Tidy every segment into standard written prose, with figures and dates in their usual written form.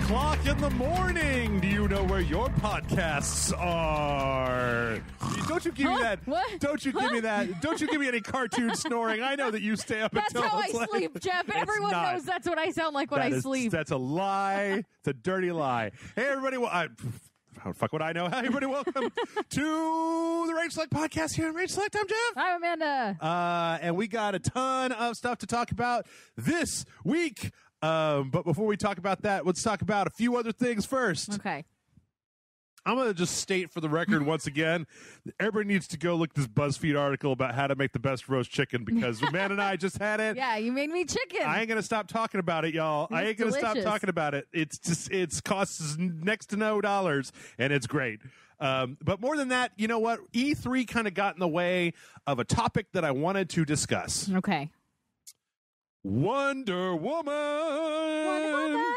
o'clock in the morning. Do you know where your podcasts are? Don't you give me that. What? Don't you give me that. Don't you give me any cartoon snoring. I know that you stay up That's until how I it's like- sleep, Jeff. It's Everyone not. knows that's what I sound like when That I is- sleep. That's a lie. It's a dirty lie. Hey, everybody. How the fuck would I know? Hey, everybody, welcome to the Rage Select podcast here on Rage Select. I'm Jeff. Hi, Amanda. And we got a ton of stuff to talk about this week. But before we talk about that, let's talk about a few other things first. Okay. I'm going to just state for the record once again, everybody needs to go look at this BuzzFeed article about how to make the best roast chicken because Amanda and I just had it. Yeah, you made me chicken. I ain't going to stop talking about it, y'all. I ain't going to stop delicious. talking about it. It's costs next to no dollars, and it's great. But more than that, you know what? E3 kind of got in the way of a topic that I wanted to discuss. Okay. Wonder Woman. Wonder Woman.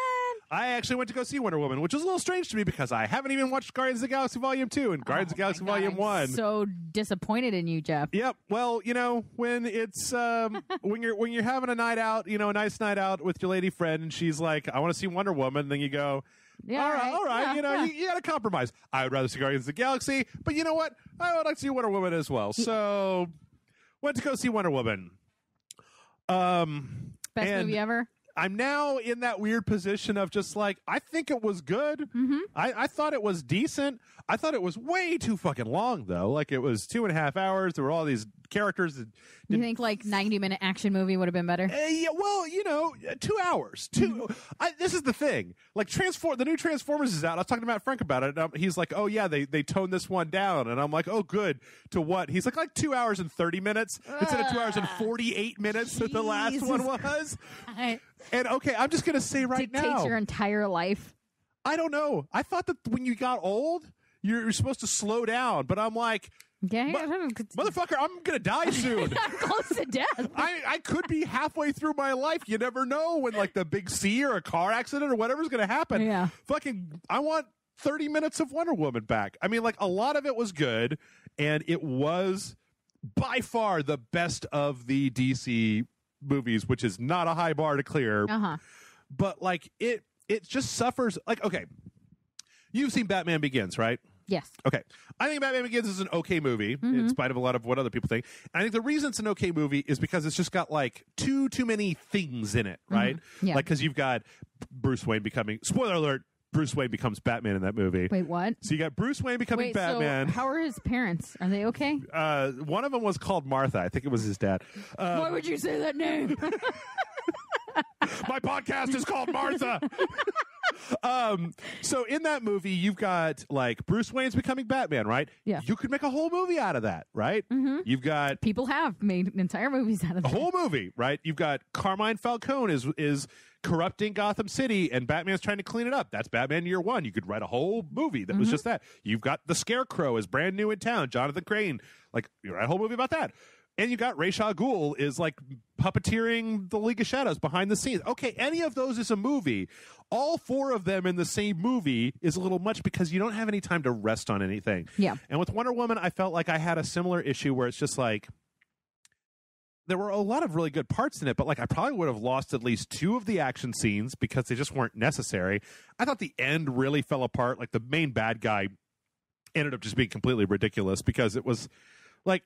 I actually went to go see Wonder Woman, which is a little strange to me because I haven't even watched Guardians of the Galaxy Volume 2 and Guardians of the Galaxy Volume 1. I'm so disappointed in you, Jeff. Yep. Well, you know, when it's when you're having a night out, you know, a nice night out with your lady friend, and she's like, "I want to see Wonder Woman," then you go, Yeah, all right, yeah, you know, yeah. you got to compromise. I would rather see Guardians of the Galaxy, but you know what? I would like to see Wonder Woman as well. So, went to go see Wonder Woman. Best and movie ever. I'm now in that weird position of just like, I think it was good. Mm-hmm. I thought it was decent. I thought it was way too fucking long, though. Like, it was 2.5 hours. There were all these characters that You think like 90-minute action movie would have been better? yeah, well, you know, 2 hours. This is the thing. Like, the new Transformers is out. I was talking to Matt Frank about it. And he's like, "Oh yeah, they toned this one down." And I'm like, "Oh, good." To what? He's like 2 hours and 30 minutes instead of 2 hours and 48 minutes that the last Jesus one was. It And okay, I'm just gonna say right dictates now, your entire life. I don't know. I thought that when you got old, you're supposed to slow down. But I'm like, Okay. motherfucker, I'm gonna die soon. I'm close to death. I could be halfway through my life. You never know when, like, the big C or a car accident or whatever's going to happen. Yeah. Fucking, I want 30 minutes of Wonder Woman back. I mean, like, a lot of it was good, and it was by far the best of the DC movies, which is not a high bar to clear. Uh-huh. But, like, it just suffers. Like, okay, you've seen Batman Begins, right? Yes. Okay. I think Batman Begins is an okay movie, in spite of a lot of what other people think. And I think the reason it's an okay movie is because it's just got, like, too many things in it, right? Yeah. Like, because you've got Bruce Wayne becoming, spoiler alert, Bruce Wayne becomes Batman in that movie. Wait, what? So you got Bruce Wayne becoming Wait, Batman. so how are his parents? Are they okay? One of them was called Martha. I think it was his dad. Why would you say that name? My podcast is called Martha. So in that movie, you've got, like, Bruce Wayne's becoming Batman, right? Yeah. You could make a whole movie out of that, right? You've got People have made entire movies out of a that. whole movie, right? You've got Carmine Falcone is corrupting Gotham City, and Batman's trying to clean it up. That's Batman Year One. You could write a whole movie that was just that. You've got the Scarecrow is brand new in town, Jonathan Crane. Like, you write a whole movie about that. And you got Ra's al Ghul is, like, puppeteering the League of Shadows behind the scenes. Okay, any of those is a movie. All four of them in the same movie is a little much because you don't have any time to rest on anything. Yeah. And with Wonder Woman, I felt like I had a similar issue where it's just like, there were a lot of really good parts in it, but, like, I probably would have lost at least 2 of the action scenes because they just weren't necessary. I thought the end really fell apart. Like, the main bad guy ended up just being completely ridiculous because it was like,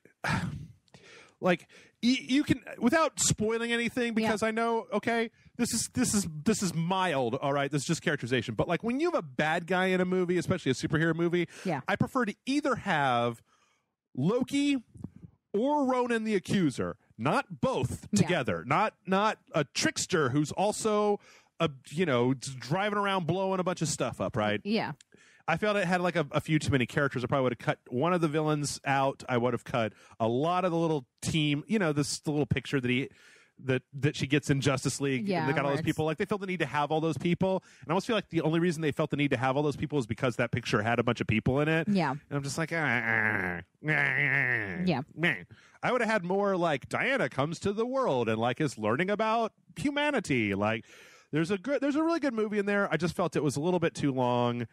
you can, without spoiling anything, because I know, okay, this is mild, all right, this is just characterization. But, like, when you have a bad guy in a movie, especially a superhero movie, I prefer to either have Loki or Ronan the Accuser. Not both together. Not a trickster who's also driving around blowing a bunch of stuff up, right? Yeah. I felt it had like a few too many characters. I probably would have cut one of the villains out. I would have cut a lot of the little team, the little picture that she gets in Justice League. Yeah, And they got all where those people. Like, they felt the need to have all those people. And I almost feel like the only reason they felt the need to have all those people is because that picture had a bunch of people in it. Yeah. And I'm just like, Yeah. I would have had more, like, Diana comes to the world and, like, is learning about humanity. Like, there's a really good movie in there. I just felt it was a little bit too long.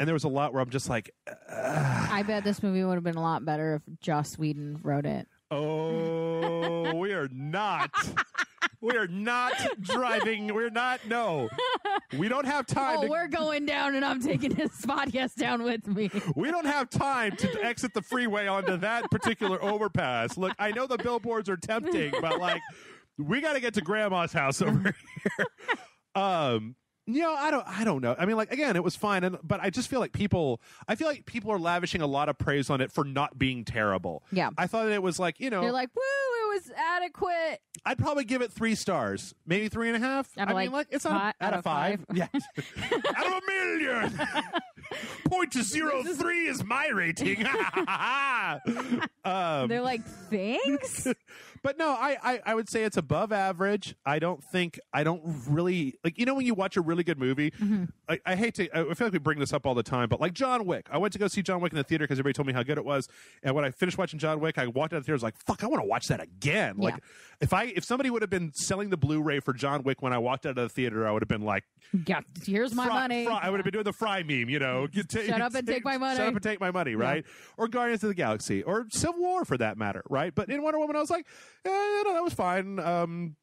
And there was a lot where I'm just like, I bet this movie would have been a lot better if Joss Whedon wrote it. oh, we are not We're not driving. We're not. No, we don't have time. Oh, we're going down, and I'm taking this podcast down with me. We don't have time to exit the freeway onto that particular overpass. Look, I know the billboards are tempting, but like, we got to get to Grandma's house over here. I don't know. I mean, like, again, it was fine, but I just feel like people are lavishing a lot of praise on it for not being terrible. Yeah. I thought it was like, They're like, woo, it was adequate. I'd probably give it 3 stars, maybe 3.5. I mean, like, it's not out of 5. Yeah, out of 1 million. 0.03 is my rating. They're like, thanks. But no, I would say it's above average. I don't really like, when you watch a really good movie, I feel like we bring this up all the time, but like John Wick, I went to go see John Wick in the theater because everybody told me how good it was. And when I finished watching John Wick, I walked out of the theater, I was like, fuck, I want to watch that again. Yeah. Like if somebody would have been selling the Blu-ray for John Wick when I walked out of the theater, I would have been like, yeah, here's my money. I would have been doing the Fry meme, Shut up and take my money. Shut up and take my money, right? Or Guardians of the Galaxy, or Civil War for that matter, right? But in Wonder Woman, I was like, that was fine. I'm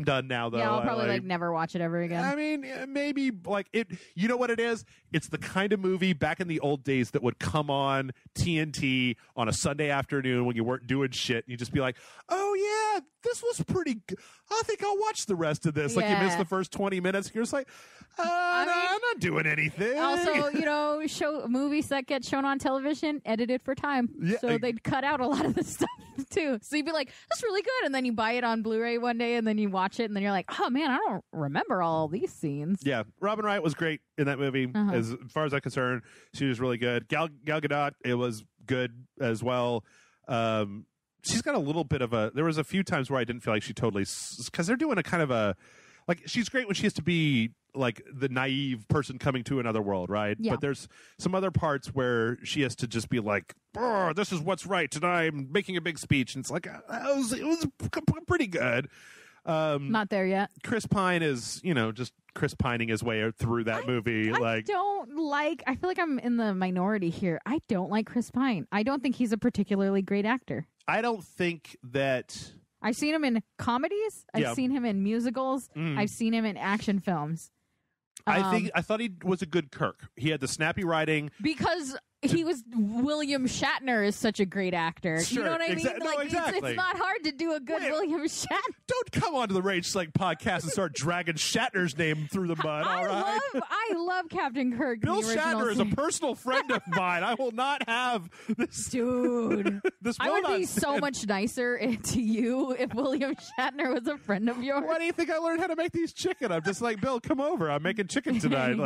done now, though. Yeah, I'll probably never watch it ever again. I mean, maybe like it. You know what it is? It's the kind of movie back in the old days that would come on TNT on a Sunday afternoon when you weren't doing shit. And you just be like, "Oh yeah, this was pretty good. I think I'll watch the rest of this." Like you missed the first 20 minutes. You're just like, I'm not doing anything. Also, movies that get shown on television edited for time, so they'd cut out a lot of the stuff too. So you'd be like, "That's really good," and then you buy it on Blu-ray one day, and then you watch it, and then you're like, "Oh man, I don't remember all these scenes." Yeah, Robin Wright was great in that movie. As far as I'm concerned, she was really good. Gal Gadot, it was good as well. She's got a little bit of a. There was a few times where I didn't feel like she totally, because they're doing a kind of a, like, she's great when she has to be like the naive person coming to another world, right? Yeah. But there's some other parts where she has to just be like, "Oh, this is what's right," and I'm making a big speech, and it's like it was pretty good. Not there yet. Chris Pine is, just Chris Pining his way through that movie. I feel like I'm in the minority here. I don't like Chris Pine. I don't think he's a particularly great actor. I don't think that. I've seen him in comedies. I've seen him in musicals. I've seen him in action films. I thought he was a good Kirk. He had the snappy writing. Because he was William Shatner is such a great actor. Sure, you know what I mean? No, exactly. It's not hard to do a good William Shatner. Don't come onto the Rage Sling podcast and start dragging Shatner's name through the mud. All right. I love Captain Kirk. Bill Shatner is a personal friend of mine. I will not have this. Dude, this I would be so much nicer to you if William Shatner was a friend of yours. Why do you think I learned how to make these chicken? I'm just like, Bill, come over. I'm making chicken tonight.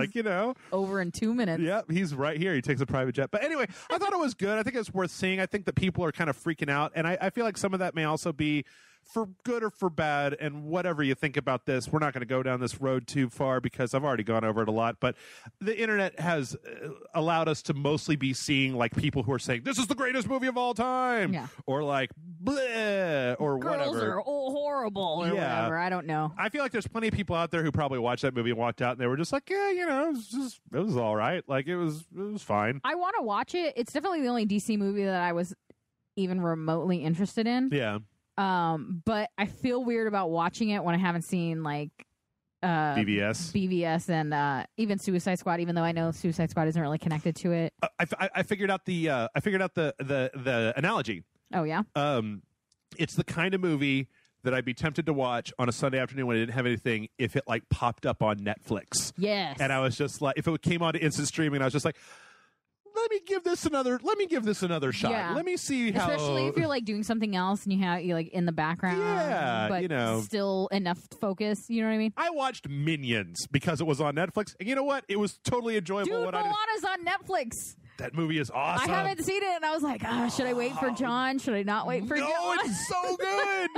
Over in 2 minutes. Yep, he's right here. He takes a private jet. But anyway, I thought it was good. I think it's worth seeing. I think that people are kind of freaking out. And I feel like some of that may also be for good or for bad. And whatever you think about this, we're not going to go down this road too far because I've already gone over it a lot. But the internet has allowed us to mostly be seeing like people who are saying, this is the greatest movie of all time. Yeah. Or like, bleh, or Girls whatever. Are horrible or whatever. I don't know. I feel like there's plenty of people out there who probably watched that movie and walked out and they were just like, yeah, it was all right. Like it was fine. I want to watch it. It's definitely the only DC movie that I was even remotely interested in. Yeah. But I feel weird about watching it when I haven't seen like BVS and even Suicide Squad, even though I know Suicide Squad isn't really connected to it. I figured out the analogy. Oh yeah. It's the kind of movie that I'd be tempted to watch on a Sunday afternoon when I didn't have anything if it like popped up on Netflix. Yes. And I was just like, if it came on to instant streaming, I was just like, let me give this another shot. Yeah. Let me see how. Especially if you're like doing something else and you like in the background. Yeah, but still enough focus. You know what I mean? I watched Minions because it was on Netflix, and you know what? It was totally enjoyable. Dude, Moana's on Netflix. That movie is awesome. I haven't seen it, and I was like, should I wait for John? Should I not wait for John? No, it's so good.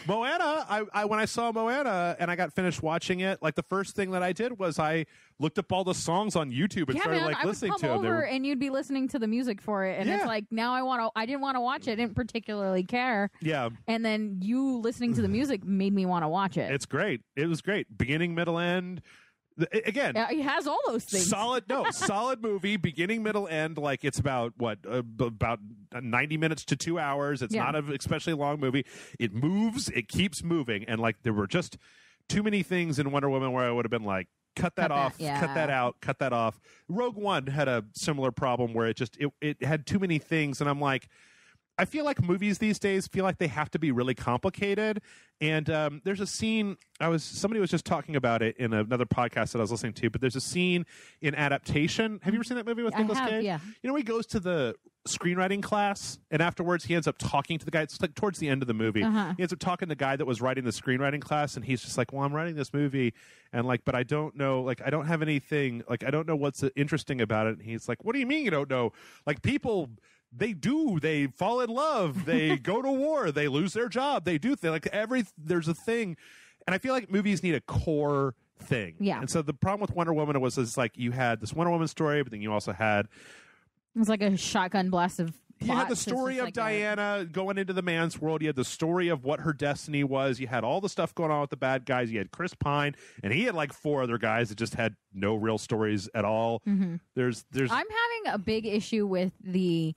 Moana, when I saw Moana and I got finished watching it, like the first thing that I did was I looked up all the songs on YouTube and started like listening to them. I would come over and you'd be listening to the music for it, and it's like now I didn't want to watch it. I didn't particularly care. Yeah. And then you listening to the music made me want to watch it. It's great. It was great. Beginning, middle, end. Again, he has all those things. Solid movie, beginning, middle, end. Like it's about about 90 minutes to 2 hours. It's not an especially long movie. It moves, it keeps moving, and like there were just too many things in Wonder Woman where I would have been like, cut that off, cut that out, cut that off. Rogue One had a similar problem where it had too many things, and I'm like, I feel like movies these days feel like they have to be really complicated. And there's a scene, somebody was just talking about it in another podcast that I was listening to, but there's a scene in Adaptation. Have you ever seen that movie with Nicolas Cage? Yeah. You know, he goes to the screenwriting class, and afterwards he ends up talking to the guy. It's like towards the end of the movie. He ends up talking to the guy that was writing the screenwriting class, and he's just like, well, I'm writing this movie, and like, but I don't know, like, I don't have anything, like, I don't know what's interesting about it. And he's like, what do you mean you don't know? Like, people... They fall in love, they go to war, they lose their job, they do things like there's a thing. And I feel like movies need a core thing. Yeah. And so the problem with Wonder Woman was like you had this Wonder Woman story, but then you also had it was like a shotgun blast of plot. You had the story of like Diana going into the man's world. You had the story of what her destiny was. You had all the stuff going on with the bad guys. You had Chris Pine, and he had like 4 other guys that just had no real stories at all. There's I'm having a big issue with the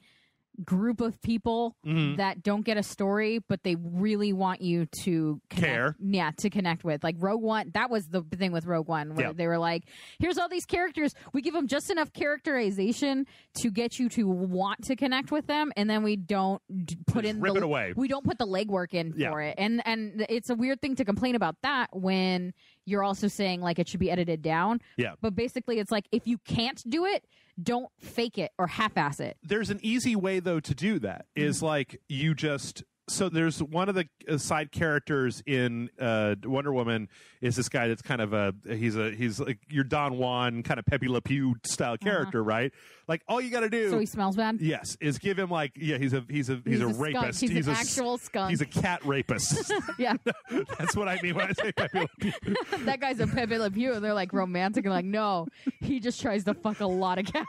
group of people that don't get a story, but they really want you to connect with. Like Rogue One, that was the thing with Rogue One, where they were like, here's all these characters, we give them just enough characterization to get you to want to connect with them, and then we don't put just rip it away. We don't put the legwork in for it. And it's a weird thing to complain about that when you're also saying like it should be edited down. But basically it's like, if you can't do it, don't fake it or half-ass it. There's an easy way, though, to do that. Is like you just... So there's one of the side characters in Wonder Woman is this guy that's kind of he's like your Don Juan kind of Pepe Le Pew style character, right? Like all you got to do. So he smells bad. Yes, is give him like he's a rapist. He's an actual skunk. He's a cat rapist. That's what I mean when I say Pepe Le Pew. That guy's a Pepe Le Pew, and they're like romantic and like, no, he just tries to fuck a lot of cats.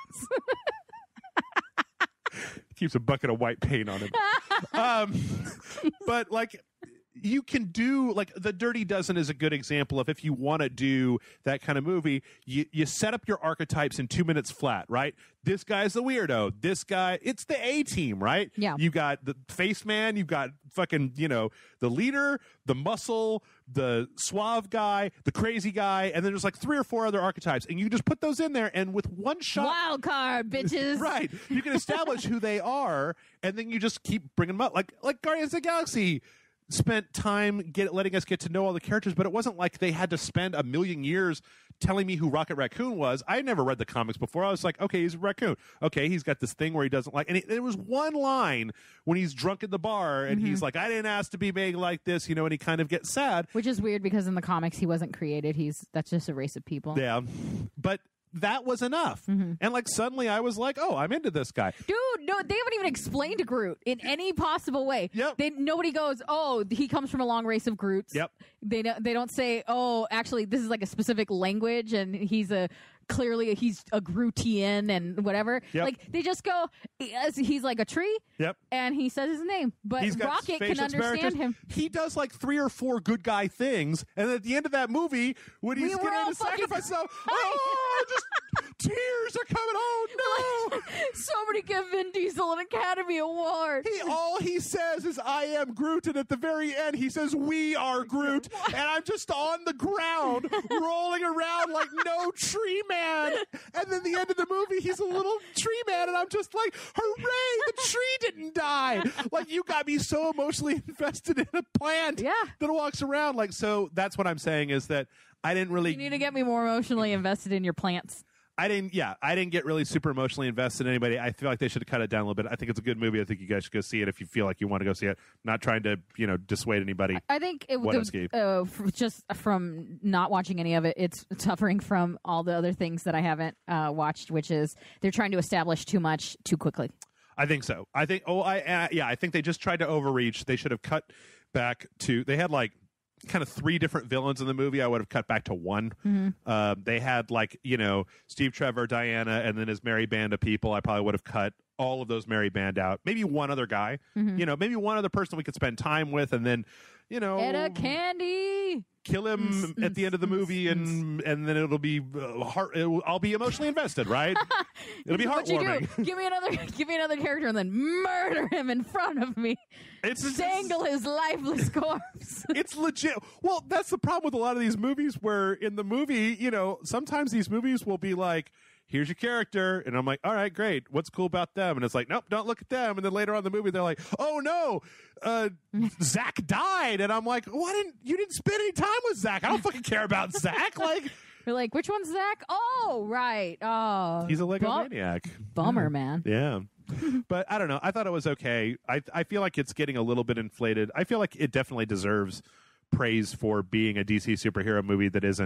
Keeps a bucket of white paint on him. But like you can do like The Dirty Dozen is a good example of if you want to do that kind of movie, you set up your archetypes in 2 minutes flat, right? This guy's the weirdo. This guy, it's the A team, right? Yeah. You got the face man, you've got fucking, the leader, the muscle, the suave guy, the crazy guy, and then there's like 3 or 4 other archetypes, and you just put those in there, and with one shot, wild card, bitches. Right. You can establish who they are, and then you just keep bringing them up. Like Guardians of the Galaxy spent time letting us get to know all the characters, but it wasn't like they had to spend a million years telling me who Rocket Raccoon was. I never read the comics before. I was like, okay, he's a raccoon. Okay, he's got this thing where he doesn't like... And there was one line when he's drunk at the bar, and he's like, I didn't ask to be made like this, and he kind of gets sad. Which is weird, because in the comics, he wasn't created. That's just a race of people. Yeah. But that was enough. And like suddenly I was like, oh, I'm into this guy. Dude, no, they haven't even explained Groot in any possible way. Nobody goes, oh, he comes from a long race of Groots. They don't say, oh, actually, this is like a specific language, and he's clearly he's a Grootian and whatever. Like they just go, he's like a tree. And he says his name, but Rocket can understand him. He does like 3 or 4 good guy things, and at the end of that movie, when he's getting ready to sacrifice himself, just tears are coming. Oh no! So many give Vin Diesel an Academy Award. All he says is "I am Groot," and at the very end, he says "We are Groot," and I'm just on the ground rolling around like no tree man. And then the end of the movie, he's a little tree man, and I'm just like, "Hooray! The tree didn't die!" Like you got me so emotionally invested in a plant that walks around. Like so, that's what I'm saying is that I didn't really. You need to get me more emotionally invested in your plants. I didn't get really super emotionally invested in anybody. I feel like they should have cut it down a little bit. I think it's a good movie. I think you guys should go see it if you feel like you want to go see it. I'm not trying to, dissuade anybody. I think just from not watching any of it, it's suffering from all the other things that I haven't watched, which is they're trying to establish too much too quickly. I think so. I think I think they just tried to overreach. They should have cut back to. They had like kind of 3 different villains in the movie. I would have cut back to 1. They had like Steve Trevor, Diana, and then his merry band of people. I probably would have cut all of those merry band out. Maybe one other guy, maybe one other person we could spend time with, and then Etta Candy. kill him at the end of the movie, and then it'll be I'll be emotionally invested, right? It'll be heartwarming. Give me another character, and then murder him in front of me. Dangle his lifeless corpse. It's legit. Well, that's the problem with a lot of these movies, where in the movie, sometimes these movies will be like, here's your character. And I'm like, all right, great. What's cool about them? And it's like, nope, don't look at them. And then later on in the movie, they're like, oh no, Zach died. And I'm like, you didn't spend any time with Zach. I don't fucking care about Zach. Like, you're like, which one's Zach? Oh, right. Oh, he's a Lego maniac. Bummer, man. Yeah. But I don't know. I thought it was okay. I feel like it's getting a little bit inflated. I feel like it definitely deserves praise for being a DC superhero movie that is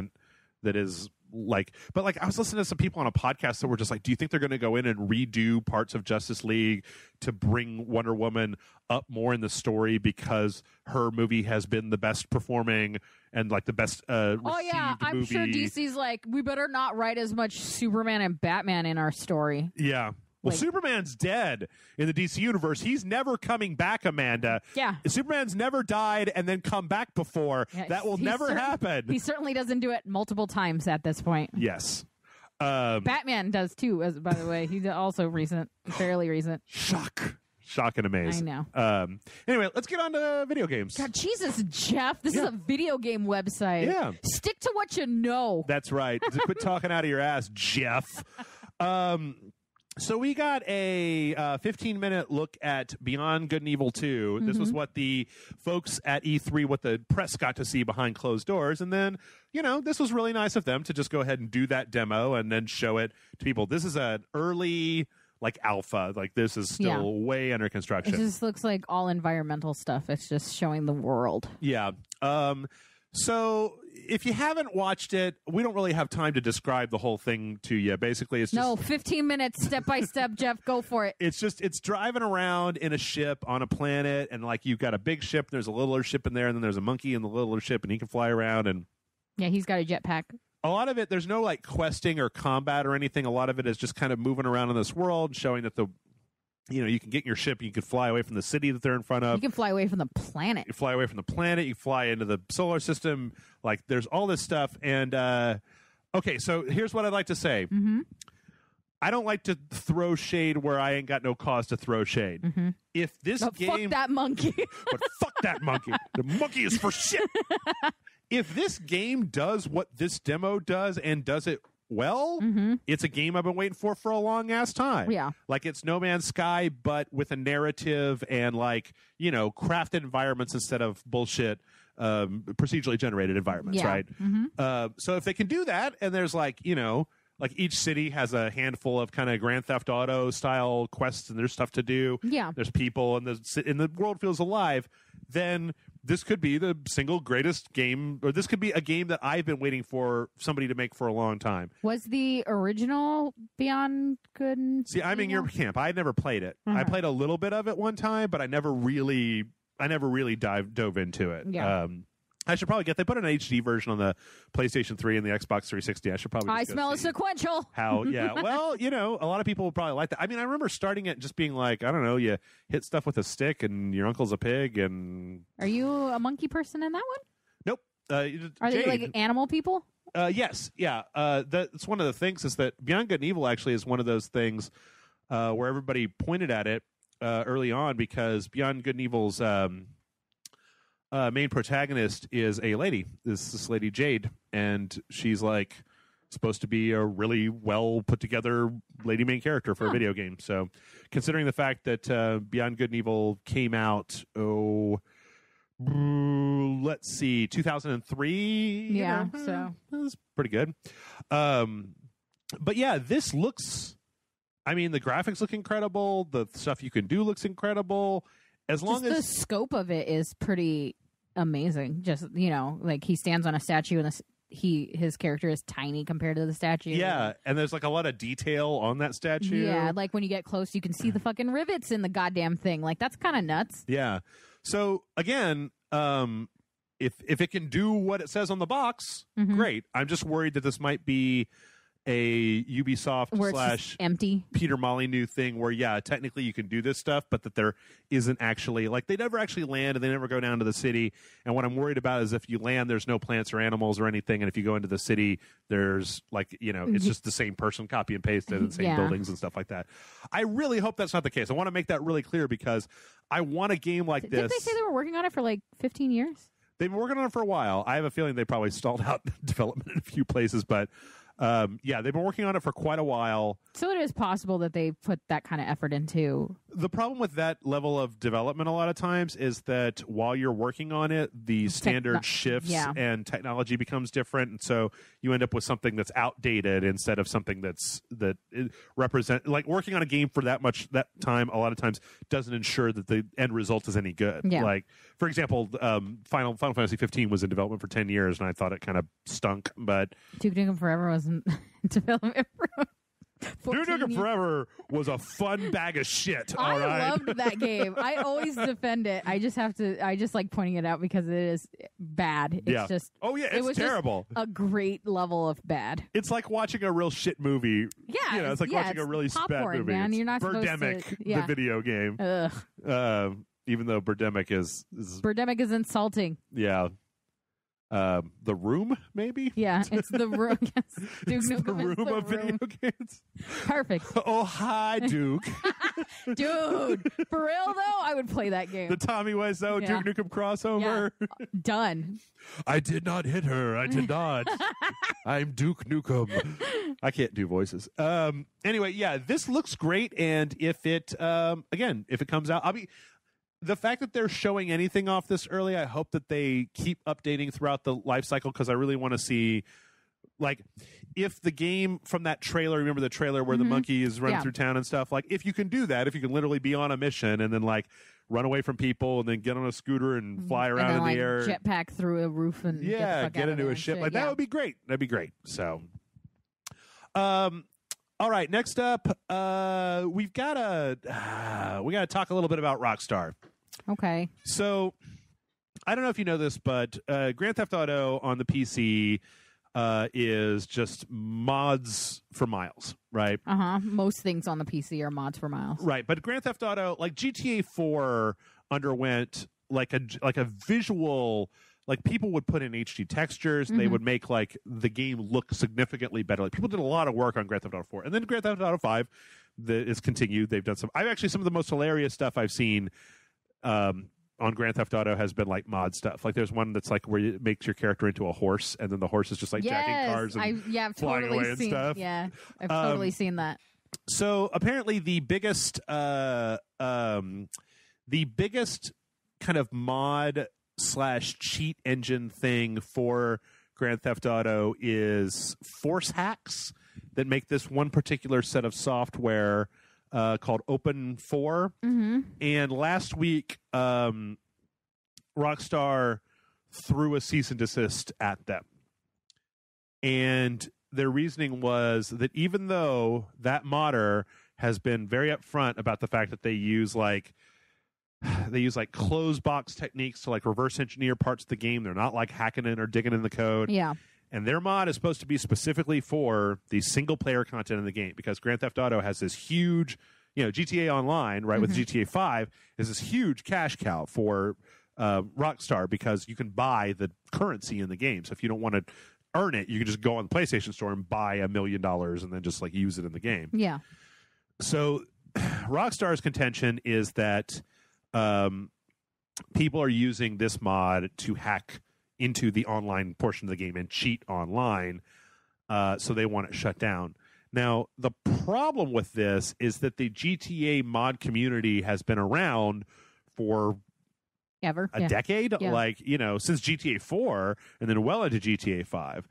but I was listening to some people on a podcast that were just like, do you think they're going to go in and redo parts of Justice League to bring Wonder Woman up more in the story because her movie has been the best performing and like the best received I'm movie? sure DC's like, we better not write as much Superman and Batman in our story. Yeah. Well, Superman's dead in the DC universe. He's never coming back, Amanda. Yeah. Superman's never died and then come back before. Yeah, that will never happen. He certainly doesn't do it multiple times at this point. Yes. Batman does too, by the way. He's also fairly recent. Shock and amaze. I know. Anyway, let's get on to video games. God, Jesus, Jeff. This is a video game website. Yeah. Stick to what you know. That's right. Just quit talking out of your ass, Jeff. So we got a 15-minute look at Beyond Good and Evil 2. This was what the folks at E3, what the press got to see behind closed doors. And then, this was really nice of them to just go ahead and do that demo and then show it to people. This is an early, alpha. This is still way under construction. It just looks like all environmental stuff. It's just showing the world. Yeah. So if you haven't watched it, we don't really have time to describe the whole thing to you. Basically, it's just 15 minutes, step by step. Jeff, go for it. It's driving around in a ship on a planet, and you've got a big ship. There's a littler ship in there, and then there's a monkey in the littler ship, and he can fly around. And yeah, he's got a jetpack. A lot of it, there's no questing or combat or anything. A lot of it is just kind of moving around in this world, showing that you can get in your ship, you can fly away from the city that they're in front of. You can fly away from the planet. You fly away from the planet. You fly into the solar system. There's all this stuff. And, okay, so here's what I'd like to say. Mm-hmm. I don't like to throw shade where I ain't got no cause to throw shade. Mm-hmm. If this game... Fuck that monkey. But fuck that monkey. The monkey is for shit. If this game does what this demo does and does it well, it's a game I've been waiting for a long ass time. Yeah. It's No Man's Sky, but with a narrative and crafted environments instead of bullshit procedurally generated environments, right? Mm-hmm. So if they can do that, and there's each city has a handful of kind of Grand Theft Auto style quests, and there's stuff to do. Yeah. There's people, and the world feels alive. Then this could be the single greatest game, or this could be a game that I've been waiting for somebody to make for a long time. Was the original Beyond Good and See, I'm in your camp. I had never played it. I played a little bit of it one time, but I never really dove into it. Yeah. I should probably they put an HD version on the PlayStation 3 and the Xbox 360. I should probably I smell a sequential. Yeah. Well, a lot of people will probably like that. I mean, I remember starting it just being like, I don't know, you hit stuff with a stick and your uncle's a pig and... Are you a monkey person in that one? Nope. Are they animal people? Yes. Yeah. That's one of the things is that Beyond Good and Evil actually is one of those things where everybody pointed at it early on because Beyond Good and Evil's... main protagonist is a lady. This lady Jade, and she's supposed to be a really well put together lady main character for a video game. So, considering the fact that Beyond Good and Evil came out, let's see, 2003. Yeah, so that's pretty good. But yeah, this looks. I mean, the graphics look incredible. The stuff you can do looks incredible. As long as the scope of it is pretty amazing. Just he stands on a statue and his character is tiny compared to the statue. Yeah, and there's a lot of detail on that statue. Yeah, when you get close, you can see the fucking rivets in the goddamn thing. That's kind of nuts. Yeah. So again, if it can do what it says on the box, great. I'm just worried that this might be a Ubisoft Where it's just / empty. Peter Molyneux thing where, yeah, technically you can do this stuff, but that there isn't actually, like, they never actually land and they never go down to the city. And what I'm worried about is if you land, there's no plants or animals or anything. And if you go into the city, there's, like, you know, it's just the same person copy and pasted and same buildings and stuff like that. I really hope that's not the case. I want to make that really clear because I want a game like this. Didn't they say they were working on it for like 15 years? They've been working on it for a while. I have a feeling they probably stalled out development in a few places, but yeah, they've been working on it for quite a while. So it is possible that they put that kind of effort into. The problem with that level of development a lot of times is that while you're working on it, the standard shifts and technology becomes different, and so you end up with something that's outdated instead of something that represent, like, working on a game for that time a lot of times doesn't ensure that the end result is any good. Yeah. Like, for example, Final Fantasy 15 was in development for 10 years, and I thought it kind of stunk, but Duke Nukem Forever wasn't in development for Duke Nukem Forever was a fun bag of shit. All I right? loved that game. I always defend it. I just like pointing it out because it is bad. It's just it's terrible. Just a great level of bad. It's like watching a real shit movie. Yeah, you know, it's like watching a really bad movie. Man. You're not Birdemic, supposed to, the video game. Ugh. Even though Birdemic is Birdemic is insulting. Yeah. The Room, maybe? Yeah, it's The Room. Yes. Duke Nukem the Room of video games. Perfect. Oh, hi, Duke. Dude, for real, though, I would play that game. The Tommy Wiseau Duke Nukem crossover. Yeah. Done. I did not hit her. I did not. I'm Duke Nukem. I can't do voices. Anyway, yeah, this looks great, and if it, again, if it comes out, the fact that they're showing anything off this early, I hope that they keep updating throughout the life cycle, because I really want to see, like, if the game from that trailer, remember the trailer where the monkey is running through town and stuff, like, if you can do that, if you can literally be on a mission and then, like, run away from people and then get on a scooter and fly around in the air. Jetpack through a roof and get into a ship. Like, that would be great. That'd be great. So, all right, next up, we gotta talk a little bit about Rockstar. Okay. So, I don't know if you know this, but Grand Theft Auto on the PC is just mods for miles, right? Most things on the PC are mods for miles, right? But Grand Theft Auto, like GTA 4, underwent like a visual. Like, people would put in HD textures. They would make, like, the game look significantly better. Like, people did a lot of work on Grand Theft Auto 4, and then Grand Theft Auto 5 is continued. They've done some of the most hilarious stuff I've seen on Grand Theft Auto has been, like, mod stuff. Like, there's one that's, like, where it makes your character into a horse, and then the horse is just, like, jacking cars and I've flying totally away and stuff. Yeah, I've totally seen that. So apparently the biggest kind of mod / cheat engine thing for Grand Theft Auto is force hacks that make this one particular set of software called Open4. And last week, Rockstar threw a cease and desist at them. And their reasoning was that even though that modder has been very upfront about the fact that they use like closed box techniques to, like, reverse engineer parts of the game, they're not, like, hacking in or digging in the code. Yeah. And their mod is supposed to be specifically for the single player content in the game, because Grand Theft Auto has this huge, GTA Online, right, with GTA 5 is this huge cash cow for Rockstar, because you can buy the currency in the game. So if you don't want to earn it, you can just go on the PlayStation Store and buy $1 million and then just, like, use it in the game. Yeah. So Rockstar's contention is that people are using this mod to hack into the online portion of the game and cheat online, so they want it shut down. Now, the problem with this is that the GTA mod community has been around for a decade, like, since GTA 4 and then well into GTA 5.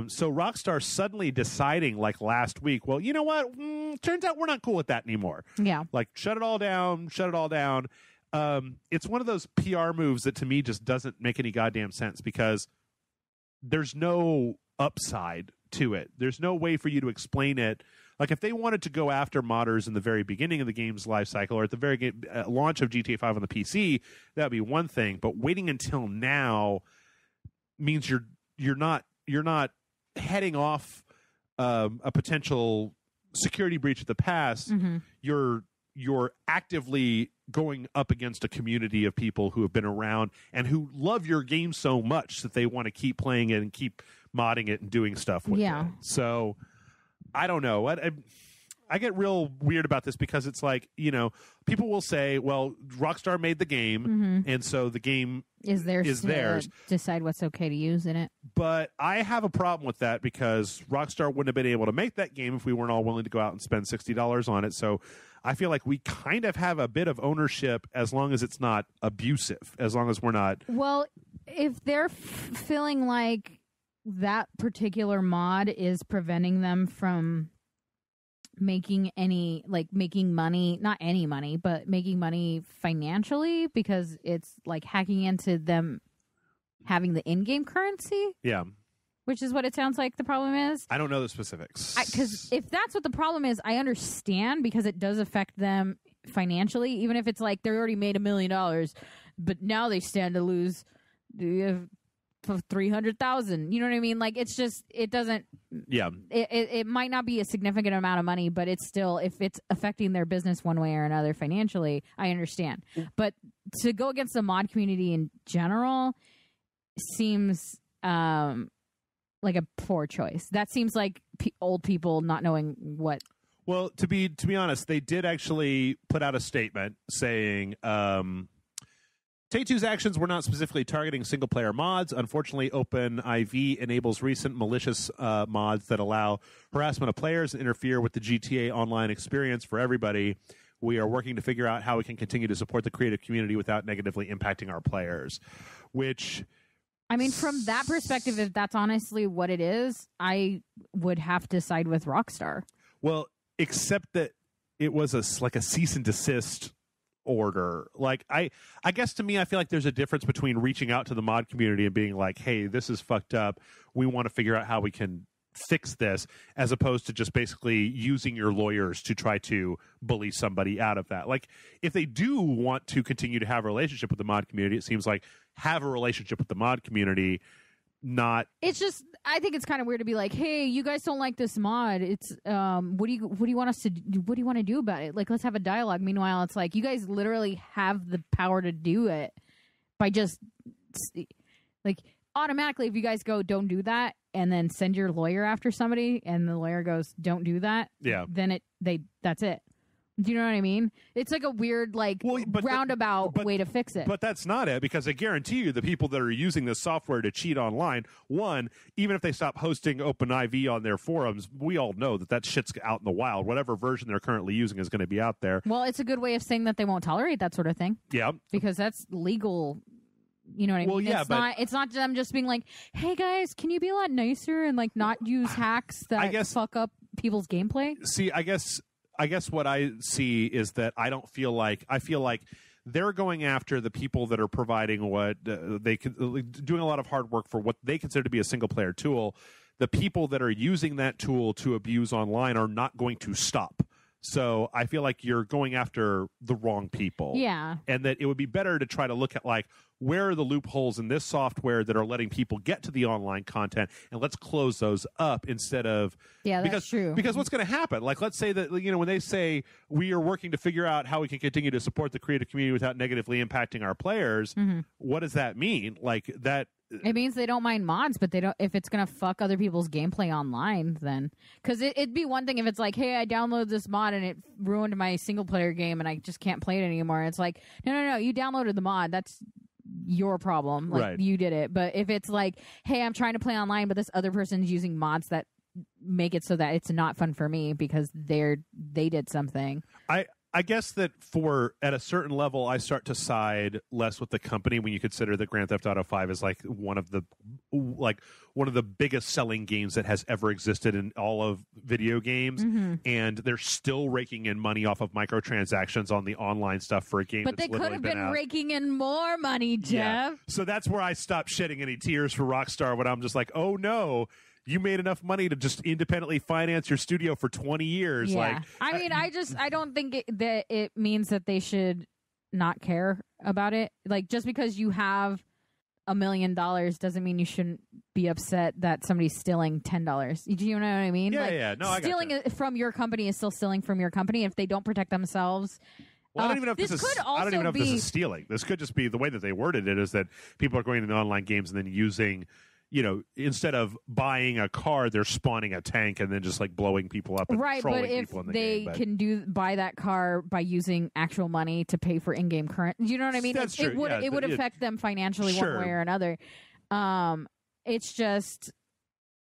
So Rockstar suddenly deciding, like, last week, well, you know what? Turns out we're not cool with that anymore. Yeah. Like, shut it all down. It's one of those PR moves that to me just doesn't make any goddamn sense, because there's no upside to it. There's no way for you to explain it. Like, if they wanted to go after modders in the very beginning of the game's life cycle, or at the very launch of GTA 5 on the PC, that would be one thing. But waiting until now means you're not heading off a potential security breach of the past, you're actively going up against a community of people who have been around and who love your game so much that they want to keep playing it and keep modding it and doing stuff with it. So I don't know. I get real weird about this because it's like, people will say, well, Rockstar made the game, and so the game is theirs. Decide what's okay to use in it. But I have a problem with that because Rockstar wouldn't have been able to make that game if we weren't all willing to go out and spend $60 on it. So I feel like we kind of have a bit of ownership as long as it's not abusive, as long as we're not... Well, if they're feeling like that particular mod is preventing them from making money, not any money, but making money financially because it's like hacking into them having the in-game currency. Yeah. Which is what it sounds like the problem is. I don't know the specifics. Because if that's what the problem is, I understand because it does affect them financially, even if it's like they already made $1 million, but now they stand to lose 300,000. You know what I mean? Like, it's just, it doesn't. Yeah. It might not be a significant amount of money, but it's still, if it's affecting their business one way or another financially, I understand. But to go against the mod community in general seems like a poor choice. That seems like old people not knowing what. Well, to be honest, they did actually put out a statement saying Take-Two's actions were not specifically targeting single-player mods. Unfortunately, OpenIV enables recent malicious mods that allow harassment of players and interfere with the GTA Online experience for everybody. We are working to figure out how we can continue to support the creative community without negatively impacting our players. Which, I mean, from that perspective, if that's honestly what it is, I would have to side with Rockstar. Well, except that it was like a cease and desist order. Like, I guess to me, I feel like there's a difference between reaching out to the mod community and being like, hey, this is fucked up. We want to figure out how we can fix this, as opposed to just basically using your lawyers to try to bully somebody out of that. Like, if they do want to continue to have a relationship with the mod community, it seems like have a relationship with the mod community, not. It's just, I think it's kind of weird to be like, hey, you guys don't like this mod. It's what do you want us to do? What do you want to do about it? Like, let's have a dialogue. Meanwhile, it's like you guys literally have the power to do it by just like automatically. If you guys go, don't do that, and then send your lawyer after somebody, and the lawyer goes, don't do that. Yeah. Then that's it. Do you know what I mean? It's like a weird, roundabout way to fix it. But that's not it, because I guarantee you the people that are using this software to cheat online, one, even if they stop hosting OpenIV on their forums, we all know that shit's out in the wild. Whatever version they're currently using is going to be out there. Well, it's a good way of saying that they won't tolerate that sort of thing. Yeah. Because that's legal. You know what I mean? Yeah, it's not them just being like, hey guys, can you be a lot nicer and like not use hacks that fuck up people's gameplay? See, I guess what I see is that I feel like they're going after the people that are providing what they doing a lot of hard work for what they consider to be a single player tool. The people that are using that tool to abuse online are not going to stop. So I feel like you're going after the wrong people. Yeah. And that it would be better to try to look at, like, where are the loopholes in this software that are letting people get to the online content, and let's close those up instead of... Yeah, that's true. Because what's going to happen? Like, let's say that, when they say we are working to figure out how we can continue to support the creative community without negatively impacting our players, what does that mean? Like, that... It means they don't mind mods, but they don't. If it's gonna fuck other people's gameplay online, then because it'd be one thing if it's like, hey, I downloaded this mod and it ruined my single player game and I just can't play it anymore. It's like, no, you downloaded the mod. That's your problem. Like, right. You did it. But if it's like, hey, I'm trying to play online, but this other person's using mods that make it so that it's not fun for me because they did something. I guess that at a certain level, I start to side less with the company when you consider that Grand Theft Auto 5 is like one of the biggest selling games that has ever existed in all of video games, and they're still raking in money off of microtransactions on the online stuff for a game. But they could have been raking in more money, Jeff. Yeah. So that's where I stopped shedding any tears for Rockstar when I'm just like, oh no. You made enough money to just independently finance your studio for 20 years. Yeah. Like, I mean, I don't think that it means that they should not care about it. Like, just because you have $1 million doesn't mean you shouldn't be upset that somebody's stealing $10. Do you know what I mean? Yeah. No, I got stealing you. from your company is still stealing from your company if they don't protect themselves. Well, I don't even know if this is stealing. This could just be the way that they worded it is that people are going into online games and then using, instead of buying a car, they're spawning a tank and then just like blowing people up and trolling people in the game. Right, but if they can buy that car by using actual money to pay for in-game current, you know what I mean? That's true. It would affect them financially one way or another. It's just,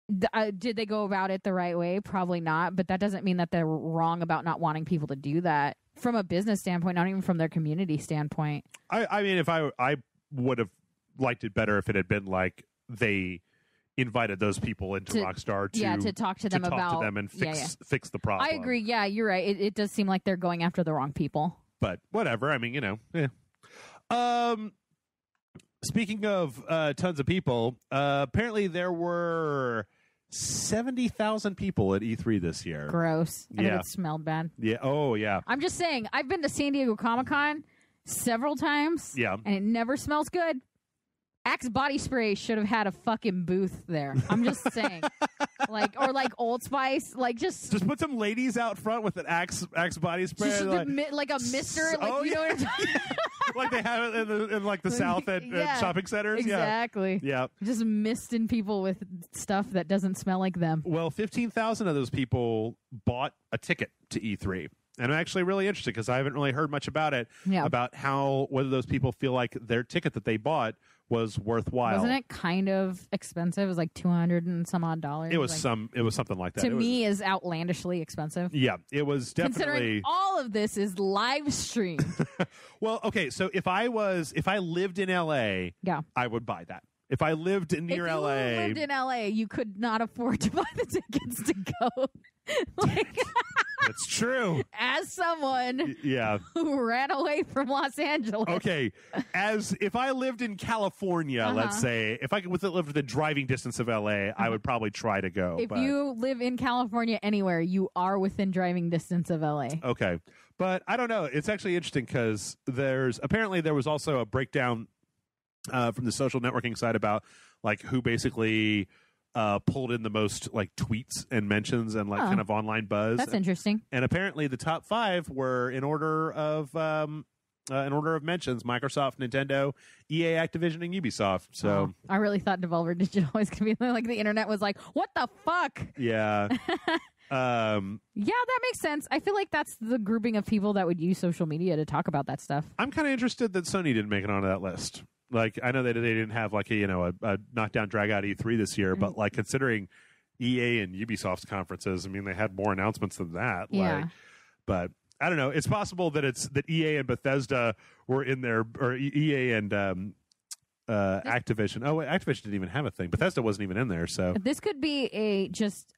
did they go about it the right way? Probably not, but that doesn't mean that they're wrong about not wanting people to do that from a business standpoint, not even from their community standpoint. I mean, if I would have liked it better if it had been like they invited those people into Rockstar to talk to them and fix the problem. I agree. Yeah, you're right. It does seem like they're going after the wrong people. But whatever. I mean, Speaking of tons of people, apparently there were 70,000 people at E3 this year. Gross. I bet it smelled bad. Yeah. Oh, yeah. I'm just saying, I've been to San Diego Comic-Con several times. Yeah. And it never smells good. Axe body spray should have had a fucking booth there. I'm just saying. Like Old Spice. Just put some ladies out front with an Axe body spray. Like a mister. Know what I'm talking about? Like they have it in like the South at shopping centers. Exactly. Yeah. Just misting people with stuff that doesn't smell like them. Well, 15,000 of those people bought a ticket to E3. And I'm actually really interested because I haven't really heard much about it, about whether those people feel like their ticket that they bought was worthwhile. Wasn't it kind of expensive? It was like $200 and some odd dollars. It was something like that. To me, is outlandishly expensive. Yeah, it was definitely. Considering all of this is live streamed. Well, okay, so if I lived in LA, I would buy that. If I lived near LA, if you lived in LA, you could not afford to buy the tickets to go. That's true. As someone who ran away from Los Angeles. Okay, if I lived in California, let's say, if I lived within driving distance of LA, I would probably try to go. If you live in California anywhere, you are within driving distance of LA. Okay, but I don't know. It's actually interesting because there was also a breakdown from the social networking side about like who basically pulled in the most like tweets and mentions and kind of online buzz. That's interesting. And apparently the top 5 were in order of mentions: Microsoft, Nintendo, EA, Activision, and Ubisoft. So I really thought Devolver Digital was going to be like the internet was like, what the fuck? Yeah. Yeah, that makes sense. I feel like that's the grouping of people that would use social media to talk about that stuff. I'm kind of interested that Sony didn't make it onto that list. Like, I know that they didn't have like a knockdown drag out E3 this year, but like considering EA and Ubisoft's conferences, I mean, they had more announcements than that. Yeah. But I don't know. It's possible that EA and Bethesda were in there, or EA and Activision. Oh, wait, Activision didn't even have a thing. Bethesda wasn't even in there. So this could be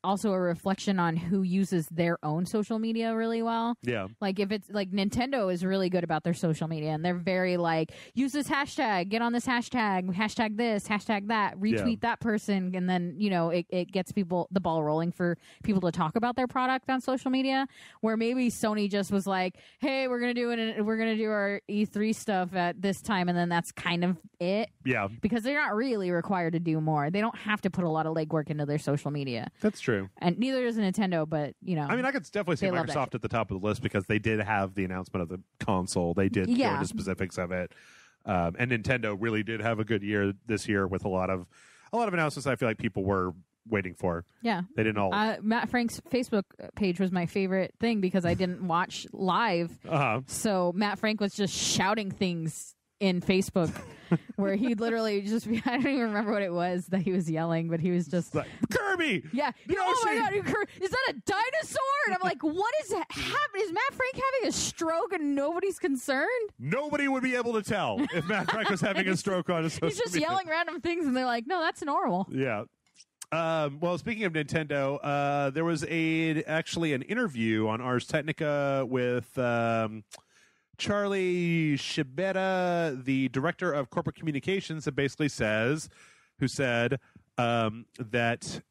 also a reflection on who uses their own social media really well. Yeah. Like if it's like Nintendo is really good about their social media, and they're very like, use this hashtag, get on this hashtag this, hashtag that, retweet that person, and then it gets the ball rolling for people to talk about their product on social media. Where maybe Sony just was like, hey, we're gonna do our E3 stuff at this time, and then that's kind of it. Yeah. Because they're not really required to do more. They don't have to put a lot of legwork into their social media. That's true. And neither does Nintendo, but, I mean, I could definitely see Microsoft at the top of the list because they did have the announcement of the console. They did go into specifics of it. And Nintendo really did have a good year this year with a lot of announcements I feel like people were waiting for. Yeah. They didn't all. Matt Frank's Facebook page was my favorite thing because I didn't watch live. So Matt Frank was just shouting things in Facebook where he'd literally just be, I don't even remember what it was that he was yelling, but he was just like, Kirby! Yeah. Oh my God, is that a dinosaur? And I'm like, what is happening? Is Matt Frank having a stroke and nobody's concerned? Nobody would be able to tell if Matt Frank was having a stroke on his social media. He's just yelling random things and they're like, no, that's normal. Yeah. Well, speaking of Nintendo, there was actually an interview on Ars Technica with Charlie Shibeta, the director of corporate communications, that basically said that,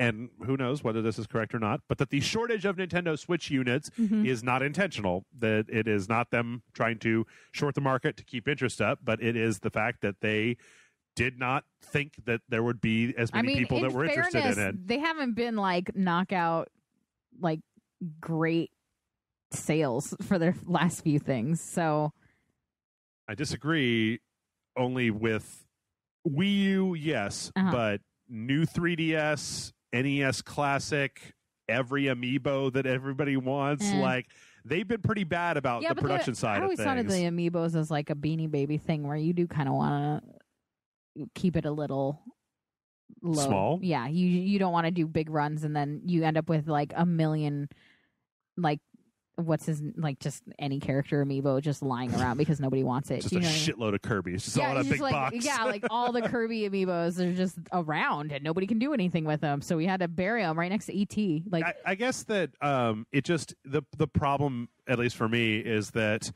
and who knows whether this is correct or not, but that the shortage of Nintendo Switch units is not intentional, that it is not them trying to short the market to keep interest up, but it is the fact that they did not think that there would be as many people that were interested in it. They haven't been like knockout, like great sales for their last few things. So I disagree only with Wii U, yes, but new 3DS, NES Classic, every amiibo that everybody wants, like they've been pretty bad about the production side of things. I always thought of the amiibos as like a Beanie Baby thing where you do kind of want to keep it a little low. Small? Yeah, you don't want to do big runs and then you end up with like a million, like, just any character amiibo just lying around because nobody wants it. Just you a know shitload of Kirby. It's just all in a big box. Yeah, like all the Kirby amiibos are just around and nobody can do anything with them. So we had to bury them right next to ET. Like, I guess that it just the problem, at least for me, is that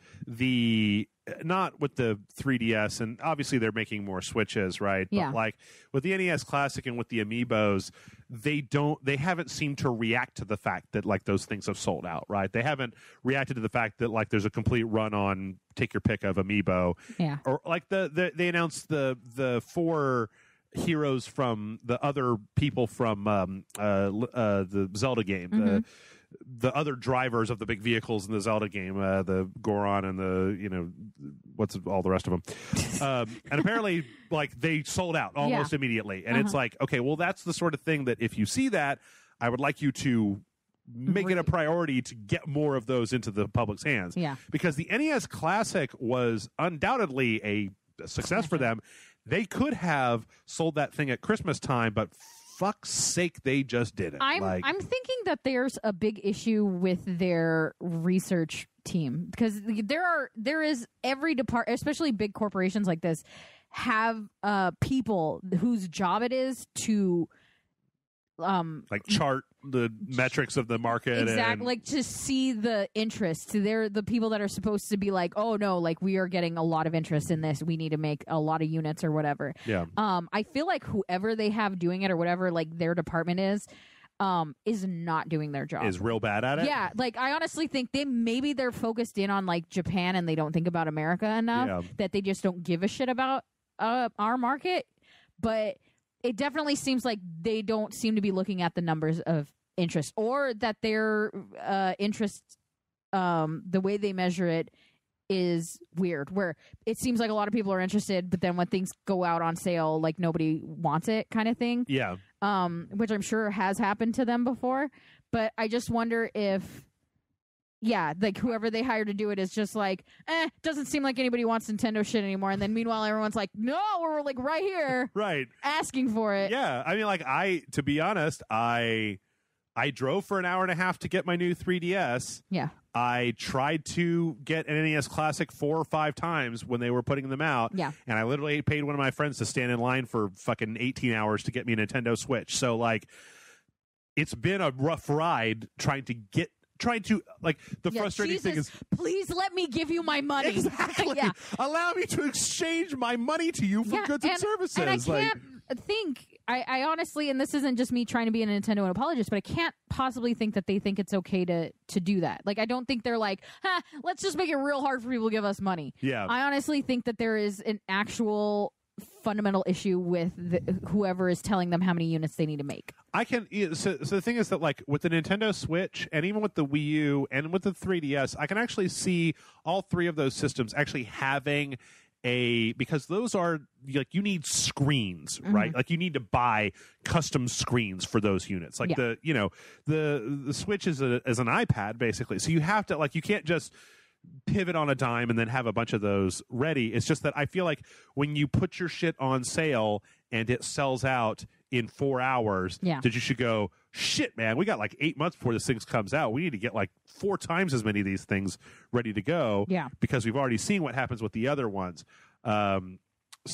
not with the 3DS, and obviously they're making more Switches, right? Yeah. But like with the NES Classic and with the amiibos, they haven't seemed to react to the fact that like those things have sold out, right? They haven't reacted to the fact that like there's a complete run on take your pick of amiibo. Yeah. Or like they announced the 4 heroes from the other people from the Zelda game, the other drivers of the big vehicles in the Zelda game, the Goron and the what's all the rest of them, and apparently like they sold out almost immediately, and it's like, okay, well that's the sort of thing that if you see that, I would like you to make it a priority to get more of those into the public's hands. Yeah, because the NES Classic was undoubtedly a success for them. They could have sold that thing at Christmas time, but fuck's sake, they just didn't. I'm thinking that there's a big issue with their research team because there is every department, especially big corporations like this, have people whose job it is to like chart the metrics of the market. Exactly, like to see the interest. They're the people that are supposed to be like, oh no, like we are getting a lot of interest in this. We need to make a lot of units or whatever. Yeah. I feel like whoever they have doing it or whatever, like their department is not doing their job. Is real bad at it. Yeah, like I honestly think they're focused in on like Japan and they don't think about America enough that they just don't give a shit about our market. But it definitely seems like they don't seem to be looking at the numbers of interest, or that their interest, the way they measure it is weird, where it seems like a lot of people are interested, but then when things go out on sale, like nobody wants it kind of thing. Yeah. Which I'm sure has happened to them before. But I just wonder if, like whoever they hire to do it is just like, doesn't seem like anybody wants Nintendo shit anymore. And then meanwhile, everyone's like, no, we're like right here. Right. Asking for it. Yeah. I mean, like to be honest, I drove for an hour and a half to get my new 3DS. Yeah. I tried to get an NES Classic 4 or 5 times when they were putting them out. Yeah. And I literally paid one of my friends to stand in line for fucking 18 hours to get me a Nintendo Switch. So like, it's been a rough ride trying to the frustrating thing is, please let me give you my money. Exactly. Allow me to exchange my money to you for goods and services. And I can't think, I honestly, and this isn't just me trying to be a Nintendo apologist, but I can't possibly think that they think it's okay to do that. Like, I don't think they're like, let's just make it real hard for people to give us money. Yeah. I honestly think that there is an actual fundamental issue with whoever is telling them how many units they need to make. So the thing is that like with the Nintendo Switch and even with the Wii U and with the 3DS, I can actually see all 3 of those systems actually having because those are like, you need screens, right? Like you need to buy custom screens for those units. Like the Switch is an iPad basically. So you have to you can't just pivot on a dime and then have a bunch of those ready. It's just that I feel like when you put your shit on sale and it sells out in 4 hours, that you should go, shit, man, we got like 8 months before this thing comes out. We need to get like 4 times as many of these things ready to go. Yeah. Because we've already seen what happens with the other ones. But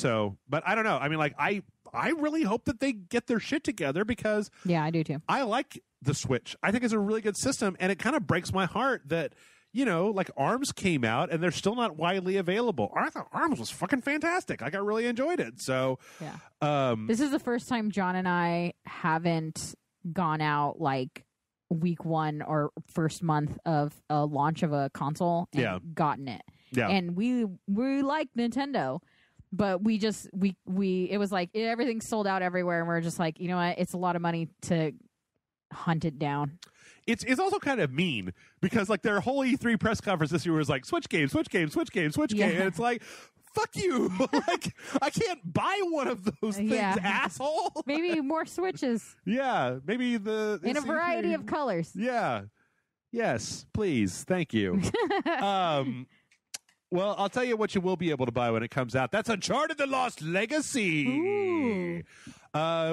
I don't know. I mean, like, I really hope that they get their shit together because I do too. I like the Switch. I think it's a really good system, and it kind of breaks my heart that like ARMS came out and they're still not widely available. I thought ARMS was fucking fantastic. Like I really enjoyed it. So this is the first time John and I haven't gone out like week 1 or first month of a launch of a console and gotten it. Yeah. And we like Nintendo, but we it was like everything sold out everywhere, and we're just like, you know what? It's a lot of money to hunt it down. It's also kind of mean because like their whole E3 press conference this year was like switch game, and it's like, fuck you. Like, I can't buy one of those things, asshole. Maybe more Switches. Yeah, maybe in a variety of colors. Yeah. Yes, please. Thank you. Well, I'll tell you what you will be able to buy when it comes out. That's Uncharted: The Lost Legacy. Ooh.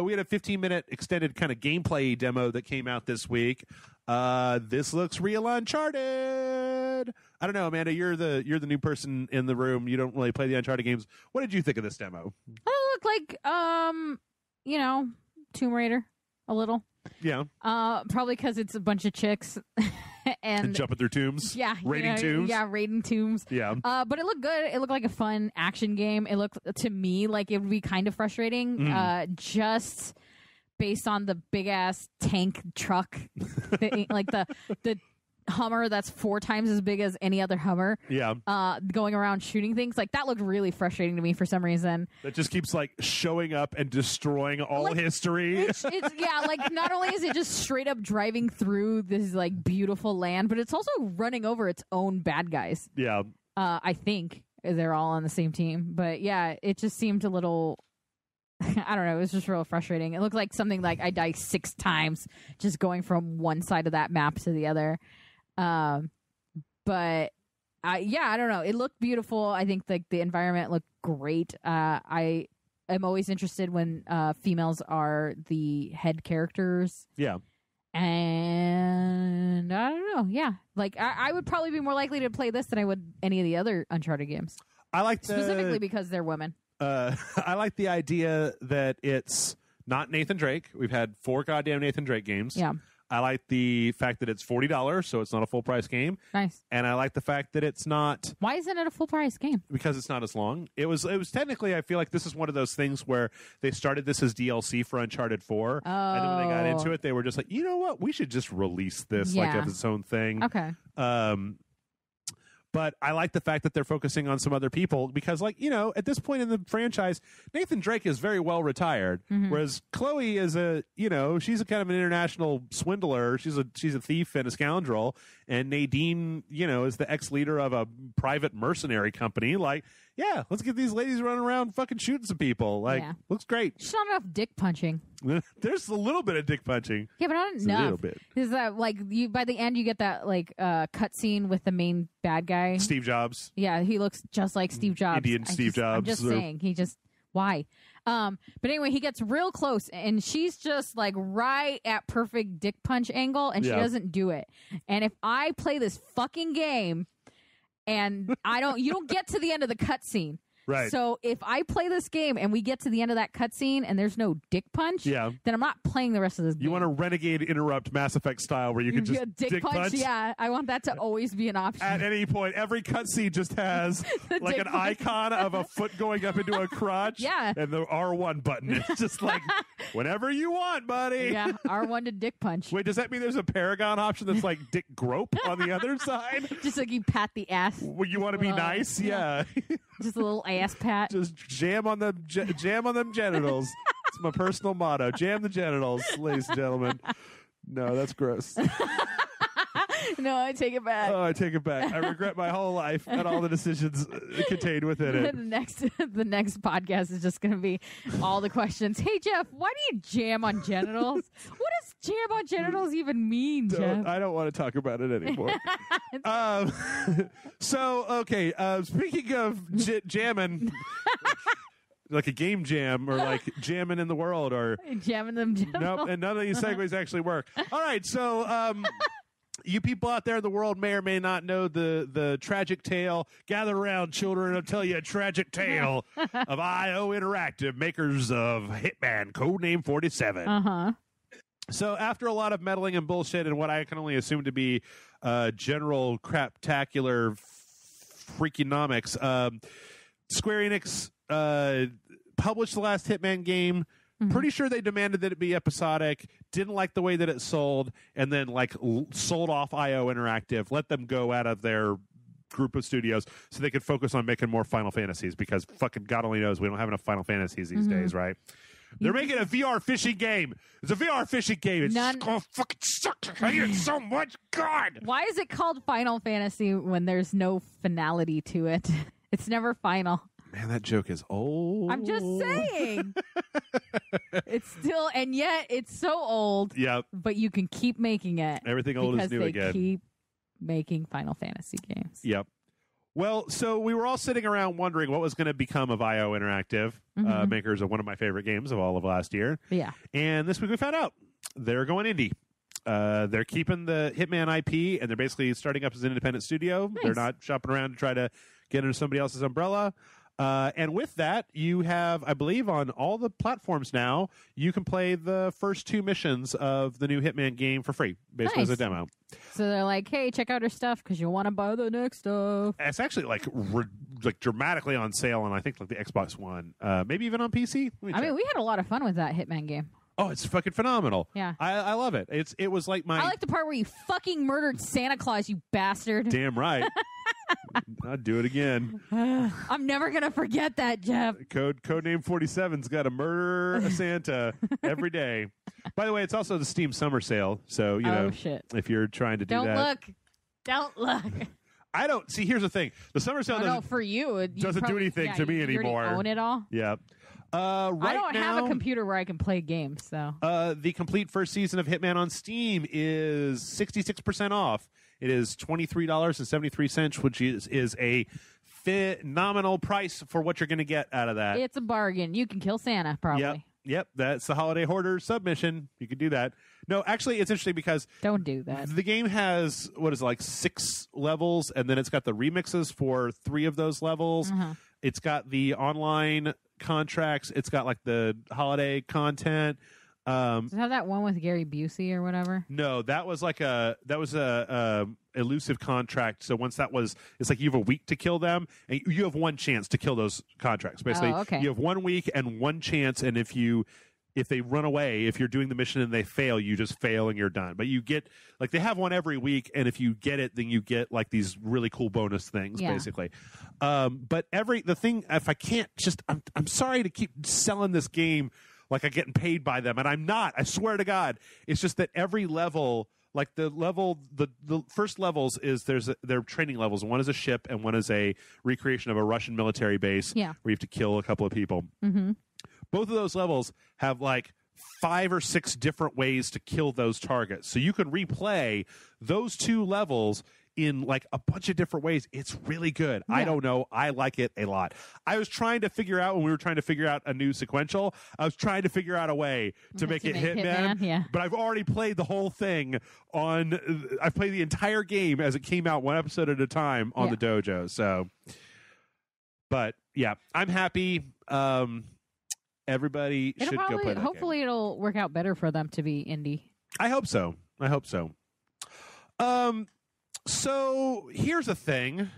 We had a 15-minute extended kind of gameplay demo that came out this week. This looks real Uncharted. I don't know, Amanda. You're the new person in the room. You don't really play the Uncharted games. What did you think of this demo? It looked like, Tomb Raider a little. Yeah. Probably because it's a bunch of chicks and jumping through tombs. Yeah. Raiding tombs. Yeah, raiding tombs. Yeah. But it looked good. It looked like a fun action game. It looked to me like it would be kind of frustrating. Just based on the big ass tank truck, like the Hummer that's 4 times as big as any other Hummer. Yeah. Going around shooting things. Like that looked really frustrating to me for some reason. That just keeps like showing up and destroying all history. It's like not only is it just straight up driving through this like beautiful land, but it's also running over its own bad guys. Yeah. I think they're all on the same team. But yeah, it just seemed a little I don't know. It was just real frustrating. It looked like something like I died 6 times just going from one side of that map to the other. But I don't know. It looked beautiful. I think the environment looked great. I am always interested when females are the head characters. Yeah. And I don't know. Yeah. Like I would probably be more likely to play this than I would any of the other Uncharted games. I like specifically because they're women. I like the idea that it's not Nathan Drake. We've had 4 goddamn Nathan Drake games. Yeah. I like the fact that it's $40, so it's not a full price game. Nice. And I like the fact that it's not. Why isn't it a full price game? Because it's not as long. It was technically. I feel like this is one of those things where they started this as DLC for Uncharted 4, and then when they got into it, they were just like, you know what, we should just release this like as its own thing. Okay. But I like the fact that they're focusing on some other people because, like, at this point in the franchise, Nathan Drake is very well retired, whereas Chloe is she's a kind of an international swindler. She's a thief and a scoundrel, and Nadine, is the ex-leader of a private mercenary company. Like, yeah, let's get these ladies running around fucking shooting some people. Like, looks great. There's not enough dick punching. There's a little bit of dick punching. Yeah, but not enough. A little bit. Is that like you? By the end, you get that like cut scene with the main bad guy, Steve Jobs. Yeah, he looks just like Steve Jobs. Indian Steve Jobs. I'm just saying, why? But anyway, he gets real close, and she's just like right at perfect dick punch angle, and she doesn't do it. And if I play this fucking game, and you don't get to the end of the cutscene. Right. So if I play this game and we get to the end of that cutscene and there's no dick punch, then I'm not playing the rest of this game. You want a Renegade Interrupt Mass Effect style where you can just dick punch? Yeah, I want that to always be an option. At any point, every cutscene just has like an icon of a foot going up into a crotch. Yeah. And the R1 button. It's just like, whenever you want, buddy. Yeah, R1 to dick punch. Wait, does that mean there's a Paragon option that's like dick grope on the other side? Just like you pat the ass. Well, you want to be nice? Yeah. Just a little ass pat. Just jam on them genitals. It's my personal motto. Jam the genitals, ladies and gentlemen. No, that's gross. No, I take it back. Oh, I take it back. I regret my whole life and all the decisions contained within it. The next podcast is just going to be all the questions. Hey, Jeff, why do you jam on genitals? What does jam on genitals even mean, Jeff? I don't want to talk about it anymore. Speaking of jamming... like a game jam or like jamming in the world or... Jamming them genitals. Nope, and none of these segues actually work. All right, so... you people out there in the world may or may not know the tragic tale. Gather around, children, I'll tell you a tragic tale of IO Interactive, makers of Hitman, Codename 47. Uh-huh. So after a lot of meddling and bullshit and what I can only assume to be general craptacular freakonomics, Square Enix published the last Hitman game. Pretty sure they demanded that it be episodic, didn't like the way that it sold, and then like sold off IO Interactive, let them go out of their group of studios so they could focus on making more Final Fantasies, because fucking God only knows we don't have enough Final Fantasies these days, right? They're making a VR fishing game. It's a VR fishing game. It's going to fucking suck. I hate it so much. God. Why is it called Final Fantasy when there's no finality to it? It's never final. Man, that joke is old. I'm just saying. It's still, and yet it's so old. Yep. But you can keep making it. Everything old is new again. Because they keep making Final Fantasy games. Yep. Well, so we were all sitting around wondering what was going to become of IO Interactive, makers of one of my favorite games of all of last year. Yeah. And this week we found out they're going indie. They're keeping the Hitman IP, and they're basically starting up as an independent studio. Nice. They're not shopping around to try to get under somebody else's umbrella. And with that, you have, I believe, on all the platforms now, you can play the first 2 missions of the new Hitman game for free, basically as a demo. So they're like, hey, check out our stuff because you'll want to buy the next stuff. It's actually like dramatically on sale on, I think, like the Xbox One, maybe even on PC. I mean, we had a lot of fun with that Hitman game. Oh, it's fucking phenomenal. Yeah. I love it. It was like I like the part where you fucking murdered Santa Claus, you bastard. Damn right. I'd do it again. I'm never going to forget that, Jeff. Codename 47's got to murder a Santa every day. By the way, it's also the Steam Summer Sale, so, you know, shit. if you're trying to do that. Don't look. I don't. See, here's the thing. The Summer Sale no, for you, doesn't do anything to me anymore. You own it all? Yeah. I don't have a computer where I can play games, so. The complete first season of Hitman on Steam is 66% off. It is $23.73, which is a phenomenal price for what you're going to get out of that. It's a bargain. You can kill Santa, probably. Yep. That's the Holiday Hoarder submission. You can do that. No, actually, it's interesting because don't do that. The game has, 6 levels, and then it's got the remixes for 3 of those levels. It's got the online contracts. It's got like the holiday content. Does it have that one with Gary Busey or whatever? No, that was a elusive contract. So once it's like you have a week to kill them, and you have one chance to kill those contracts. Basically, you have 1 week and one chance, and if they run away, if you're doing the mission and they fail, you just fail and you're done. But you get, like, they have one every week, and if you get it, then you get like these really cool bonus things, basically. But if I can't I'm sorry to keep selling this game like I'm getting paid by them, and I'm not. I swear to God. It's just that every level, like the first levels they're training levels. One is a ship, and one is a recreation of a Russian military base where you have to kill a couple of people. Both of those levels have like 5 or 6 different ways to kill those targets. So you can replay those 2 levels in like a bunch of different ways. It's really good. I don't know. I like it a lot. I was trying to figure out, when we were trying to figure out a new sequential, I was trying to figure out a way to make it Hitman. But I've already played the whole thing I've played the entire game as it came out, 1 episode at a time on the dojo. So, but yeah, I'm happy. Everybody should go play that hopefully game. It'll work out better for them to be indie. I hope so. So here's the thing.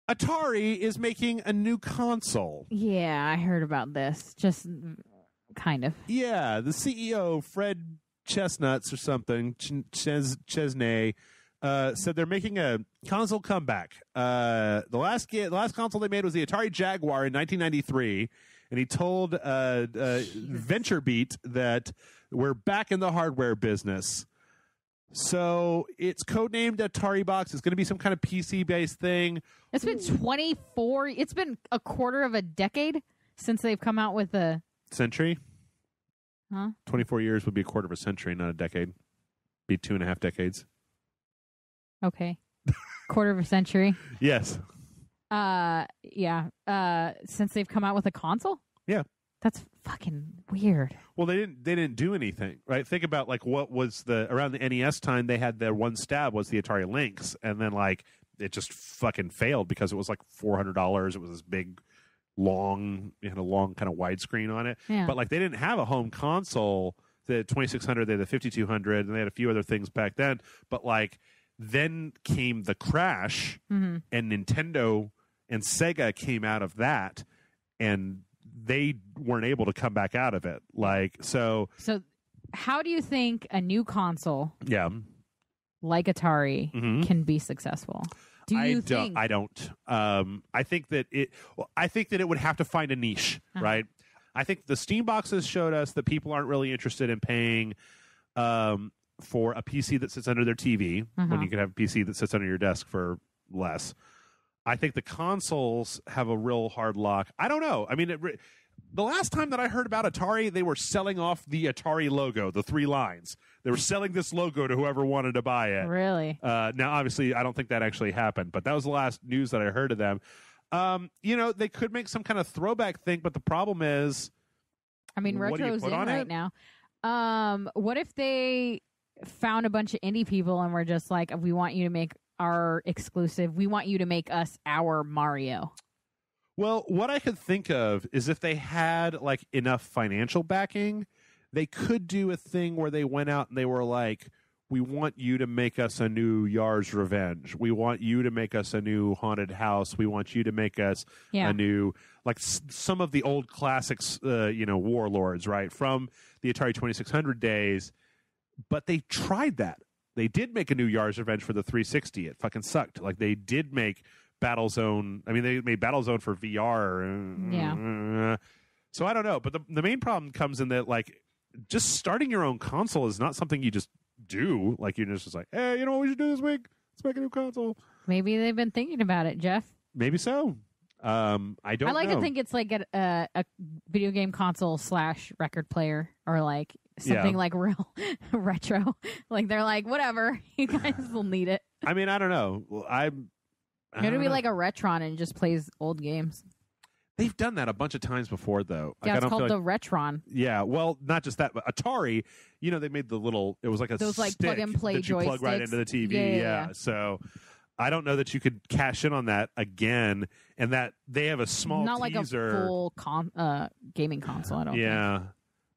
Atari is making a new console. Yeah, I heard about this. Just kind of. Yeah, the CEO, Fred Chestnuts or something, Chesney, said they're making a console comeback. The last console they made was the Atari Jaguar in 1993. And he told VentureBeat that we're back in the hardware business. So it's codenamed Atari Box. It's going to be some kind of PC-based thing. It's been 24. It's been a quarter of a decade since they've come out with a century. Huh? 24 years would be a quarter of a century, not a decade. Be 2.5 decades. Okay, quarter of a century. Yes. Since they've come out with a console? Yeah. That's fucking weird. Well, they didn't do anything, right? Think about like what was around the NES time, they had their one stab was the Atari Lynx, and then like it just fucking failed because it was like $400. It was this big it had a long kind of widescreen on it. Yeah. But like they didn't have a home console. The 2600, they had the 5200, and they had a few other things back then, but like then came the crash, and Nintendo and Sega came out of that, and they weren't able to come back out of it. Like so how do you think a new console like Atari can be successful? Do you think? I don't. I think that it would have to find a niche, right? I think the Steam boxes showed us that people aren't really interested in paying for a PC that sits under their TV when you could have a PC that sits under your desk for less. I think the consoles have a real hard lock. I don't know. I mean, the last time that I heard about Atari, they were selling off the Atari logo, the 3 lines. They were selling this logo to whoever wanted to buy it. Really? Now, obviously, I don't think that actually happened, but that was the last news that I heard of them. They could make some kind of throwback thing, but the problem is, I mean, Retro's in right now. What if they found a bunch of indie people and were just like, we want you to make our exclusive. We want you to make us our Mario. Well, what I could think of is if they had like enough financial backing, they could do a thing where they went out and they were like, we want you to make us a new Yar's Revenge. We want you to make us a new Haunted House. We want you to make us a new, like some of the old classics, Warlords, right, from the Atari 2600 days. But they tried that. They did make a new Yar's Revenge for the 360. It fucking sucked. Like, they did make Battlezone. I mean, they made Battlezone for VR. Yeah. So I don't know. But the main problem comes in that, like, just starting your own console is not something you just do. Like, you're just like, hey, you know what we should do this week? Let's make a new console. Maybe they've been thinking about it, Jeff. Maybe so. I don't know. I like to think it's like a video game console / record player, or like something like real retro. Like, they're like, whatever, you guys will need it. I mean, I don't know. Well, It'll be like a Retron and just plays old games. They've done that a bunch of times before, though. Yeah, it's called the Retron. Yeah, well, not just that, but Atari, they made the little, it was like those like plug-and-play that you plug right into the TV. Yeah. So I don't know that you could cash in on that again, and that they have a small Not teaser. Like a full gaming console, I don't think. Yeah.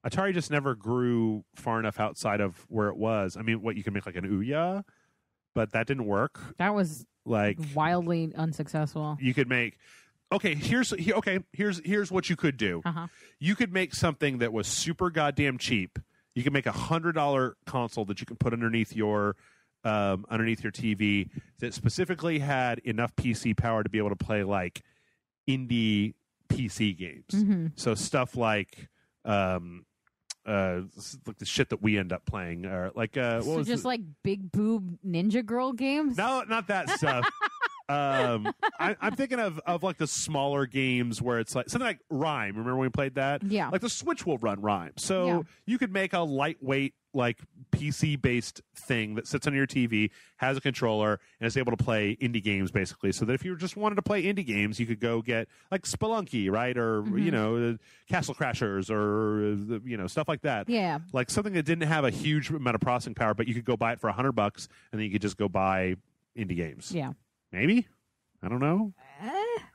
Atari just never grew far enough outside of where it was. I mean, you can make like an Ouya, but that didn't work. That was like wildly unsuccessful. You could make... Okay, here's what you could do. You could make something that was super goddamn cheap. You could make $100 console that you can put underneath your TV that specifically had enough PC power to be able to play like indie PC games. So stuff like the shit that we end up playing, or like like big boob ninja girl games. No, not that stuff. I'm thinking of like the smaller games where it's like something like Rime. Remember when we played that? Yeah. Like the Switch will run Rime. So you could make a lightweight, like PC based thing that sits on your TV, has a controller, and is able to play indie games basically. So that if you just wanted to play indie games, you could go get like Spelunky, right? Or, Castle Crashers, or, stuff like that. Yeah. Like something that didn't have a huge amount of processing power, but you could go buy it for $100 and then you could just go buy indie games. Yeah. Maybe? I don't know.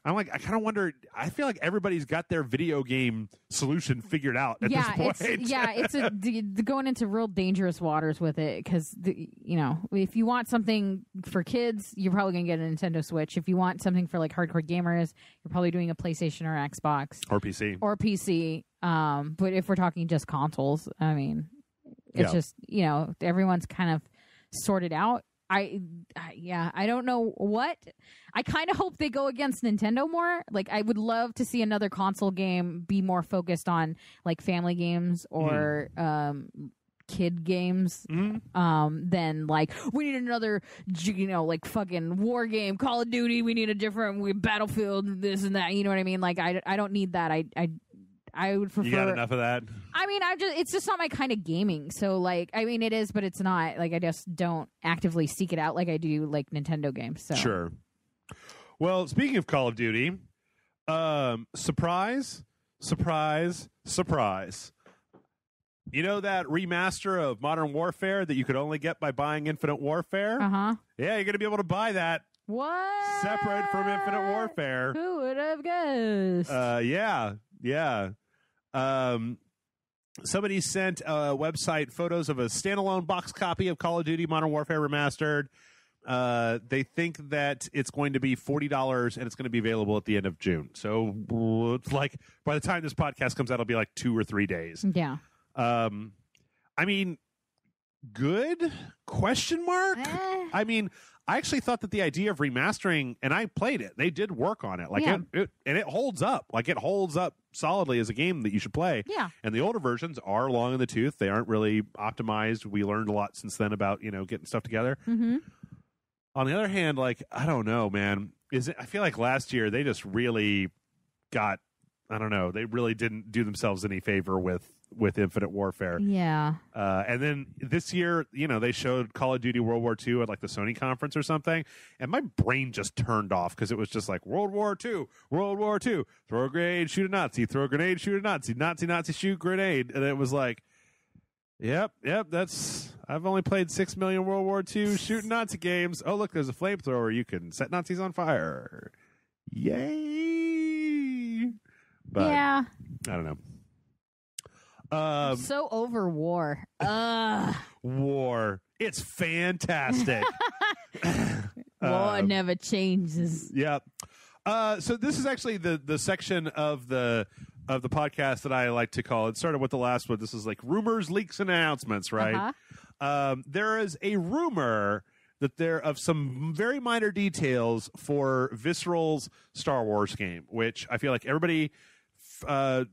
I kind of wonder. I feel like everybody's got their video game solution figured out at this point. It's going into real dangerous waters with it, because if you want something for kids, you're probably going to get a Nintendo Switch. If you want something for like hardcore gamers, you're probably doing a PlayStation or Xbox or PC. But if we're talking just consoles, I mean, it's just everyone's kind of sorted out. I don't know what. I kind of hope they go against Nintendo more. Like, I would love to see another console game be more focused on like family games or kid games than like, we need another like fucking war game, Call of Duty, we need a different Battlefield, this and that, you know what I mean? Like, I don't need that. I would prefer. You got enough of that? I mean, it's just not my kind of gaming. So, like, I mean, it is, but it's not. Like, I just don't actively seek it out like I do, like, Nintendo games. So. Sure. Well, speaking of Call of Duty, surprise, surprise, surprise. You know that remaster of Modern Warfare that you could only get by buying Infinite Warfare? Uh-huh. Yeah, you're going to be able to buy that. What? Separate from Infinite Warfare. Who would have guessed? Yeah. Somebody sent a website photos of a standalone box copy of Call of Duty Modern Warfare Remastered. They think that it's going to be $40 and it's going to be available at the end of June. So it's like by the time this podcast comes out, it'll be like 2 or 3 days. Yeah. I mean, good? Question mark? I mean, I actually thought that the idea of remastering, and I played it, they did work on it. Like and it holds up. Like it holds up solidly as a game that you should play. Yeah. And the older versions are long in the tooth. They aren't really optimized. We learned a lot since then about, getting stuff together. Mm-hmm. On the other hand, like, I don't know, man. I feel like last year they just really got, I don't know, they really didn't do themselves any favor with Infinite Warfare. Yeah. And then this year, they showed Call of Duty World War II at like the Sony conference or something, and my brain just turned off because it was just like World War II, throw a grenade, shoot a Nazi, throw a grenade, shoot a Nazi, Nazi, shoot grenade, and it was like, yep, I've only played 6 million World War II shooting Nazi games. Oh, look, there's a flamethrower. You can set Nazis on fire. Yay! But, yeah. I don't know. So over war. War. It's fantastic. War never changes. Yeah. So this is actually the section of the podcast that I like to call. It started with the last one. This is like rumors, leaks, and announcements, right? There is a rumor that there of some very minor details for Visceral's Star Wars game, which I feel like everybody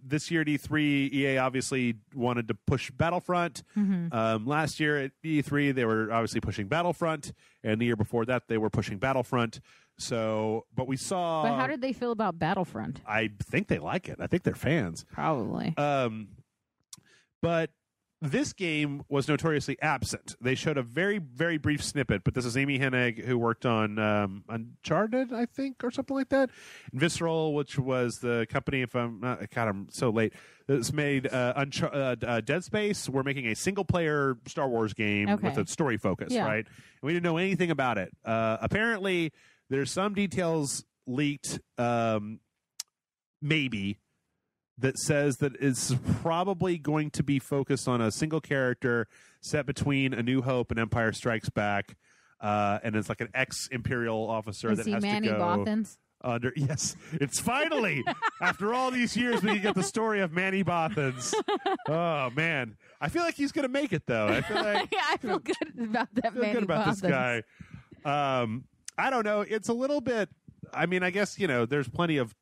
this year at E3, EA obviously wanted to push Battlefront. Last year at E3, they were obviously pushing Battlefront, and the year before that, they were pushing Battlefront. So, but we saw. But how did they feel about Battlefront? I think they like it. I think they're fans. Probably. But this game was notoriously absent. They showed a very, very brief snippet, but this is Amy Hennig, who worked on Uncharted, I think, or something like that. And Visceral, which was the company, if I'm not, God, I'm so late, that's made Dead Space. We're making a single-player Star Wars game with a story focus, right? And we didn't know anything about it. Apparently, there's some details leaked, maybe, that says that it's probably going to be focused on a single character set between A New Hope and Empire Strikes Back, and it's like an ex-Imperial officer that has Manny to go Bothans? under. Yes, it's finally after all these years we get the story of Manny Bothans. Oh man, I feel like he's going to make it though. I feel like I feel good about that. Manny good about Bothans. This guy. I don't know. It's a little bit. I mean, I guess there's plenty of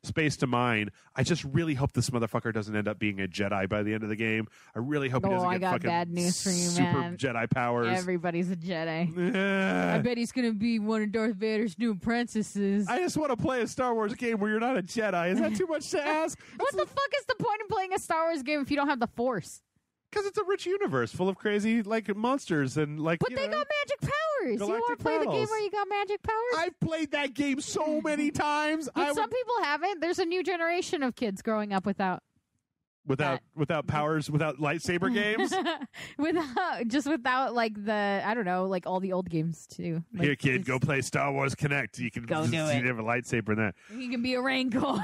space to mine. I just really hope this motherfucker doesn't end up being a Jedi by the end of the game. I really hope he doesn't get fucking bad news for you, super man. Jedi powers. Everybody's a Jedi. I bet he's gonna be one of Darth Vader's new apprentices. I just want to play a Star Wars game where you're not a Jedi. Is that too much to ask? What the fuck is the point of playing a Star Wars game if you don't have the Force? Because it's a rich universe full of crazy monsters and But they got magic powers. You want to play the game where you got magic powers? I've played that game so many times. But some people haven't. There's a new generation of kids growing up without powers, without lightsaber games, without like I don't know, like all the old games too. Like, here, kid, go play Star Wars Connect. You can go do it. You have a lightsaber in that. You can be a Rancor.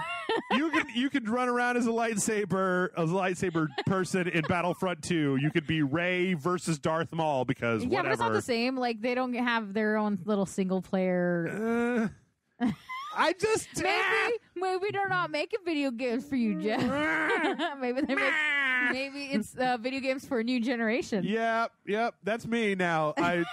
you can run around as a lightsaber person in Battlefront 2. You could be Rey versus Darth Maul because but it's not the same. Like they don't have their own little single player. I just maybe they're not making video games for you, Jeff. maybe it's video games for a new generation. Yep, that's me now. I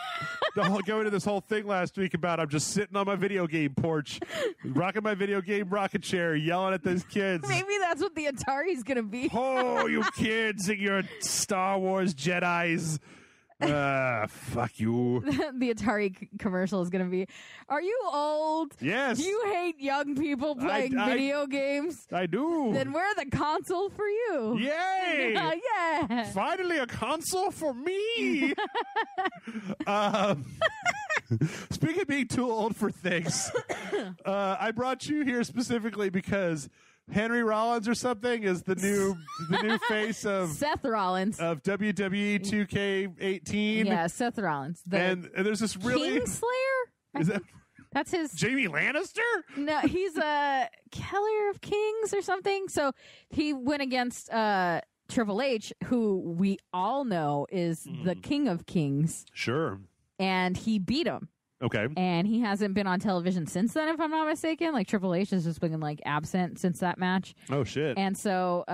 going to this whole thing last week about I'm just sitting on my video game porch, rocking my video game rocket chair, yelling at those kids. Maybe that's what the Atari's gonna be. Oh, you kids and your Star Wars Jedis. Fuck you. The Atari commercial is going to be, are you old? Yes. Do you hate young people playing video games? I do. Then we're the console for you. Yay! Yeah. Finally a console for me. Speaking of being too old for things, I brought you here specifically because Henry Rollins or something is the new face of Seth Rollins of WWE 2K18. Yeah, Seth Rollins. And there's this really Kingslayer? That's his Jamie Lannister? No, he's a Keller of Kings or something. So he went against Triple H, who we all know is the King of Kings. Sure. And he beat him. Okay. And he hasn't been on television since then, if I'm not mistaken. Like, Triple H has just been, like, absent since that match. Oh, shit. And so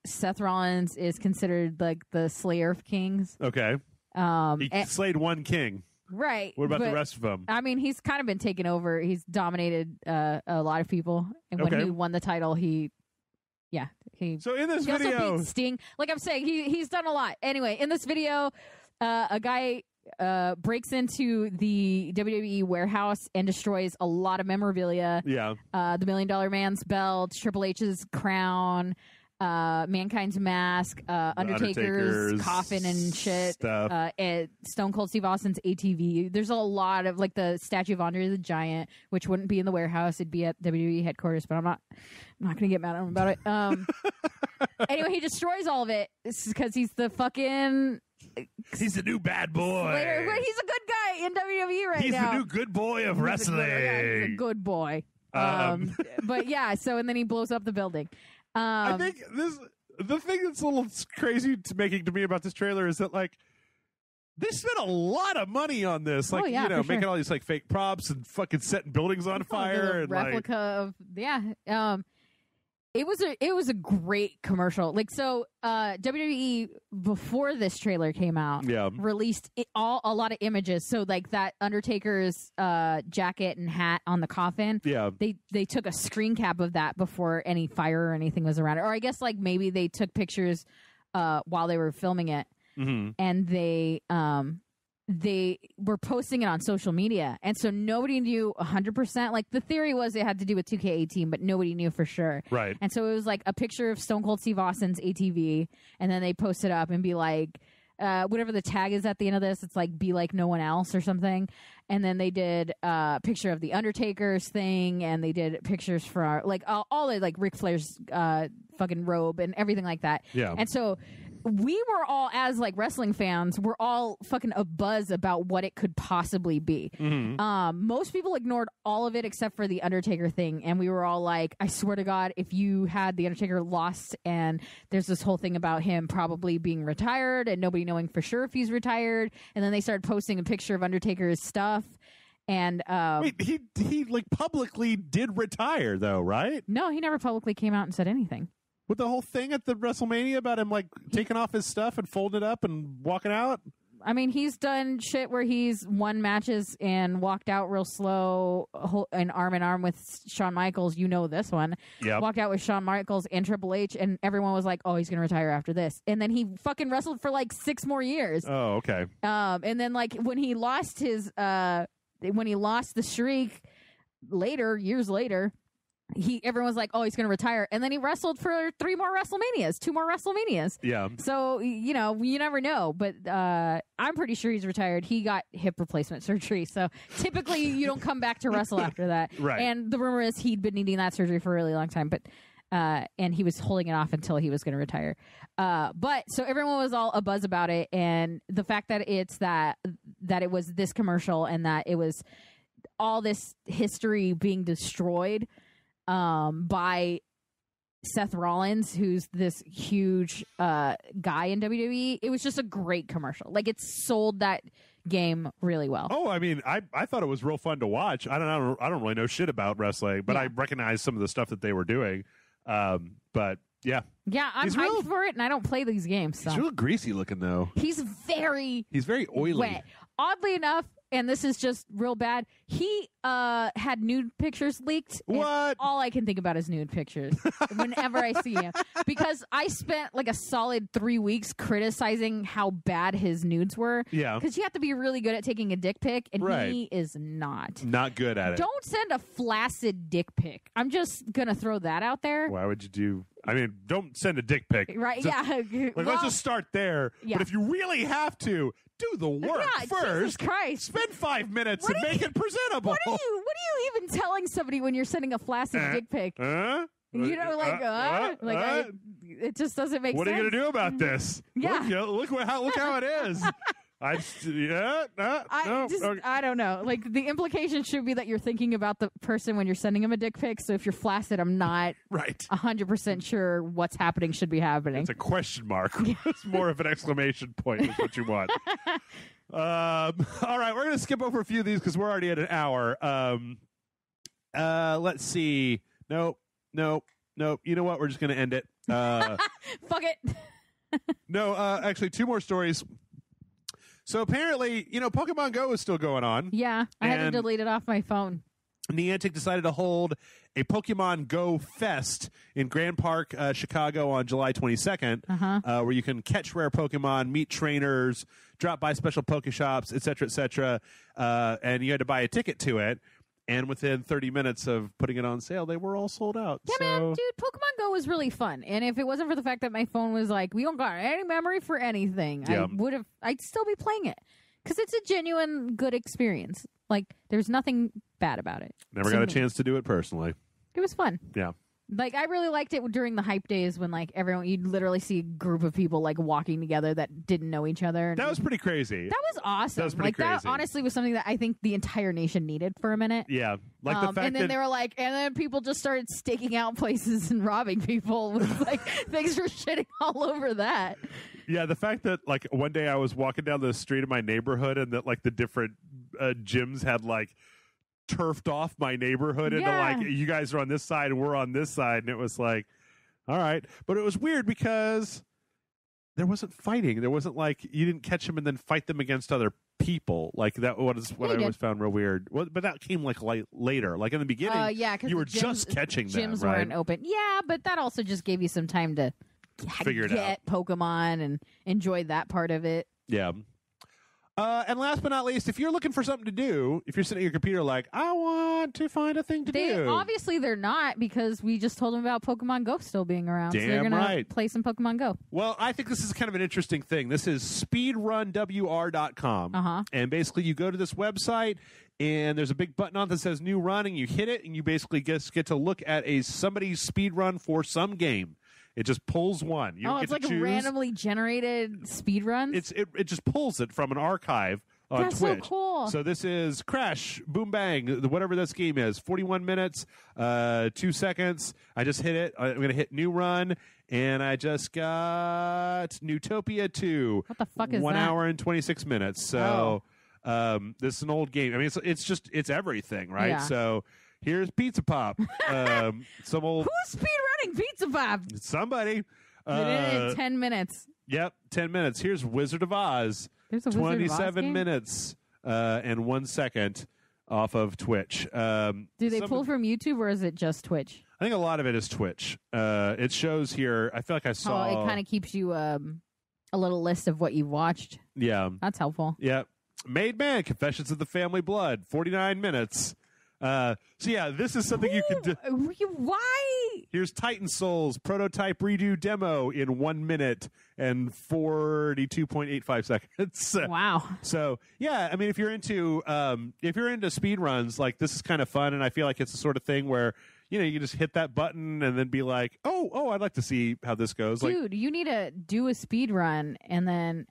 Seth Rollins is considered, like, the Slayer of Kings. Okay. He slayed one king. Right. What about but, the rest of them? I mean, he's kind of been taken over. He's dominated a lot of people. And when he won the title, he So in this he video, also beat Sting. Like I'm saying, he's done a lot. Anyway, in this video, a guy breaks into the WWE warehouse and destroys a lot of memorabilia. Yeah. The $1 Million Man's belt, Triple H's crown, Mankind's mask, Undertaker's coffin and shit, stuff. and Stone Cold Steve Austin's ATV. There's a lot of like the statue of Andre the Giant, which wouldn't be in the warehouse; it'd be at WWE headquarters. But I'm not going to get mad at him about it. Anyway, he destroys all of it because he's the fucking. He's the new bad boy. He's a good guy in WWE right now. He's the new good boy of wrestling. He's a good boy. But yeah, so and then he blows up the building. I think the thing that's a little crazy to me about this trailer is that like they spent a lot of money on this, like making all these like fake props and fucking setting buildings on fire and replica of It was a great commercial. Like so, WWE before this trailer came out, released a lot of images. So like that Undertaker's jacket and hat on the coffin. Yeah, they took a screen cap of that before any fire or anything was around it. Or I guess like maybe they took pictures while they were filming it, and they were posting it on social media, and so nobody knew 100%. Like the theory was it had to do with 2K18, but nobody knew for sure. Right. And so it was like a picture of Stone Cold Steve Austin's ATV, and then they post it up and be like, whatever the tag is at the end of this, it's like "be like no one else" or something. And then they did a picture of the Undertaker's thing, and they did pictures for like all the like Ric Flair's fucking robe and everything like that. Yeah. And so we were all, as like wrestling fans, we're all fucking abuzz about what it could possibly be. Most people ignored all of it except for the Undertaker thing, and we were all like, I swear to God, if you had the Undertaker lost, and there's this whole thing about him probably being retired and nobody knowing for sure if he's retired, and then they started posting a picture of Undertaker's stuff. And wait, he like publicly did retire though, right? No, he never publicly came out and said anything. With the whole thing at the WrestleMania about him like taking off his stuff and folding it up and walking out? I mean, he's done shit where he's won matches and walked out real slow and arm in arm with Shawn Michaels. You know this one. Yeah. Walked out with Shawn Michaels and Triple H, and everyone was like, oh, he's going to retire after this. And then he fucking wrestled for like 6 more years. Oh, okay. And then like when he lost the streak years later, everyone was like, oh, he's going to retire. And then he wrestled for 2 more WrestleManias. Yeah. So, you never know. But I'm pretty sure he's retired. He got hip replacement surgery. So typically you don't come back to wrestle after that. Right. And the rumor is he'd been needing that surgery for a really long time. But and he was holding it off until he was going to retire. But so everyone was all abuzz about it. And the fact that it's that it was this commercial and that it was all this history being destroyed by Seth Rollins, who's this huge guy in WWE. It was just a great commercial. Like it sold that game really well. Oh, I mean, I thought it was real fun to watch. I don't really know shit about wrestling, but I recognize some of the stuff that they were doing. But yeah. Yeah, I'm hyped for it, and I don't play these games. So. He's real greasy looking, though. He's very oily. Wet. Oddly enough, and this is just real bad, he had nude pictures leaked. What? All I can think about is nude pictures whenever I see him. Because I spent like a solid 3 weeks criticizing how bad his nudes were. Yeah. Because you have to be really good at taking a dick pic, and he is not. Not good at it. Don't send a flaccid dick pic. I'm just going to throw that out there. Why would you do... I mean, don't send a dick pic. Right, let's just start there. Yeah. But if you really have to, do the work first. Jesus Christ. Spend 5 minutes and make it presentable. What are you even telling somebody when you're sending a flaccid dick pic? You know, it just doesn't make sense. What are you going to do about this? Yeah. Look how it is. I don't know. Like the implication should be that you're thinking about the person when you're sending them a dick pic. So if you're flaccid, I'm not 100% sure what's happening should be happening. It's a question mark. It's more of an exclamation point is what you want. All right, we're going to skip over a few of these because we're already at an hour. Let's see. Nope. You know what? We're just going to end it. Fuck it. No, actually, 2 more stories. So apparently, Pokemon Go is still going on. Yeah, I had to And- delete it off my phone. Niantic decided to hold a Pokemon Go Fest in Grand Park, Chicago on July 22nd, where you can catch rare Pokemon, meet trainers, drop by special Pokeshops, et cetera, and you had to buy a ticket to it. And within 30 minutes of putting it on sale, they were all sold out. Yeah, man, dude, Pokemon Go was really fun. And if it wasn't for the fact that my phone was like, we don't got any memory for anything, Yeah. I'd still be playing it. Because it's a genuine good experience. Like, there's nothing bad about it. Never to got a me. chance to do it personally. It was fun. Yeah. Like, I really liked it during the hype days when, like, you'd literally see a group of people, like, walking together that didn't know each other. That was pretty crazy. That was awesome. That was pretty That crazy. honestly was something that I think the entire nation needed for a minute. Yeah. Like the fact and then that they were like, and then people just started staking out places and robbing people. With like, thanks for shitting all over that. Yeah, the fact that like one day I was walking down the street of my neighborhood and that like the different gyms had like turfed off my neighborhood into Yeah. like you guys are on this side and we're on this side, and it was like, all right. But it was weird because there wasn't fighting. There wasn't like you didn't catch them and then fight them against other people. Like that was what I did. always found real weird. Well, but that came like later. Like in the beginning, Yeah, because you were just catching them, gyms right? weren't open. Yeah, but that also just gave you some time to Figure it get Pokemon and enjoy that part of it. Yeah. And last but not least, if you're looking for something to do, if you're sitting at your computer like, I want to find a thing to do. Obviously they're not, because we just told them about Pokemon Go still being around. So they're Damn gonna right. play some Pokemon Go. Well, I think this is kind of an interesting thing. This is speedrunwr.com. And basically you go to this website and there's a big button on it that says new run, and you hit it and you basically get to look at somebody's speed run for some game. It just pulls one. You don't It's get like to choose. randomly generated speed runs. It just pulls it from an archive on That's so Twitch. cool. So this is Crash Boom Bang, whatever this game is. 41 minutes, 2 seconds. I just hit it. I'm gonna hit new run, and I just got Newtopia 2. What the fuck is 1 that? hour and 26 minutes. So this is an old game. I mean, it's everything, right? Yeah. So here's Pizza Pop. Some old Who's speed running Pizza Pop? somebody. They did it in 10 minutes. Yep, 10 minutes. Here's Wizard of Oz. There's a Wizard of Oz 27 game? minutes and 1 second off of Twitch. Do they pull from YouTube or is it just Twitch? I think a lot of it is Twitch. It shows here. I feel like I saw. Oh, it kind of keeps you a little list of what you've watched. Yeah. That's helpful. Yeah. Made Man, Confessions of the Family Blood, 49 minutes. So yeah, this is something you can do. Why? Here's Titan Souls prototype redo demo in 1 minute and 42.85 seconds. Wow. So yeah, I mean, if you're into speed runs, like this is kind of fun, and I feel like it's the sort of thing where you can just hit that button and then be like, oh, I'd like to see how this goes. Dude, you need to do a speed run and then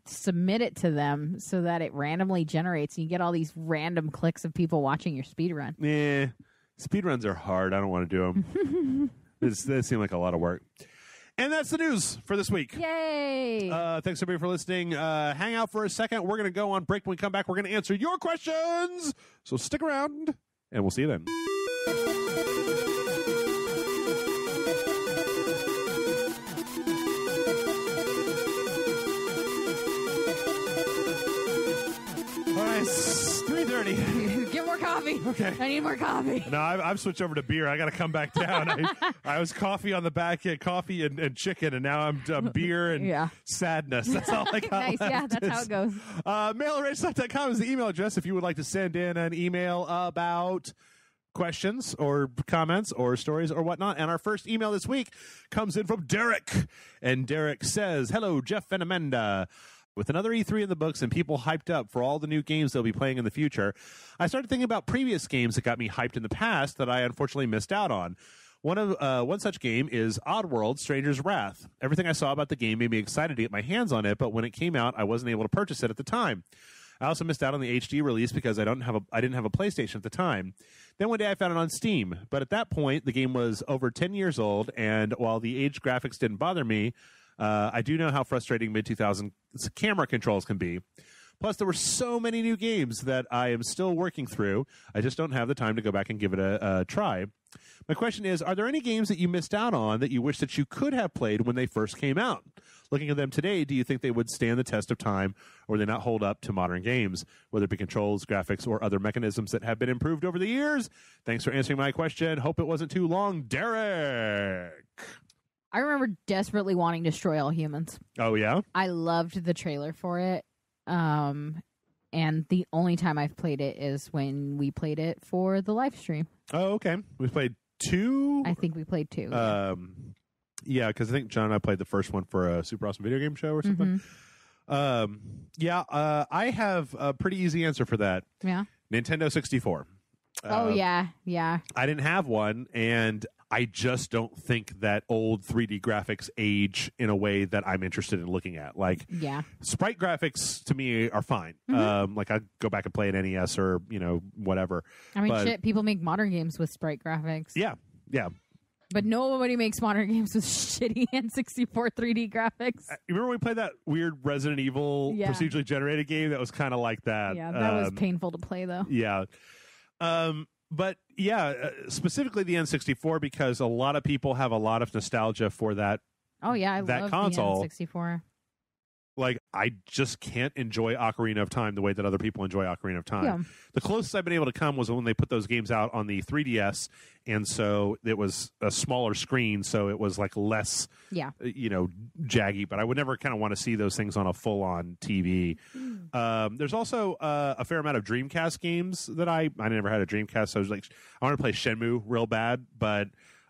submit it to them so that it randomly generates and you get all these random clicks of people watching your speed run. Like, speed runs are hard. I don't want to do them. They seem like a lot of work. And that's the news for this week. Yay! Thanks everybody for listening. Hang out for a second. We're going to go on break. When we come back, we're going to answer your questions. So stick around, and we'll see you then. All right, it's 3:30. Get more coffee. Okay. I need more coffee. No, I've switched over to beer. I got to come back down. I was coffee on the back end, coffee and chicken, and now I'm beer and Yeah. sadness. That's all I got. Nice. Yeah, left. that's how it goes. Mail@radiostalk.com is the email address if you would like to send in an email about questions or comments or stories or whatnot. And our first email this week comes in from Derek. And Derek says, hello, Jeff and Amanda. With another E3 in the books and people hyped up for all the new games they'll be playing in the future, I started thinking about previous games that got me hyped in the past that I unfortunately missed out on. One such game is Oddworld: Stranger's Wrath. Everything I saw about the game made me excited to get my hands on it, but when it came out, I wasn't able to purchase it at the time. I also missed out on the HD release because I didn't have a PlayStation at the time. Then one day I found it on Steam, but at that point the game was over 10 years old, and while the aged graphics didn't bother me, I do know how frustrating mid-2000s camera controls can be. Plus, there were so many new games that I am still working through. I just don't have the time to go back and give it a try. My question is, are there any games that you missed out on that you wish that you could have played when they first came out? Looking at them today, do you think they would stand the test of time, or they not hold up to modern games, whether it be controls, graphics, or other mechanisms that have been improved over the years? Thanks for answering my question. Hope it wasn't too long. Derek! I remember desperately wanting to Destroy All Humans. Oh, yeah? I loved the trailer for it. And the only time I've played it is when we played it for the live stream. Oh, okay. We played 2? I think we played 2. Yeah, because I think John and I played the first one for a Super Awesome Video Game Show or something. I have a pretty easy answer for that. Yeah. Nintendo 64. Yeah. I didn't have one, and I just don't think that old 3D graphics age in a way that I'm interested in looking at. Like, sprite graphics to me are fine. Like, I go back and play an NES or, whatever. I mean, people make modern games with sprite graphics. Yeah. But nobody makes modern games with shitty N64 3D graphics. You remember we played that weird Resident Evil procedurally generated game that was kind of like that? Yeah, that was painful to play, though. Yeah. But yeah, specifically the N64, because a lot of people have a lot of nostalgia for that. Oh yeah, I love console. The N64. Like, I just can't enjoy Ocarina of Time the way that other people enjoy Ocarina of Time. Yeah. The closest I've been able to come was when they put those games out on the 3DS, and so it was a smaller screen, so it was like less, jaggy. But I would never kind of want to see those things on a full-on TV. There's also a fair amount of Dreamcast games that I never had a Dreamcast, so I was like, I want to play Shenmue real bad, but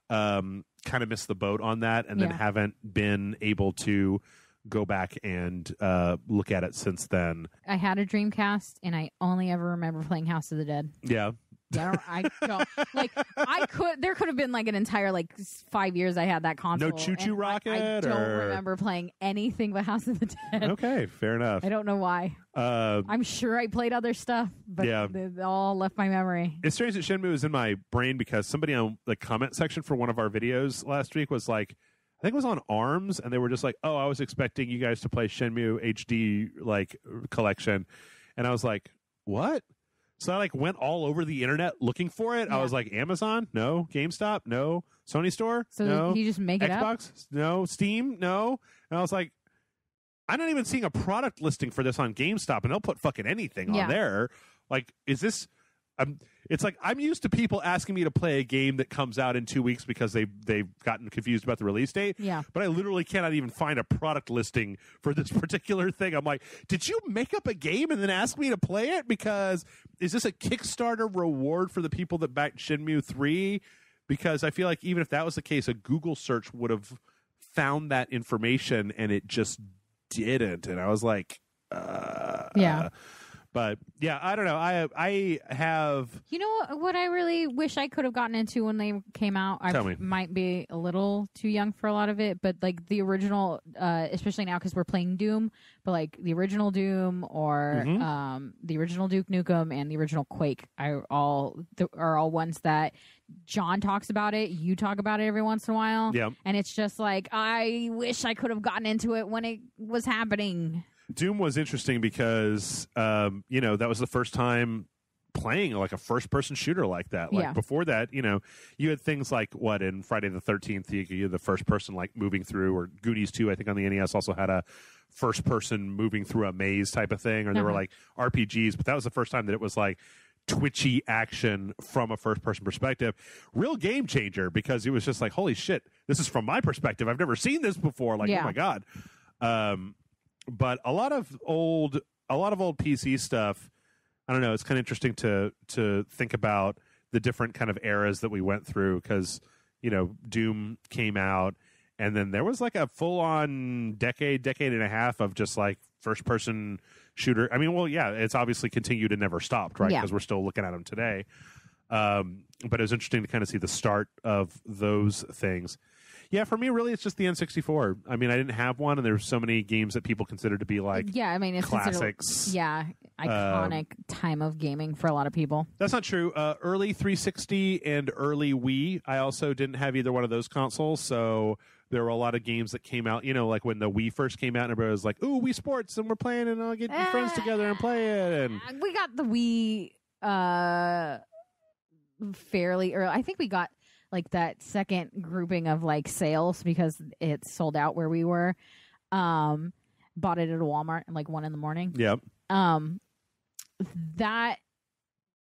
kind of missed the boat on that, and then haven't been able to go back and look at it since then. I had a Dreamcast, and I only ever remember playing House of the Dead. Yeah. I don't like. There could have been like an entire 5 years I had that console. No Choo Choo Rocket. I don't remember playing anything but House of the Dead. Okay, fair enough. I don't know why. I'm sure I played other stuff, but they all left my memory. It's strange that Shenmue is in my brain because somebody on the comment section for one of our videos last week was like, I think it was on ARMS, and they were just like, "Oh, I was expecting you guys to play Shenmue HD collection," and I was like, "What?" So I went all over the internet looking for it. I was like, Amazon? No. GameStop? No. Sony Store? So no. You just make it Xbox? up? No. Steam? No. And I was like, I'm not even seeing a product listing for this on GameStop, and they'll put fucking anything on there. Like, is this? It's like I'm used to people asking me to play a game that comes out in 2 weeks because they've gotten confused about the release date. Yeah. But I literally cannot even find a product listing for this particular thing. I'm like, did you make up a game and then ask me to play it? Because is this a Kickstarter reward for the people that backed Shenmue 3? Because I feel like even if that was the case, a Google search would have found that information, and it just didn't. And I was like, But yeah, I don't know. I have. You know what I really wish I could have gotten into when they came out? Tell me. Might be a little too young for a lot of it, but the original, especially now because we're playing Doom, but the original Doom or the original Duke Nukem and the original Quake are all ones that John talks about it. You talk about it every once in a while. Yeah. And it's just I wish I could have gotten into it when it was happening. Doom was interesting because, that was the first time playing a first-person shooter like that. Before that, you had things like in Friday the 13th, you had the first-person moving through, or Goonies 2, I think on the NES also had a first-person moving through a maze type of thing, or there were RPGs, but that was the first time that it was twitchy action from a first-person perspective. Real game changer, because it was just holy shit, this is from my perspective. I've never seen this before. Oh my God. But a lot of old PC stuff, I don't know, it's kind of interesting to think about the different kind of eras that we went through, because Doom came out, and then there was a full-on decade and a half of just first-person shooter. I mean, well, yeah, it's obviously continued and never stopped, right? Because we're still looking at them today. But it was interesting to kind of see the start of those things. Yeah, for me, really, it's just the N64. I mean, I didn't have one, and there's so many games that people consider to be like I mean, it's classics. Iconic time of gaming for a lot of people. That's not true. Early 360 and early Wii, I also didn't have either one of those consoles, so there were a lot of games that came out, like when the Wii first came out, and everybody was like, ooh, Wii Sports, and we're playing, and I'll get your friends together and play it. And we got the Wii fairly early. I think we got like that second grouping of like sales because it sold out where we were. Bought it at a Walmart at like 1 a.m. Yep. That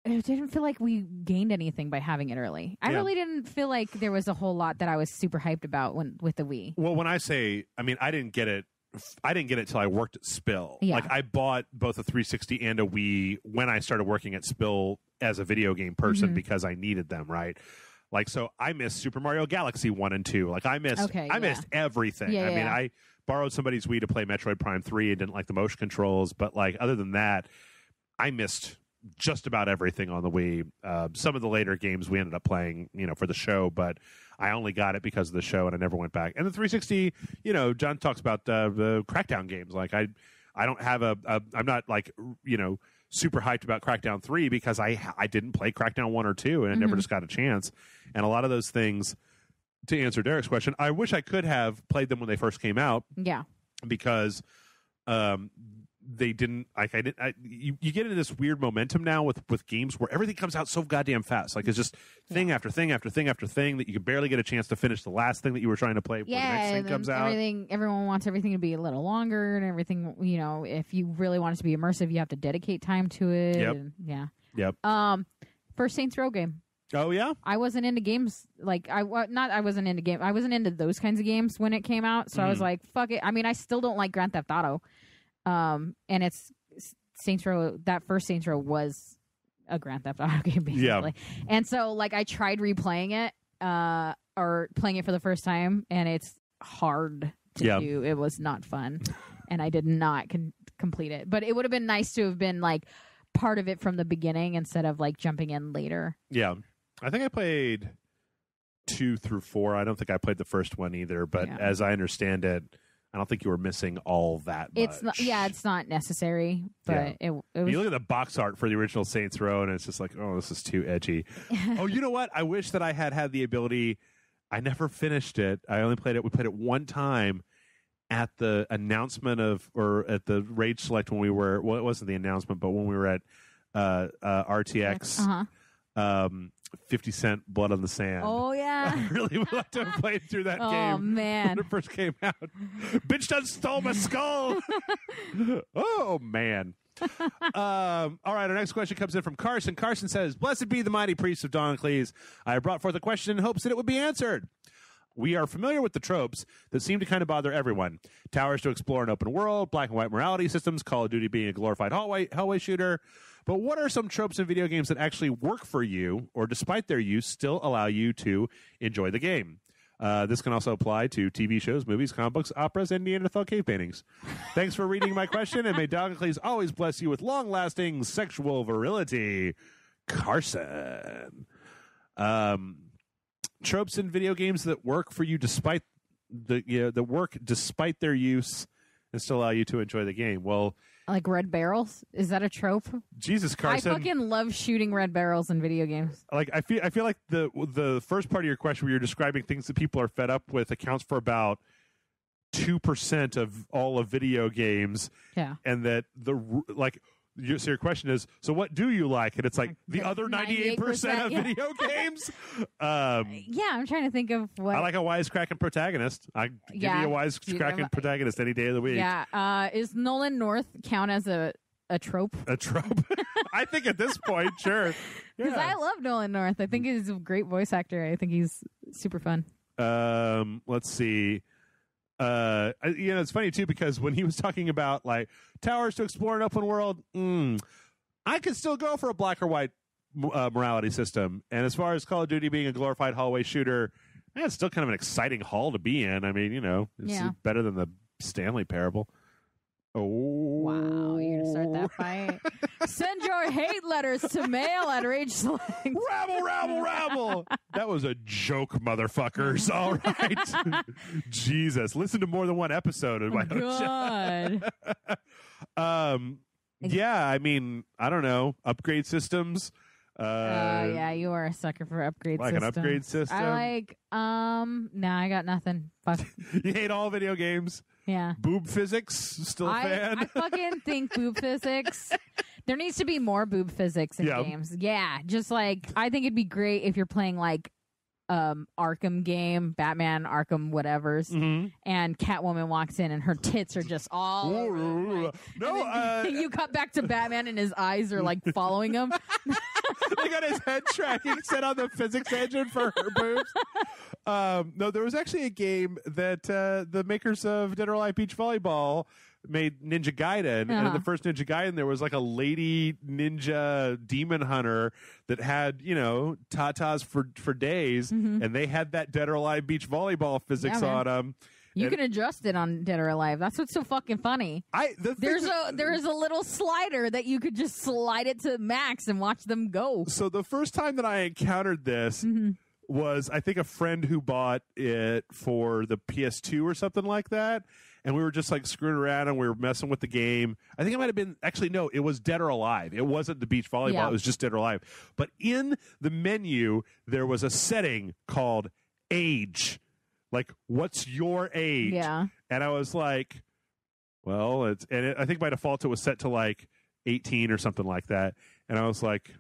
it didn't feel like we gained anything by having it early. I really didn't feel like there was a whole lot that I was super hyped about with the Wii. Well, when I say, I mean, I didn't get it till I worked at Spill. Yeah. Like I bought both a 360 and a Wii when I started working at Spill as a video game person because I needed them, right? Like, so I missed Super Mario Galaxy 1 and 2. Like I missed everything. Yeah, I mean, I borrowed somebody's Wii to play Metroid Prime 3 and didn't like the motion controls, but like other than that, I missed just about everything on the Wii. Some of the later games we ended up playing, for the show, but I only got it because of the show and I never went back. And the 360, John talks about the Crackdown games. Like I don't have I'm not like, super hyped about Crackdown 3 because I didn't play Crackdown 1 or 2 and I never just got a chance. And a lot of those things, to answer Derek's question, I wish I could have played them when they first came out. Yeah. Because they didn't you get into this weird momentum now with games where everything comes out so goddamn fast. Like it's just thing after thing after thing after thing that you can barely get a chance to finish the last thing that you were trying to play before the next thing comes out. Everyone wants everything to be a little longer and everything, if you really want it to be immersive, you have to dedicate time to it. Yep. And, Yep. First Saints Row game. Oh yeah? I wasn't into games I wasn't into those kinds of games when it came out, so I was like, fuck it. I mean, I still don't like Grand Theft Auto. And it's Saints Row. That first Saints Row was a Grand Theft Auto game, basically. Yeah. And so, like, I tried replaying it, or playing it for the first time, and it's hard to do. It was not fun, and I did not complete it. But it would have been nice to have been like part of it from the beginning instead of like jumping in later. Yeah, I think I played 2 through 4. I don't think I played the first one either. But as I understand it, I don't think you were missing all that much. It's not necessary, but it was... You look at the box art for the original Saints Row, and it's just like, oh, this is too edgy. Oh, you know what? I wish that I had the ability. I never finished it. I only played it. We played it one time at the announcement or at the Rage Select when we were, well, it wasn't the announcement, but when we were at RTX. 50 Cent Blood on the Sand. Oh, yeah. I really would like to have played through that game. Oh, man. When it first came out. Bitch done stole my skull. Oh, man. All right, our next question comes in from Carson. Carson says, blessed be the mighty priest of Doncleys. I brought forth a question in hopes that it would be answered. We are familiar with the tropes that seem to kind of bother everyone. Towers to explore an open world, black and white morality systems, Call of Duty being a glorified hallway shooter. But what are some tropes in video games that actually work for you, or despite their use, still allow you to enjoy the game? This can also apply to TV shows, movies, comic books, operas, and Neanderthal cave paintings. Thanks for reading my question, and may Doncleys always bless you with long-lasting sexual virility. Carson. Tropes in video games that work for you despite that work despite their use and still allow you to enjoy the game. Well, like red barrels, is that a trope? Jesus, Carson! I fucking love shooting red barrels in video games. Like I feel like the first part of your question, where you're describing things that people are fed up with, accounts for about 2% of all of video games. Yeah, and that so your question is, so what do you like? And it's like the other 98% of video games. Yeah, I'm trying to think of what. I like a wisecracking protagonist. I give you a wisecracking protagonist any day of the week. Yeah. Is Nolan North count as a trope? A trope? I think at this point, sure. Because I love Nolan North. I think he's a great voice actor. I think he's super fun. Let's see. It's funny too, because when he was talking about like towers to explore an open world, I could still go for a black or white morality system. And as far as Call of Duty being a glorified hallway shooter, it's still kind of an exciting hall to be in. I mean, it's better than the Stanley Parable. Oh. Wow, you're going to start that fight? Send your hate letters to mail at Rage Slang. Rabble, rabble, rabble. That was a joke, motherfuckers. All right. Jesus. Listen to more than one episode of my own God. Yeah, I mean, I don't know. Upgrade systems. Yeah, you are a sucker for upgrade like systems. An upgrade system. Nah, I got nothing. Fuck. You hate all video games. Yeah. Boob physics, still a fan? I fucking think boob physics. There needs to be more boob physics in games. Yeah, just like I think it'd be great if you're playing like Arkham game, Batman, Arkham whatever's, and Catwoman walks in and her tits are just all over. No, you cut back to Batman and his eyes are like following him. They got his head tracking set on the physics engine for her boobs. No, there was actually a game that the makers of Dead or Alive Beach Volleyball made, Ninja Gaiden, and in the first Ninja Gaiden there was like a lady ninja demon hunter that had, you know, tatas for days, and they had that Dead or Alive Beach Volleyball physics on them. You can adjust it on Dead or Alive. That's what's so fucking funny. There is a little slider that you could just slide it to max and watch them go. So the first time that I encountered this was, I think, a friend who bought it for the PS2 or something like that. And we were just like screwing around and we were messing with the game. I think it might have been, actually, no, it was Dead or Alive. It wasn't the beach volleyball. Yeah. It was just Dead or Alive. But in the menu, there was a setting called age. Like, what's your age? Yeah. And I was like, well, I think by default it was set to like 18 or something like that. And I was like,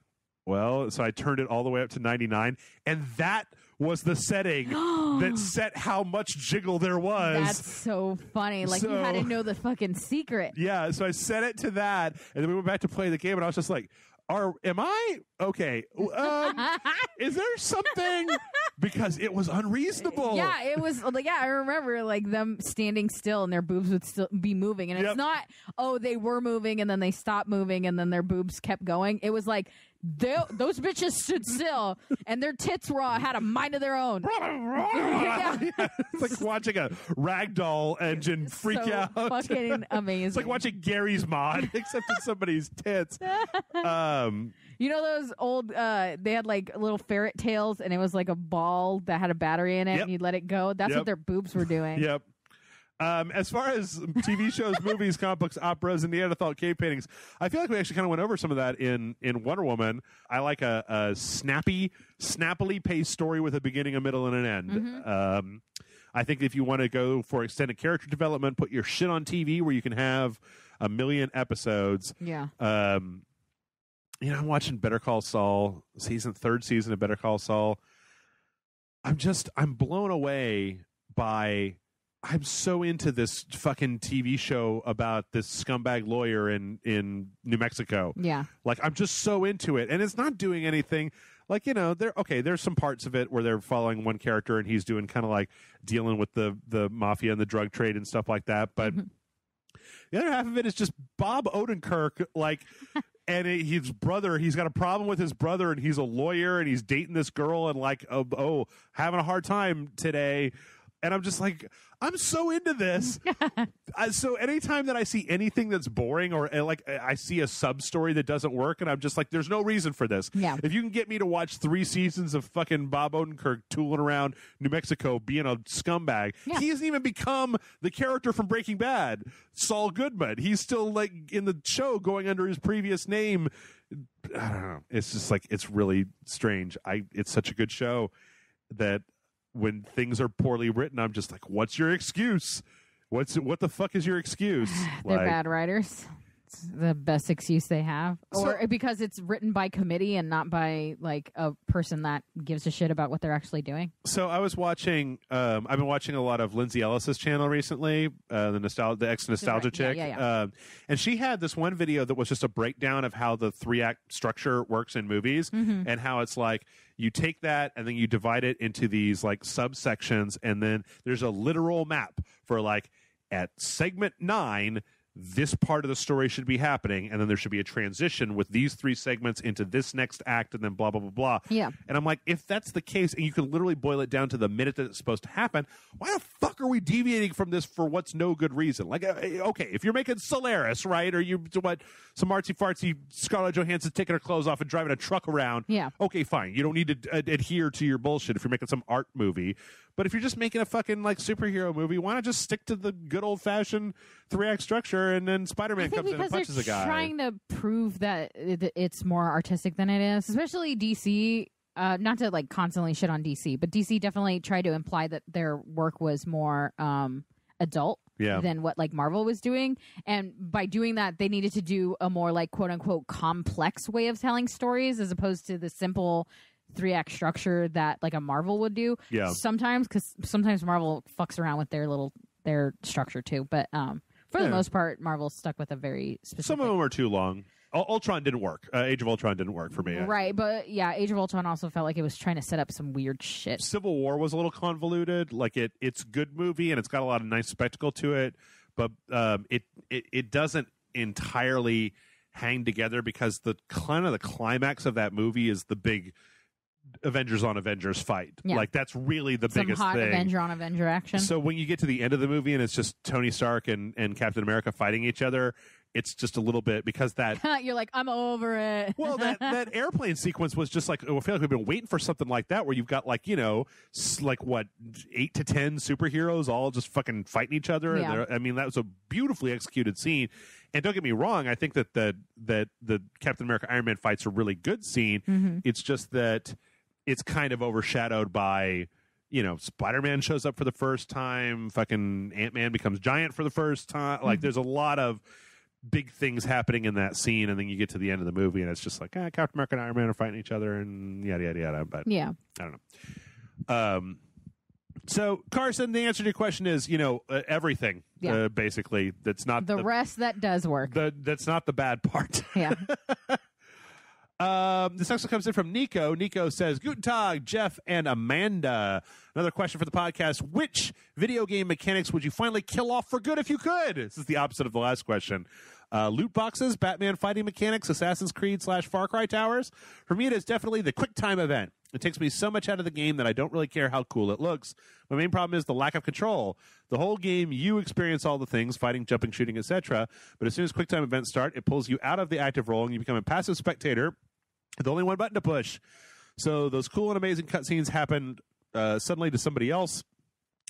well, so I turned it all the way up to 99. And that was the setting that set how much jiggle there was. That's so funny. Like, you had to know the fucking secret. Yeah, so I set it to that, and then we went back to play the game, and I was just like, am I okay? Is there something? Because it was unreasonable. Yeah, it was. Yeah, I remember like them standing still and their boobs would still be moving, and it's not, they were moving and then they stopped moving and then their boobs kept going. It was like those bitches stood still and their tits had a mind of their own. Yeah. It's like watching a ragdoll engine freak out. Fucking amazing. It's like watching Gary's Mod, except in somebody's tits. You know those old, they had like little ferret tails and it was like a ball that had a battery in it and you'd let it go. That's what their boobs were doing. Yep. As far as TV shows, movies, comic books, operas, and Neanderthal cave paintings, I feel like we actually kind of went over some of that in Wonder Woman. I like a snappily paced story with a beginning, a middle, and an end. I think if you want to go for extended character development, put your shit on TV where you can have 1 million episodes. Yeah. You know, I'm watching Better Call Saul, third season of Better Call Saul. I'm blown away by... I'm so into this fucking TV show about this scumbag lawyer in New Mexico. Yeah. Like, I'm just so into it. And it's not doing anything. Like, you know, there's some parts of it where they're following one character and he's doing kind of like dealing with the mafia and the drug trade and stuff like that. But the other half of it is just Bob Odenkirk, like... And his brother, he's got a problem with his brother, and he's a lawyer, and he's dating this girl, and like, having a hard time today. And I'm just like, I'm so into this. So anytime that I see anything that's boring or like I see a sub story that doesn't work, and I'm just like, there's no reason for this. Yeah. If you can get me to watch 3 seasons of fucking Bob Odenkirk tooling around New Mexico being a scumbag, he hasn't even become the character from Breaking Bad, Saul Goodman. He's still like in the show going under his previous name. I don't know. It's just like, it's really strange. It's such a good show that when things are poorly written, I'm just like, what's your excuse? What the fuck is your excuse? They're bad writers. It's the best excuse they have. Or because it's written by committee and not by like a person that gives a shit about what they're actually doing. So I was watching, I've been watching a lot of Lindsay Ellis's channel recently, the ex-Nostalgia chick. Yeah. And she had this one video that was just a breakdown of how the 3-act structure works in movies and how it's like, you take that and then you divide it into these like subsections, and then there's a literal map for like at segment 9, this part of the story should be happening, and then there should be a transition with these 3 segments into this next act, and then blah, blah, blah, blah. Yeah. And I'm like, if that's the case, and you can literally boil it down to the minute that it's supposed to happen, why the fuck are we deviating from this for what's no good reason? Like, okay, if you're making Solaris, right, or you what some artsy-fartsy Scarlett Johansson taking her clothes off and driving a truck around, yeah, okay, fine. You don't need to adhere to your bullshit if you're making some art movie. But if you're just making a fucking like superhero movie, why not just stick to the good old fashioned 3-act structure, and then Spider-Man comes in and punches a guy? Trying to prove that it's more artistic than it is, especially DC. Not to like constantly shit on DC, but DC definitely tried to imply that their work was more adult than what like Marvel was doing, and by doing that, they needed to do a more like quote unquote complex way of telling stories as opposed to the simple 3-act structure that like a Marvel would do. Yeah. Sometimes, because sometimes Marvel fucks around with their structure too. But for the most part, Marvel stuck with a very specific. Some of them are too long. Ultron didn't work. Age of Ultron didn't work for me. Right, but yeah, Age of Ultron also felt like it was trying to set up some weird shit. Civil War was a little convoluted. Like it's a good movie and it's got a lot of nice spectacle to it, but it doesn't entirely hang together because the kind of the climax of that movie is the big Avengers on Avengers fight. Yeah. Like that's really the biggest hot thing. Avenger on Avenger action. So when you get to the end of the movie and it's just Tony Stark and Captain America fighting each other, it's just a little bit because that you're like, I'm over it. Well, that airplane sequence was just like, I feel like we've been waiting for something like that where you've got like, like what, 8 to 10 superheroes all just fucking fighting each other. Yeah. And I mean, that was a beautifully executed scene. And don't get me wrong, I think that the Captain America Iron Man fight's a really good scene. Mm-hmm. It's just that it's kind of overshadowed by, Spider-Man shows up for the first time, fucking Ant-Man becomes giant for the first time. Like, there's a lot of big things happening in that scene, and then you get to the end of the movie, and it's just like, Captain America and Iron Man are fighting each other, and yada, yada, yada. But yeah. I don't know. So, Carson, the answer to your question is, everything, basically. That's not the rest that does work. That's not the bad part. Yeah. This next one comes in from Nico. Nico says, Guten Tag, Jeff and Amanda. Another question for the podcast. Which video game mechanics would you finally kill off for good if you could? This is the opposite of the last question. Loot boxes, Batman fighting mechanics, Assassin's Creed / Far Cry towers. For me, it is definitely the quick time event. It takes me so much out of the game that I don't really care how cool it looks. My main problem is the lack of control. The whole game, you experience all the things, fighting, jumping, shooting, etc. But as soon as quick time events start, it pulls you out of the active role and you become a passive spectator with only one button to push. So those cool and amazing cutscenes happen suddenly to somebody else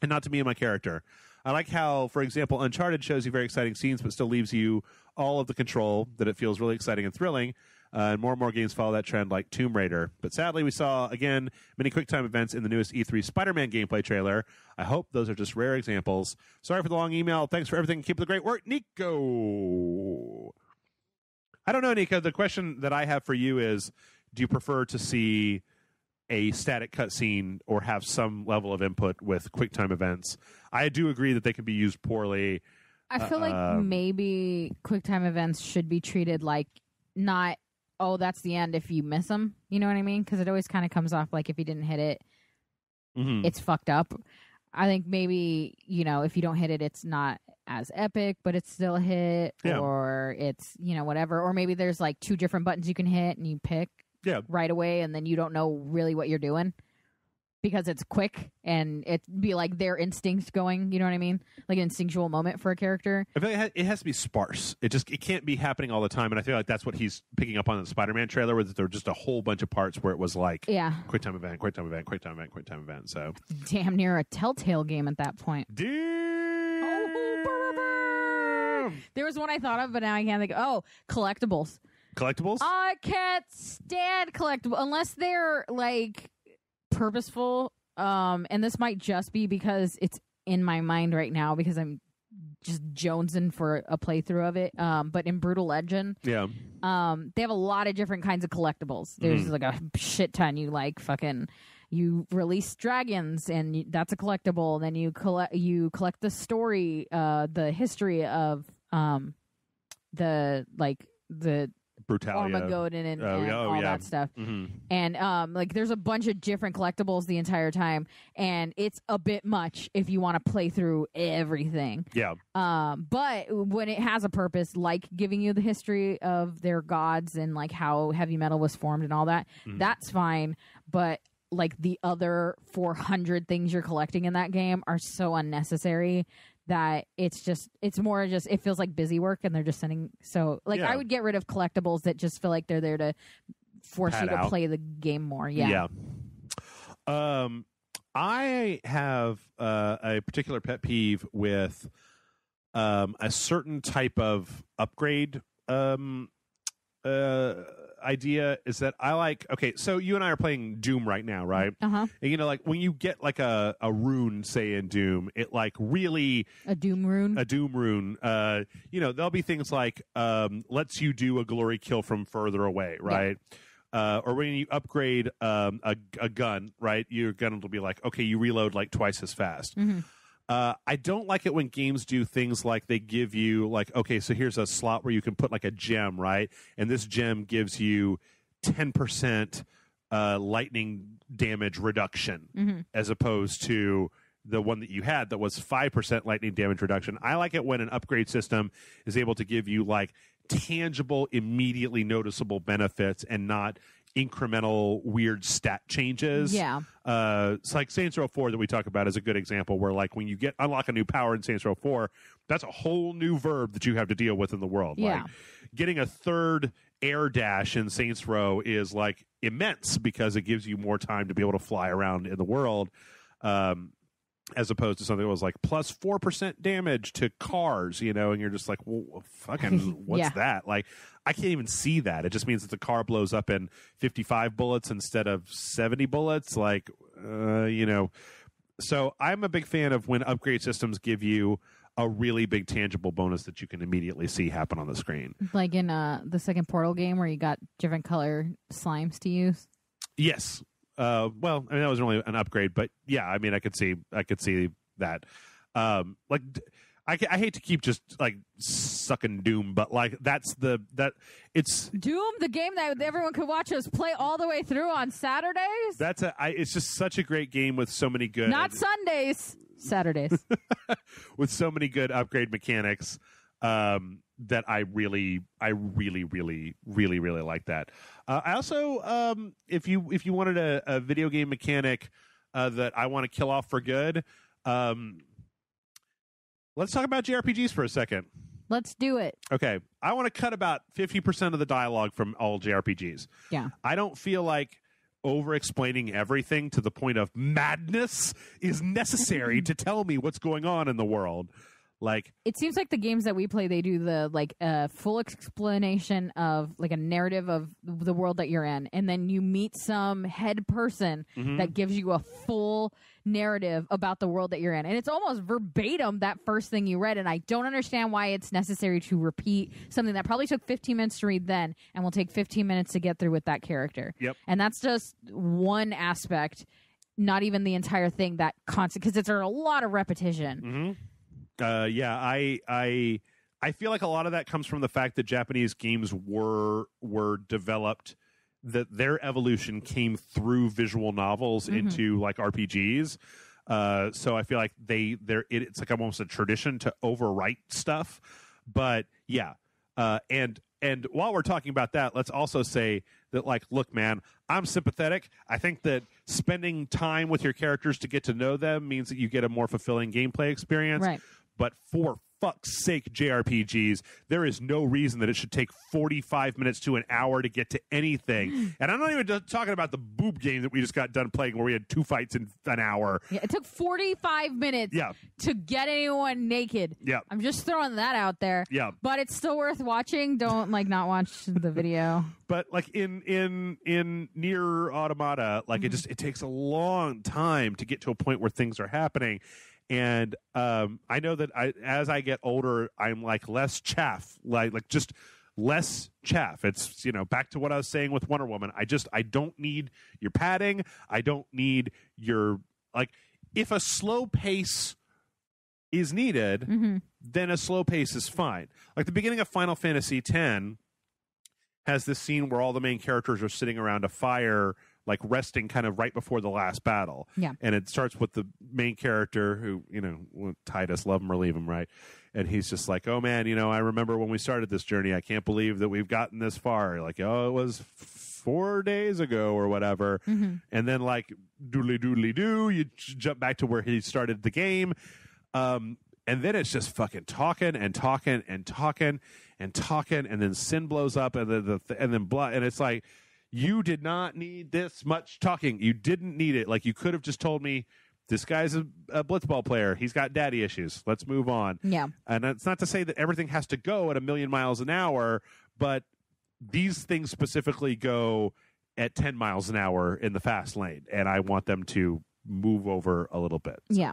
and not to me and my character. I like how, for example, Uncharted shows you very exciting scenes but still leaves you all of the control, that it feels really exciting and thrilling. And more games follow that trend, like Tomb Raider. But sadly, we saw, again, many QuickTime events in the newest E3 Spider-Man gameplay trailer. I hope those are just rare examples. Sorry for the long email. Thanks for everything. Keep up the great work. Nico. I don't know, Nico. The question that I have for you is, do you prefer to see a static cutscene or have some level of input with QuickTime events? I do agree that they can be used poorly. I feel like maybe QuickTime events should be treated like not, that's the end if you miss them. You know what I mean? Because it always kind of comes off like if you didn't hit it, it's fucked up. I think maybe, if you don't hit it, it's not as epic, but it's still a hit, or it's, whatever. Or maybe there's like 2 different buttons you can hit and you pick right away, and then you don't know really what you're doing because it's quick and it'd be like their instincts going, you know what I mean? Like an instinctual moment for a character. I feel like it has to be sparse. It can't be happening all the time. And I feel like that's what he's picking up on in the Spider-Man trailer, where there were just a whole bunch of parts where it was like, QuickTime event, QuickTime event, QuickTime event, QuickTime event. So damn near a Telltale game at that point. There was one I thought of, but now I can't think. Collectibles. Collectibles? I can't stand collectibles unless they're like purposeful. And this might just be because it's in my mind right now because I'm just jonesing for a playthrough of it. But in Brutal Legend, they have a lot of different kinds of collectibles. There's like a shit ton. You release dragons, and that's a collectible. And then you collect the story, the history of the Brutalia, Armageddon and all that stuff. And like there's a bunch of different collectibles the entire time, and it's a bit much if you want to play through everything. Yeah. But when it has a purpose, like giving you the history of their gods and like how heavy metal was formed and all that, that's fine. But like the other 400 things you're collecting in that game are so unnecessary that it's more just it feels like busy work, and they're just sending. So like I would get rid of collectibles that just feel like they're there to force you to play the game more. I have a particular pet peeve with a certain type of upgrade idea is that I like, okay, so you and I are playing Doom right now, right? Uh-huh. And you know, like when you get like a rune, say in Doom, it like really a Doom rune, you know, there'll be things like lets you do a glory kill from further away, right? Or when you upgrade a gun, right? Your gun will be like, okay, you reload like twice as fast. I don't like it when games do things like they give you like, okay, so here's a slot where you can put like a gem, right? And this gem gives you 10% lightning damage reduction as opposed to the one that you had that was 5% lightning damage reduction. I like it when an upgrade system is able to give you like tangible, immediately noticeable benefits and not incremental weird stat changes. It's like Saints Row 4 that we talk about is a good example where like when you unlock a new power in Saints Row 4, that's a whole new verb that you have to deal with in the world. Like getting a third air dash in Saints Row is like immense because it gives you more time to be able to fly around in the world. As opposed to something that was like plus 4% damage to cars, you know, and you're just like, well, fucking, what's that? Like, I can't even see that. It just means that the car blows up in 55 bullets instead of 70 bullets. Like, you know, so I'm a big fan of when upgrade systems give you a really big tangible bonus that you can immediately see happen on the screen. Like in the second Portal game where you got different color slimes to use. Yes. Well, I mean, that was only an upgrade, but yeah, I mean, I could see that. Like, I hate to keep just like sucking Doom, but like it's Doom, the game that everyone could watch us play all the way through on Saturdays. It's just such a great game with so many good, not Sundays, Saturdays, with so many good upgrade mechanics. That I really like that. I also, if you wanted a video game mechanic that I want to kill off for good, let's talk about JRPGs for a second. Let's do it. Okay, I want to cut about 50% of the dialogue from all JRPGs. Yeah, I don't feel like over-explaining everything to the point of madness is necessary to tell me what's going on in the world. Like, it seems like the games that we play, they do the like full explanation of like a narrative of the world that you're in, and then you meet some head person that gives you a full narrative about the world that you're in, and it's almost verbatim that first thing you read. And I don't understand why it's necessary to repeat something that probably took 15 minutes to read then, and will take 15 minutes to get through with that character. Yep. And that's just one aspect, not even the entire thing. That constant, because it's a lot of repetition. I feel like a lot of that comes from the fact that Japanese games were developed, that their evolution came through visual novels into like RPGs. So I feel like it's like almost a tradition to overwrite stuff. But yeah, and while we're talking about that, let's also say that, like, look, man, I'm sympathetic. I think that spending time with your characters to get to know them means that you get a more fulfilling gameplay experience. Right. But for fuck's sake, JRPGs, there is no reason that it should take 45 minutes to an hour to get to anything. And I'm not even talking about the boob game that we just got done playing where we had 2 fights in an hour. Yeah, it took 45 minutes to get anyone naked. Yeah. I'm just throwing that out there. Yeah. But it's still worth watching. Don't like not watch the video. But like in Nier Automata, like it takes a long time to get to a point where things are happening. And I know that as I get older, I'm like less chaff, like just less chaff. It's, you know, back to what I was saying with Wonder Woman. I don't need your padding. I don't need your, like, if a slow pace is needed, then a slow pace is fine. Like the beginning of Final Fantasy X has this scene where all the main characters are sitting around a fire, like resting kind of right before the last battle. Yeah. And it starts with the main character who, Titus, love him or leave him, right? And he's just like, oh man, I remember when we started this journey. I can't believe that we've gotten this far. Like, it was 4 days ago or whatever. Mm-hmm. And then like doodly doo, you jump back to where he started the game. And then it's just fucking talking and talking and talking and talking, and then Sin blows up, and then blood, and it's like, you did not need this much talking. You didn't need it. Like, you could have just told me, this guy's a blitzball player. He's got daddy issues. Let's move on. Yeah. And it's not to say that everything has to go at 1,000,000 miles an hour, but these things specifically go at 10 miles an hour in the fast lane, and I want them to move over a little bit. Yeah.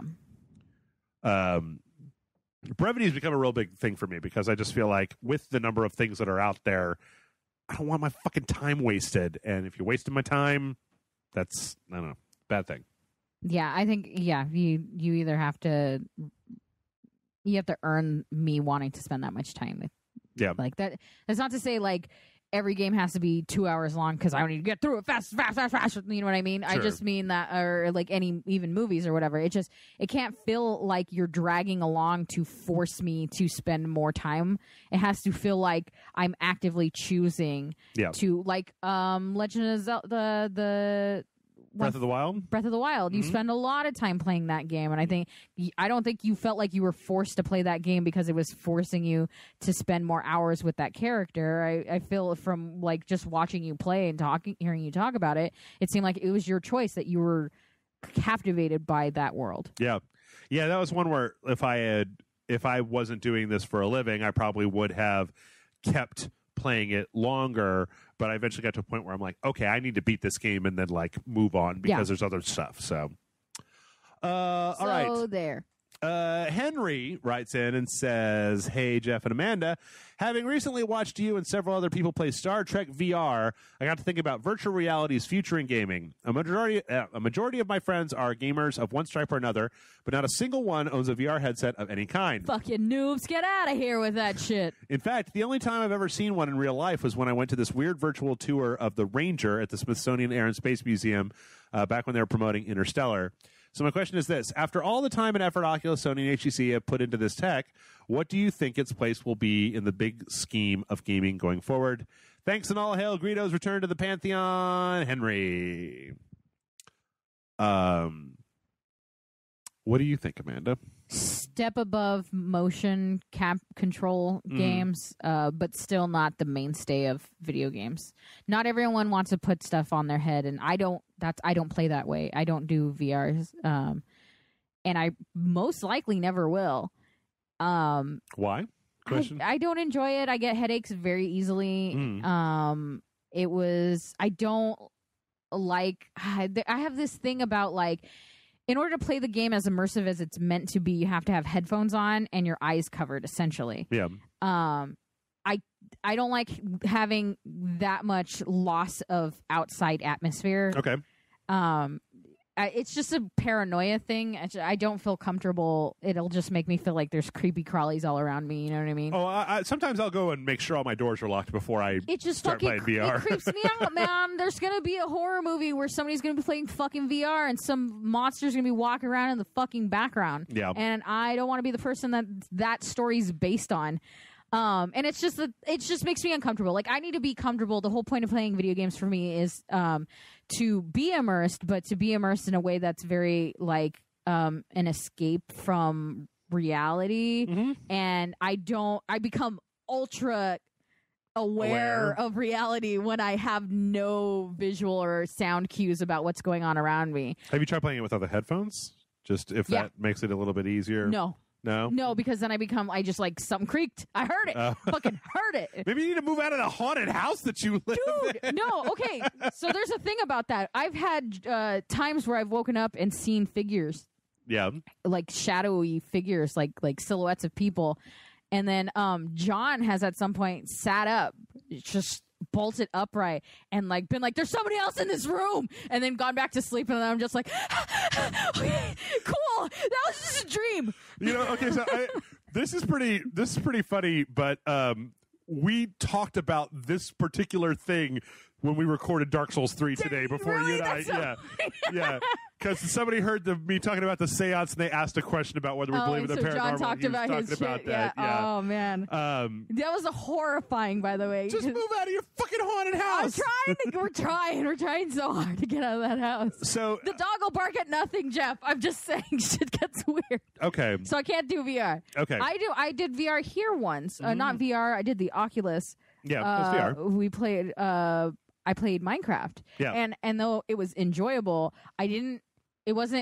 Brevity has become a real big thing for me, because I just feel like with the number of things that are out there, I don't want my fucking time wasted. And if you're wasting my time, that's, I don't know, bad thing. Yeah, I think, you either have to, earn me wanting to spend that much time with. Yeah. Like that. That's not to say like every game has to be 2 hours long because I need to get through it fast. You know what I mean? Sure. I just mean that, or like even movies or whatever. It can't feel like you're dragging along to force me to spend more time. It has to feel like I'm actively choosing to, like, Legend of Zelda, the Breath of the Wild? Breath of the Wild. You spend a lot of time playing that game, and I don't think you felt like you were forced to play that game because it was forcing you to spend more hours with that character. I feel from like just watching you play and hearing you talk about it, it seemed like it was your choice, that you were captivated by that world. Yeah. Yeah, that was one where if I wasn't doing this for a living, I probably would have kept playing it longer, but I eventually got to a point where I'm like, okay, I need to beat this game and then like move on because there's other stuff. So, all right. So there. Henry writes in and says, hey, Jeff and Amanda, having recently watched you and several other people play Star Trek VR, I got to think about virtual reality's future in gaming. A majority of my friends are gamers of one stripe or another, but not a single one owns a VR headset of any kind. Fucking noobs, get out of here with that shit. In fact, the only time I've ever seen one in real life was when I went to this weird virtual tour of the Ranger at the Smithsonian Air and Space Museum back when they were promoting Interstellar. So my question is this. After all the time and effort Oculus, Sony, and HTC have put into this tech, what do you think its place will be in the big scheme of gaming going forward? Thanks, and all hail Greedo's return to the Pantheon, Henry. What do you think, Amanda? Step above motion control games, but still not the mainstay of video games. Not everyone wants to put stuff on their head, and I don't play that way. I don't do VRs, and I most likely never will. Why? I don't enjoy it. I get headaches very easily. I don't like. I have this thing about like, in order to play the game as immersive as it's meant to be, you have to have headphones on and your eyes covered, essentially. Yeah. I don't like having that much loss of outside atmosphere. Okay. It's just a paranoia thing. I don't feel comfortable. It'll just make me feel like there's creepy crawlies all around me. You know what I mean? Oh, sometimes I'll go and make sure all my doors are locked before I start playing VR. It creeps me out, man. There's going to be a horror movie where somebody's going to be playing fucking VR and some monster's going to be walking around in the fucking background. Yeah. And I don't want to be the person that story's based on. And it just makes me uncomfortable. Like, I need to be comfortable. The whole point of playing video games for me is to be immersed, but to be immersed in a way that's very like an escape from reality. Mm-hmm. And I become ultra aware of reality when I have no visual or sound cues about what's going on around me. Have you tried playing it with other headphones? Just if that makes it a little bit easier? No, because then I just like something creaked. I heard it. Fucking heard it. Maybe you need to move out of the haunted house that you live in. No, okay. So there's a thing about that. I've had times where I've woken up and seen figures. Yeah. Like shadowy figures, like silhouettes of people. And then John has at some point sat up, just bolted upright, and like been like, there's somebody else in this room, and then gone back to sleep, and then I'm just like, okay, cool, that was just a dream. Okay, so this is pretty funny, but we talked about this particular thing when we recorded Dark Souls 3 today before really? you and I. Yeah. Because somebody heard me talking about the seance and they asked a question about whether we believe in the paranormal. John talked about his about shit. that. Yeah. Oh, man. That was horrifying, by the way. Just move out of your fucking haunted house. We're trying so hard to get out of that house. So the dog will bark at nothing, Jeff. I'm just saying shit gets weird. Okay. So I can't do VR. Okay. I did VR here once. Not VR. I did the Oculus. Yeah, it's VR. We played. I played Minecraft. Yeah. And though it was enjoyable, it was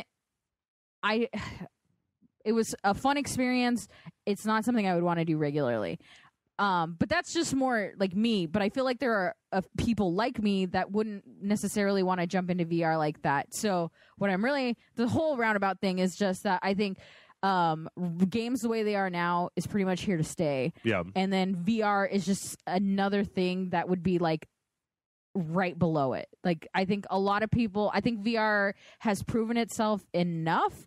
a fun experience. It's not something I would want to do regularly. But that's just more like me. But I feel like there are people like me that wouldn't necessarily want to jump into VR like that. So the whole roundabout thing is just that I think games the way they are now is pretty much here to stay. Yeah. And then VR is just another thing that would be like right below it. Like I think VR has proven itself enough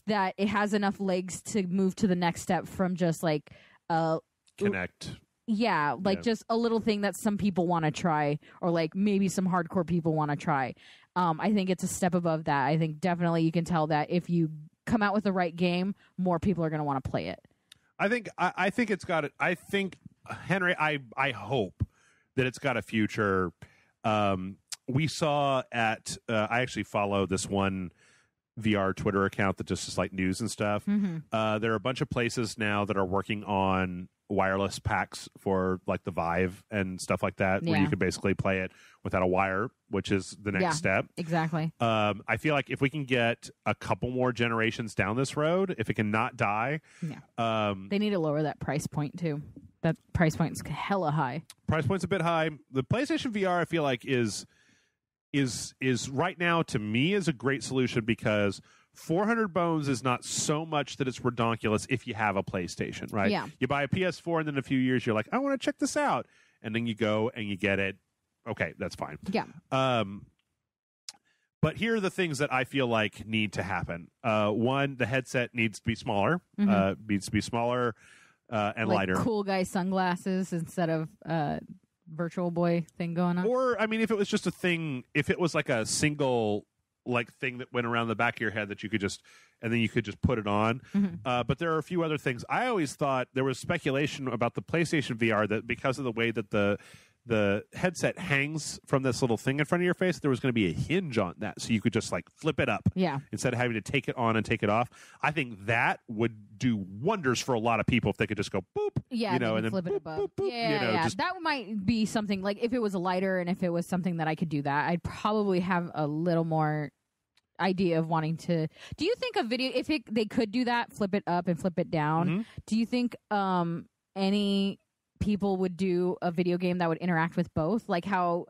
that it has enough legs to move to the next step from just like Connect. Yeah, like just a little thing that some people want to try, or like maybe some hardcore people want to try. I think it's a step above that. I think definitely you can tell that if you come out with the right game, more people are going to want to play it. I think it's got it. I think, Henry, I hope that it's got a future. We saw at I actually follow this one VR Twitter account that just is like news and stuff. Mm-hmm. There are a bunch of places now that are working on wireless packs for like the Vive and stuff like that, where you can basically play it without a wire, which is the next step. Exactly. I feel like if we can get a couple more generations down this road, if it can not die, they need to lower that price point too. That price point's hella high. Price point's a bit high. The PlayStation VR, I feel like, is right now to me is a great solution because 400 bones is not so much that it's redonkulous if you have a PlayStation, right? Yeah. You buy a PS4 and then in a few years you're like, I want to check this out. And then you go and you get it. Okay, that's fine. Yeah. But here are the things that I feel like need to happen. One, the headset needs to be smaller. Needs to be smaller and like lighter. Cool guy sunglasses instead of Virtual Boy thing going on. Or, I mean, if it was just a thing, if it was like a single like thing that went around the back of your head that you could just, and then you could just put it on. But there are a few other things. I always thought there was speculation about the PlayStation VR that because of the way that the headset hangs from this little thing in front of your face, there was going to be a hinge on that, so you could just like flip it up instead of having to take it on and take it off. I think that would do wonders for a lot of people if they could just go boop, and then flip boop, it above. boop, boop, Yeah. That might be something like if it was lighter and if it was something that I could do that, I'd probably have a little more idea of wanting to. Do you think a video, if they could do that, flip it up and flip it down, do you think any people would do a video game that would interact with both, like how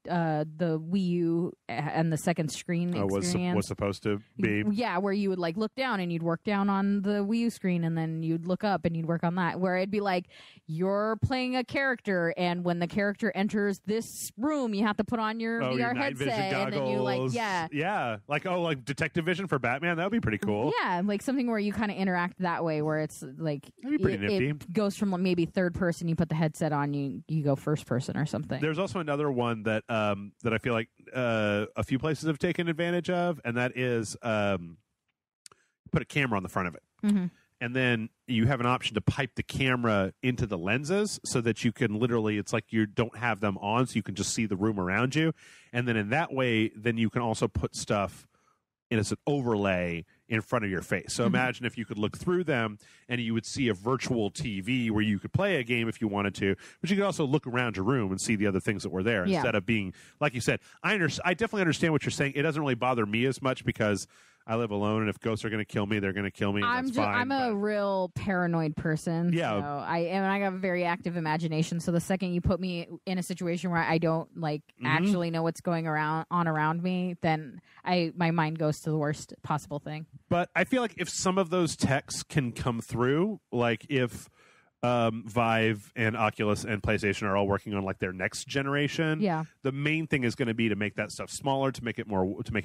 the Wii U and the second screen experience was supposed to be? Yeah, where you would like look down and you'd work down on the Wii U screen, and then you'd look up and you'd work on that. Where it'd be like you're playing a character, and when the character enters this room, you have to put on your VR headset, and then you like like Detective Vision for Batman. That would be pretty cool. Yeah, like something where you kind of interact that way, where it's like that'd be pretty nifty. It goes from maybe third person, you put the headset on, you go first person or something. There's also another one that that I feel like a few places have taken advantage of, and that is put a camera on the front of it, and then you have an option to pipe the camera into the lenses so that you can literally, it's like you don't have them on, so you can just see the room around you, and then in that way, then you can also put stuff as an overlay in front of your face. So imagine if you could look through them and you would see a virtual TV where you could play a game if you wanted to, but you could also look around your room and see the other things that were there instead of being, like you said, I definitely understand what you're saying. It doesn't really bother me as much because I live alone, and if ghosts are going to kill me, they're going to kill me. And that's fine, I'm a real paranoid person. Yeah. So I got a very active imagination. So the second you put me in a situation where I don't actually know what's going on around me, then my mind goes to the worst possible thing. But I feel like if some of those techs can come through, like if Vive and Oculus and PlayStation are all working on like their next generation, the main thing is going to be to make that stuff smaller, to make it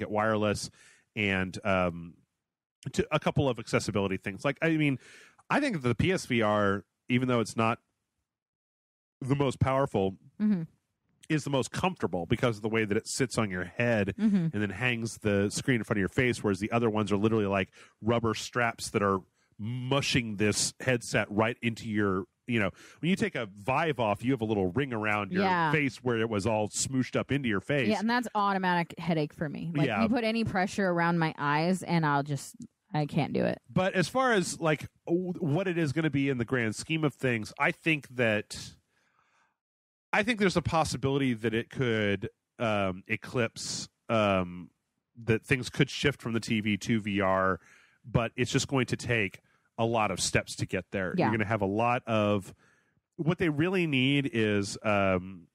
wireless, and to a couple of accessibility things. Like, I mean, I think the PSVR, even though it's not the most powerful is the most comfortable because of the way that it sits on your head and then hangs the screen in front of your face, whereas the other ones are literally like rubber straps that are mushing this headset right into your, you know, when you take a Vive off, you have a little ring around your face where it was all smooshed up into your face. Yeah, and that's automatic headache for me. Like, you put any pressure around my eyes and I can't do it. But as far as like what it is going to be in the grand scheme of things, I think there's a possibility that it could eclipse that things could shift from the TV to VR, but it's just going to take a lot of steps to get there. Yeah. You're going to have a lot of what they really need is something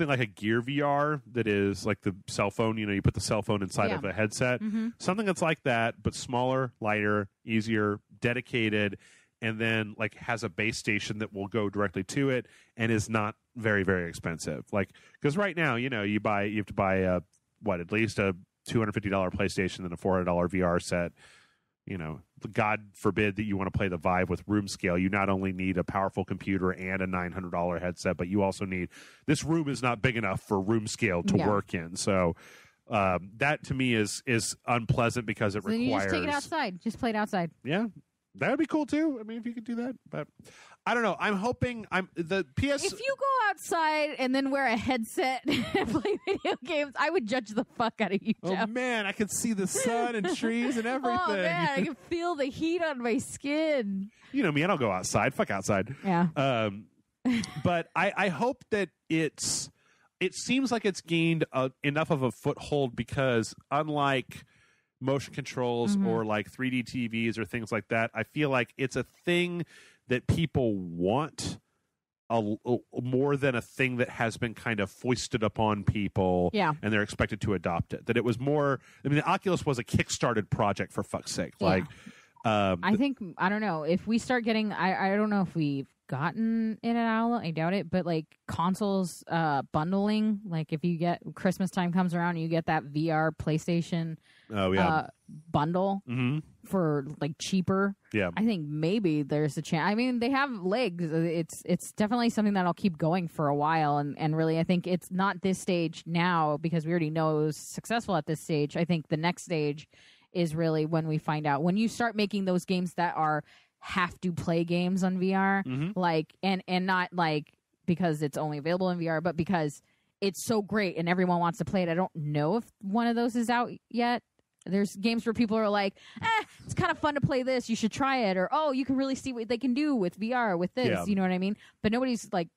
like a Gear VR that is like the cell phone. You know, you put the cell phone inside of a headset. Something that's like that, but smaller, lighter, easier, dedicated, and then like has a base station that will go directly to it and is not very, very expensive. Like, because right now, you know, you have to buy at least a $250 PlayStation and a $400 VR set. You know, God forbid that you want to play the Vive with room scale. You not only need a powerful computer and a $900 headset, but you also need, this room is not big enough for room scale to work in. So that to me is unpleasant because it requires. Then you just take it outside. Just play it outside. Yeah, that would be cool too. I mean, if you could do that, but I don't know. I'm hoping the PS. If you go outside and then wear a headset and play video games, I would judge the fuck out of you, Jeff. Oh man, I can see the sun and trees and everything. Oh man, I can feel the heat on my skin. You know me, I don't go outside. Fuck outside. Yeah. But I hope that it seems like it's gained enough of a foothold because unlike motion controls or like 3D TVs or things like that, I feel like it's a thing that people want more than a thing that has been kind of foisted upon people and they're expected to adopt it. That it was more, I mean, the Oculus was a kickstarted project for fuck's sake. Yeah. Like, I think, I don't know, if we start getting, I don't know if we've gotten it at Owl, I doubt it, but like consoles bundling, like if you get, Christmas time comes around and you get that VR PlayStation bundle for like cheaper. Yeah, I think maybe there's a chance. I mean, they have legs. It's definitely something that'll keep going for a while. And really, I think it's not this stage now because we already know it was successful at this stage. I think the next stage is really when we find out, when you start making those games that are have to play games on VR, like and not like because it's only available in VR, but because it's so great and everyone wants to play it. I don't know if one of those is out yet. There's games where people are like, it's kind of fun to play this. You should try it. Or, oh, you can really see what they can do with VR with this. Yeah. You know what I mean? But nobody's like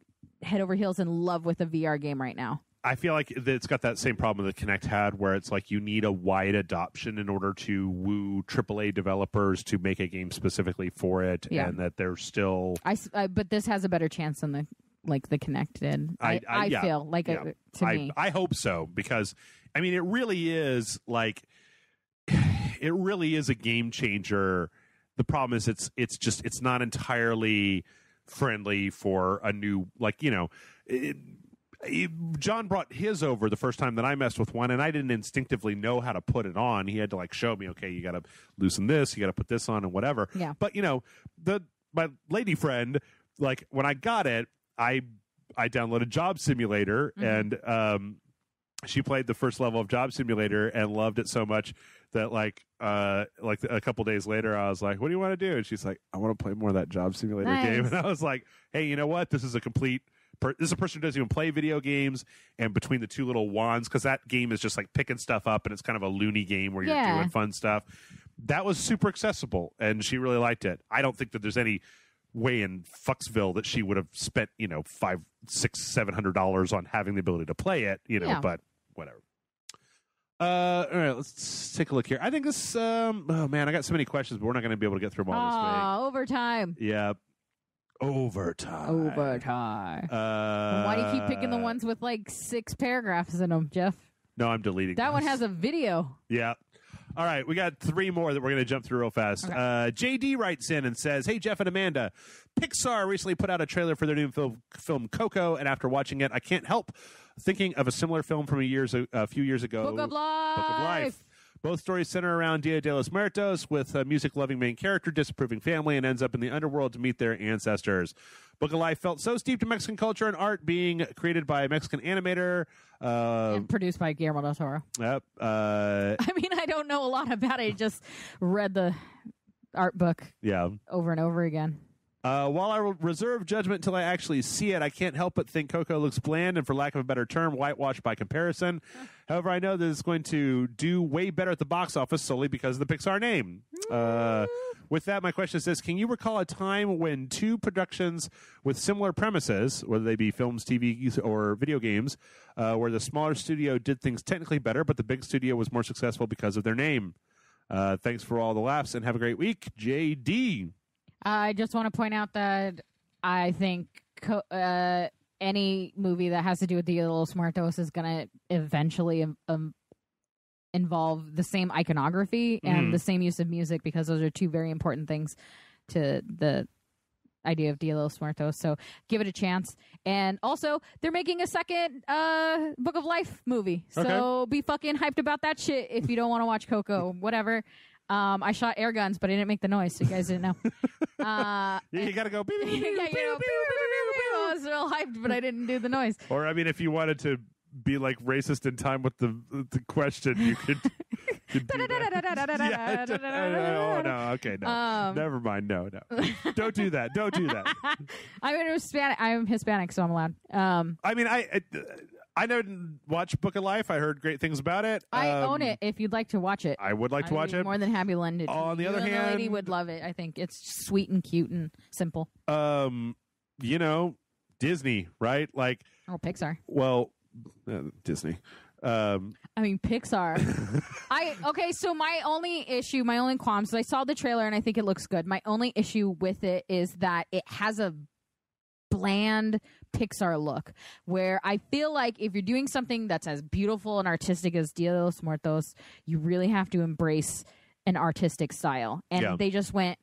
head over heels in love with a VR game right now. I feel like it's got that same problem that Kinect had where it's like you need a wide adoption in order to woo AAA developers to make a game specifically for it. Yeah. And that they're still... but this has a better chance than the Kinect did. I feel like to me. I hope so because, I mean, it really is like... It really is a game changer. The problem is it's not entirely friendly for a new, like, you know, John brought his over the first time that I messed with one and I didn't instinctively know how to put it on. He had to like show me, okay, you got to loosen this, you got to put this on and whatever. Yeah. But you know, my lady friend, like when I got it, I downloaded Job Simulator and she played the first level of Job Simulator and loved it so much that like a couple days later I was like, what do you want to do? And she's like, I want to play more of that Job Simulator game. And I was like, hey, you know what? This is a complete this is a person who doesn't even play video games, and between the two little wands, because that game is just like picking stuff up and it's kind of a loony game where you're doing fun stuff. That was super accessible and she really liked it. I don't think that there's any way in Fucksville that she would have spent, you know, $500, $600, $700 on having the ability to play it, you know, but whatever. All right, let's take a look here. I think this, oh man, I got so many questions, but we're not going to be able to get through them all this week. Overtime. Yeah. Overtime. Why do you keep picking the ones with like 6 paragraphs in them, Jeff? No, I'm deleting that one has a video. Yeah. All right, we got 3 more that we're going to jump through real fast. Okay. JD writes in and says, hey, Jeff and Amanda, Pixar recently put out a trailer for their new film Coco, and after watching it, I can't help thinking of a similar film from a few years ago. Book of Life. Both stories center around Dia de los Muertos, with a music-loving main character disapproving family and ends up in the underworld to meet their ancestors. Book of Life felt so steeped in Mexican culture and art, being created by a Mexican animator. And produced by Guillermo del Toro. Yep. I mean, I don't know a lot about it. I just read the art book over and over again. While I will reserve judgment until I actually see it, I can't help but think Coco looks bland and, for lack of a better term, whitewashed by comparison. However, I know that it's going to do way better at the box office solely because of the Pixar name. With that, my question is this. Can you recall a time when two productions with similar premises, whether they be films, TV, or video games, where the smaller studio did things technically better, but the big studio was more successful because of their name? Thanks for all the laughs and have a great week. JD. I just want to point out that I think any movie that has to do with Dia de los Muertos is going to eventually involve the same iconography and the same use of music, because those are two very important things to the idea of Dia de los Muertos. So give it a chance. And also, they're making a second Book of Life movie. So be fucking hyped about that shit if you don't want to watch Coco. Whatever. I shot air guns, but I didn't make the noise, so you guys didn't know. You gotta go. I was real hyped, but I didn't do the noise. Or, I mean, if you wanted to be like racist in time with the question, you could. Oh no! Okay, no. Never mind. No. Don't do that. Don't do that. I'm Hispanic, so I'm allowed. I mean, I didn't watch Book of Life. I heard great things about it. I own it. If you'd like to watch it, I would like to watch it. More than happy to lend it. On the other hand, the lady would love it. I think it's sweet and cute and simple. You know, Disney, right? Like, Pixar. Well, Disney. I mean, Pixar. So my only qualms, I saw the trailer and I think it looks good. My only issue with it is that it has a bland Pixar look, where I feel like if you're doing something that's as beautiful and artistic as Dia de los Muertos, you really have to embrace an artistic style. And they just went,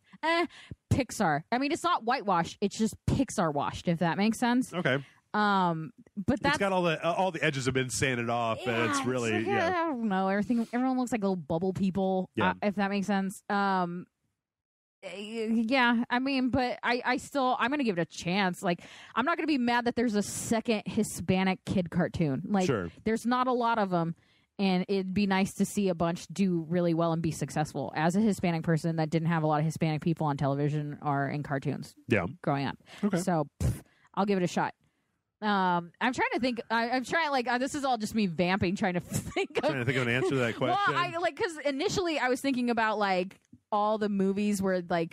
Pixar. I mean, it's not whitewash, it's just Pixar washed, if that makes sense. Okay. But that's it's got all the edges have been sanded off, and it's really like, I don't know, everyone looks like little bubble people, if that makes sense. I mean, but I'm gonna give it a chance. Like, I'm not gonna be mad that there's a second Hispanic kid cartoon. Like, there's not a lot of them, and it'd be nice to see a bunch do really well and be successful. As a Hispanic person that didn't have a lot of Hispanic people on television or in cartoons growing up. So I'll give it a shot. I'm trying to think. I'm trying, this is all just me vamping, trying to think of an answer to that question. Well, because initially I was thinking about all the movies where they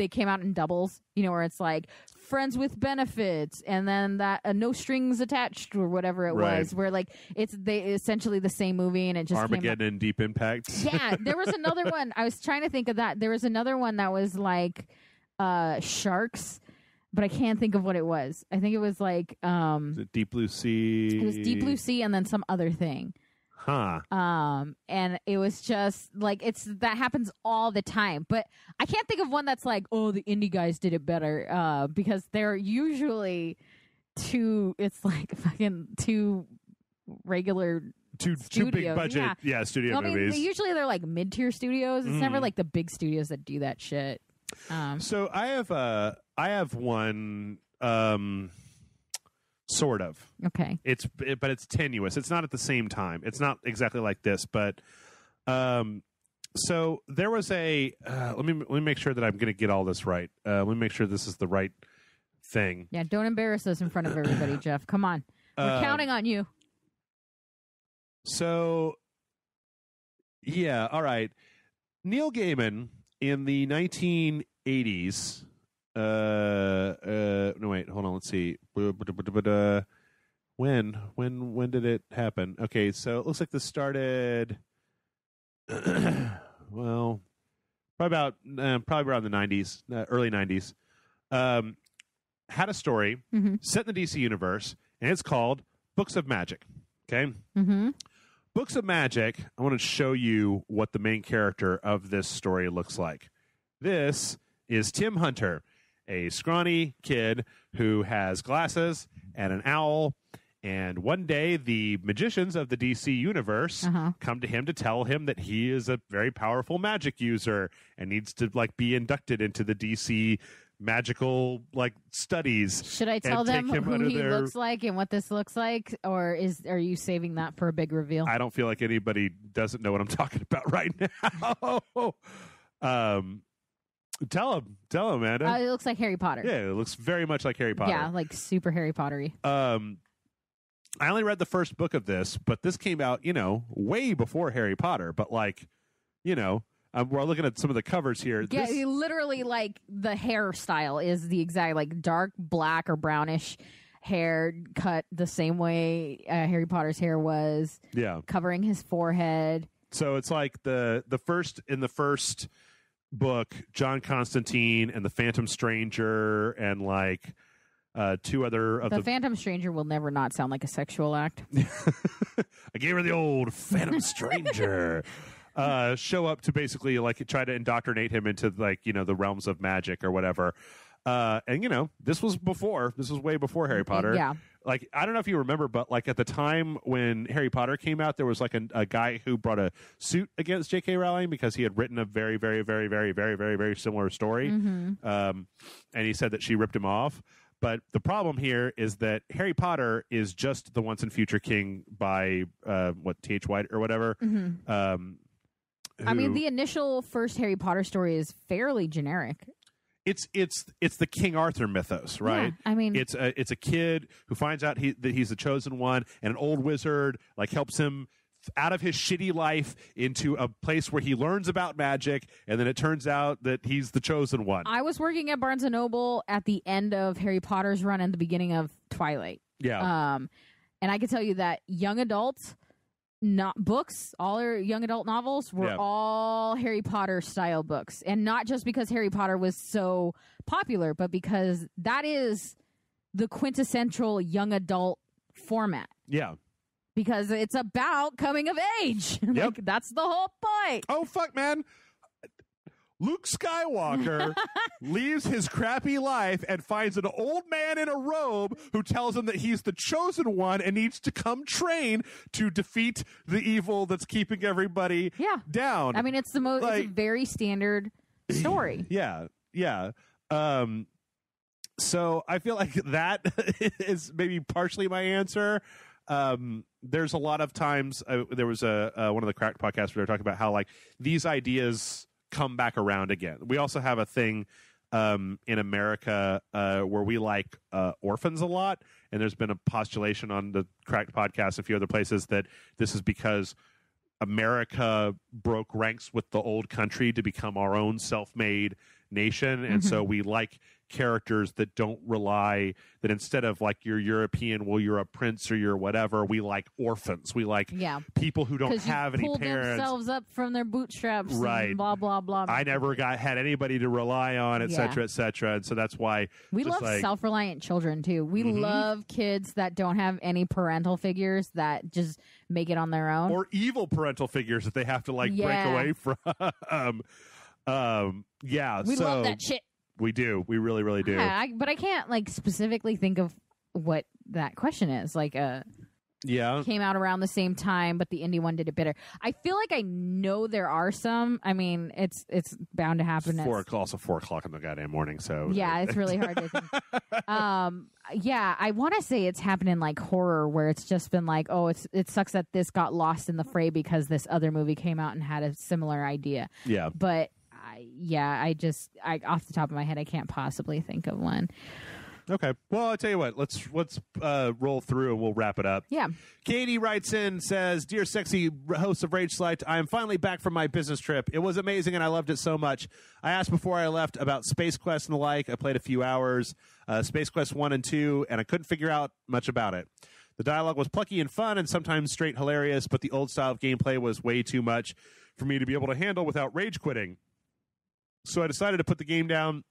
came out in doubles, where it's like Friends with Benefits, and then that No Strings Attached or whatever it was, where it's essentially the same movie, and it just Armageddon and Deep Impact. Yeah, there was another one. I was trying to think of that. There was another one that was Sharks. But I can't think of what it was. I think it was Deep Blue Sea. It was Deep Blue Sea and then some other thing. Huh. And it was just that happens all the time. But I can't think of one that's the indie guys did it better. Because they're usually two regular two big budget studio movies. Usually they're mid-tier studios. It's never the big studios that do that shit. So I have one, sort of. Okay. But it's tenuous. It's not at the same time. It's not exactly like this, but so there was let me make sure that I'm going to get all this right. Let me make sure this is the right thing. Yeah, don't embarrass us in front of everybody, Jeff. Come on. We're counting on you. So, yeah, all right. Neil Gaiman in the 1980s. No, wait, hold on. Let's see. When did it happen? Okay, so it looks like this started. Well, probably around the 90s, early 90s. Had a story set in the DC universe, and it's called Books of Magic. Okay. Mm-hmm. Books of Magic. I want to show you what the main character of this story looks like. This is Tim Hunter, a scrawny kid who has glasses and an owl, And one day, the magicians of the DC universe come to him to tell him that he is a very powerful magic user and needs to like be inducted into the DC magical like studies. Should I tell them who he looks like and what this looks like, or are you saving that for a big reveal? I don't feel like anybody doesn't know what I'm talking about right now. Tell him, Amanda. It looks like Harry Potter. Yeah, it looks very much like Harry Potter. Yeah, like super Harry Potter-y. I only read the first book of this, but this came out, way before Harry Potter. But like, we're looking at some of the covers here. Yeah, literally, like the hairstyle is the exact like dark black or brownish hair cut the same way Harry Potter's hair was. Yeah, covering his forehead. So it's like the first book, John Constantine and the Phantom Stranger, and like. Two other of the Phantom Stranger will never not sound like a sexual act. I gave her the old Phantom Stranger. Show up to basically like try to indoctrinate him into like the realms of magic or whatever. And this was way before Harry Potter. Yeah. Like I don't know if you remember, but like at the time when Harry Potter came out, there was like a guy who brought a suit against J.K. Rowling because he had written a very, very, very, very, very, very, very similar story. And he said that she ripped him off. But the problem here is that Harry Potter is just the Once and Future King by T.H. White or whatever. I mean, the initial first Harry Potter story is fairly generic. It's the King Arthur mythos, right? Yeah, I mean, it's a kid who finds out that he's the chosen one, and an old wizard like helps him out of his shitty life into a place where he learns about magic, and then it turns out that he's the chosen one. I was working at Barnes & Noble at the end of Harry Potter's run and the beginning of Twilight. Yeah. And I can tell you that young adults, not books, all their young adult novels were all Harry Potter style books. And not just because Harry Potter was so popular, but because that is the quintessential young adult format. Yeah. Because it's about coming of age. Yep. Like, that's the whole point. Oh, fuck, man. Luke Skywalker leaves his crappy life and finds an old man in a robe who tells him that he's the chosen one and needs to come train to defeat the evil that's keeping everybody down. I mean, it's it's a very standard story. Yeah. So I feel like that is maybe partially my answer. There's a lot of times there was one of the Cracked podcasts where they were talking about how like these ideas come back around again. We also have a thing in America where we like orphans a lot, and there's been a postulation on the Cracked podcast and a few other places that this is because America broke ranks with the old country to become our own self-made nation, and so we like characters that don't rely, that instead of like you're European, well, you're a prince or you're whatever, we like orphans. We like people who don't have any parents. Themselves up from their bootstraps, right? And blah blah blah. I never had anybody to rely on, etc., etc., and so that's why we love self-reliant children too. We love kids that don't have any parental figures that just make it on their own, or evil parental figures that they have to like break away from. We love that shit. We do. We really, really do. Yeah, but I can't like specifically think of what that question is. Like, came out around the same time, but the indie one did it better. I feel like I know there are some. I mean, it's bound to happen. Also 4 o'clock in the goddamn morning. So yeah, it's really hard to think. I want to say it's happened in like horror where it's just been like, oh, it sucks that this got lost in the fray because this other movie came out and had a similar idea. Yeah, but. I off the top of my head, I can't possibly think of one. Okay. Well, I'll tell you what. Let's roll through and we'll wrap it up. Yeah. Katie writes in, says, "Dear sexy host of Rage Select, I am finally back from my business trip. It was amazing and I loved it so much. I asked before I left about Space Quest and the like. I played a few hours, Space Quest 1 and 2, and I couldn't figure out much about it. The dialogue was plucky and fun and sometimes straight hilarious, but the old style of gameplay was way too much for me to be able to handle without rage quitting. So I decided to put the game down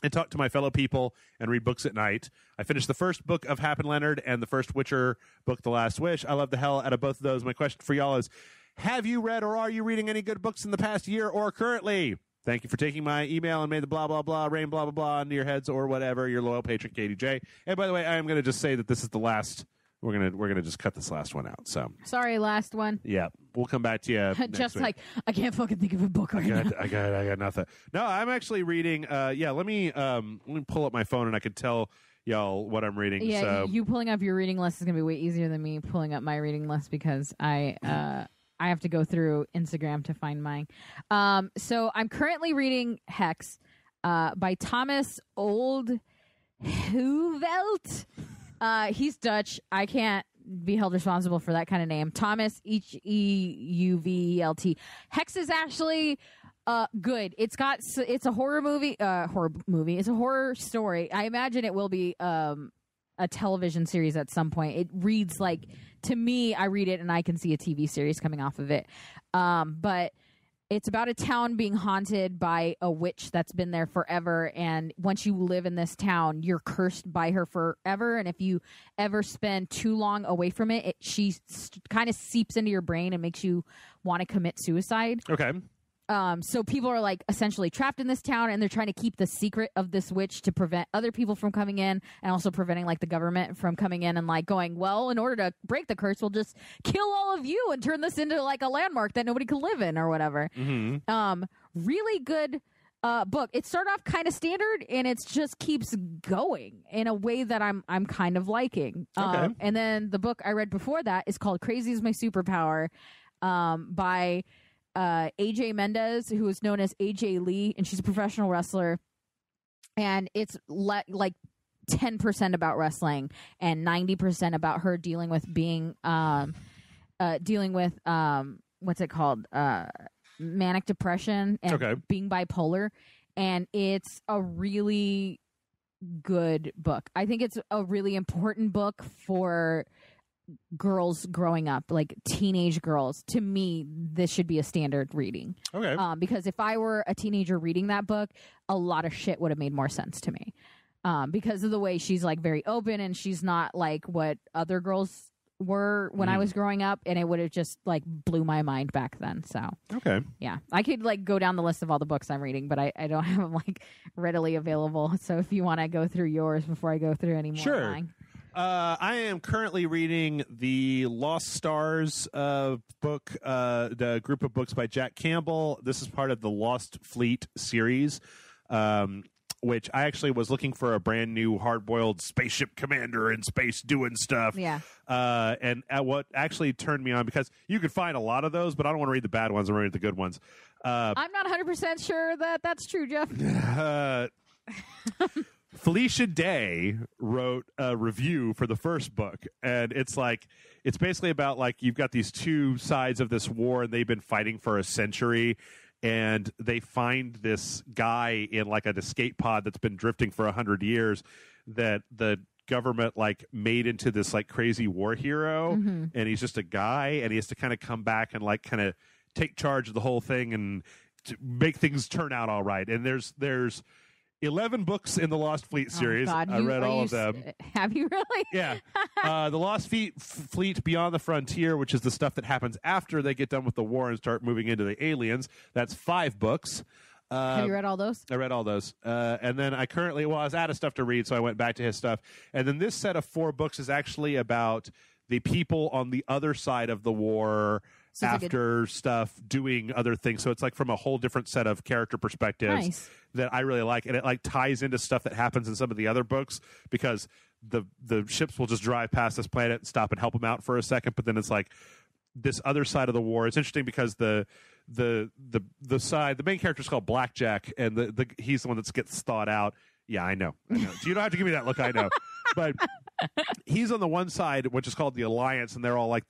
and talk to my fellow people and read books at night. I finished the first book of Hap and Leonard and the first Witcher book, The Last Wish. I love the hell out of both of those. My question for y'all is, have you read or are you reading any good books in the past year or currently? Thank you for taking my email and may the blah, blah, blah, rain blah, blah, blah into your heads or whatever. Your loyal patron, Katie J. And by the way, I am going to just say that this is the last we're gonna just cut this last one out. So sorry, last one. Yeah, we'll come back to you. Just week. Like I can't fucking think of a book right now. I got nothing. No, I'm actually reading. Let me pull up my phone and I can tell y'all what I'm reading. Yeah, so. you pulling up your reading list is gonna be way easier than me pulling up my reading list because I have to go through Instagram to find mine. So I'm currently reading Hex by Thomas Olduvelt. He's Dutch. I can't be held responsible for that kind of name. Thomas Euvelt. Hex is actually good. It's a horror movie. It's a horror story. I imagine it will be a television series at some point. It reads like, to me, I read it and I can see a TV series coming off of it. But it's about a town being haunted by a witch that's been there forever. And once you live in this town, you're cursed by her forever. And if you ever spend too long away from it, she kind of seeps into your brain and makes you want to commit suicide. Okay. So people are like essentially trapped in this town and they're trying to keep the secret of this witch to prevent other people from coming in and also preventing like the government from coming in and like going, well, in order to break the curse, we'll just kill all of you and turn this into like a landmark that nobody can live in or whatever. Mm-hmm. Really good book. It started off kind of standard and it just keeps going in a way that I'm kind of liking. Okay. And then the book I read before that is called Crazy is My Superpower by AJ Mendez, who is known as AJ Lee, and she's a professional wrestler. And it's like 10% about wrestling and 90% about her dealing with being, what's it called? Manic depression and being bipolar. And it's a really good book. I think it's a really important book for girls growing up, like teenage girls. To me, this should be a standard reading. Okay. Because if I were a teenager reading that book, a lot of shit would have made more sense to me. Because of the way she's like very open and she's not like what other girls were when I was growing up, and it would have just like blew my mind back then. So okay. Yeah. I could like go down the list of all the books I'm reading, but I don't have them like readily available. So if you want to go through yours before I go through any more sure. of mine. I am currently reading the Lost Stars book, the group of books by Jack Campbell. This is part of the Lost Fleet series, which I actually was looking for a brand new hard-boiled spaceship commander in space doing stuff. Yeah. And what actually turned me on, because you could find a lot of those, but I don't want to read the bad ones. I want to read the good ones. I'm not 100% sure that that's true, Jeff. Felicia Day wrote a review for the first book, and it's basically about like you've got these two sides of this war, and they've been fighting for a century, and they find this guy in like an escape pod that's been drifting for 100 years that the government like made into this like crazy war hero, and he's just a guy, and he has to kind of come back and like kind of take charge of the whole thing and to make things turn out all right. And there's 11 books in the Lost Fleet series. Oh, God. I read all of them. Have you really? Yeah. The Lost Fleet Beyond the Frontier, which is the stuff that happens after they get done with the war and start moving into the aliens. That's 5 books. Have you read all those? I read all those. And then I was out of stuff to read, so I went back to his stuff. And then this set of 4 books is actually about the people on the other side of the war after stuff doing other things. So it's like from a whole different set of character perspectives that I really like. And it like ties into stuff that happens in some of the other books, because the ships will just drive past this planet and stop and help them out for a second. But then it's like this other side of the war. It's interesting because the main character is called Blackjack, and he's the one that gets thought out. Yeah, I know. So you don't have to give me that look. I know. But he's on the one side, which is called the Alliance, and they're all like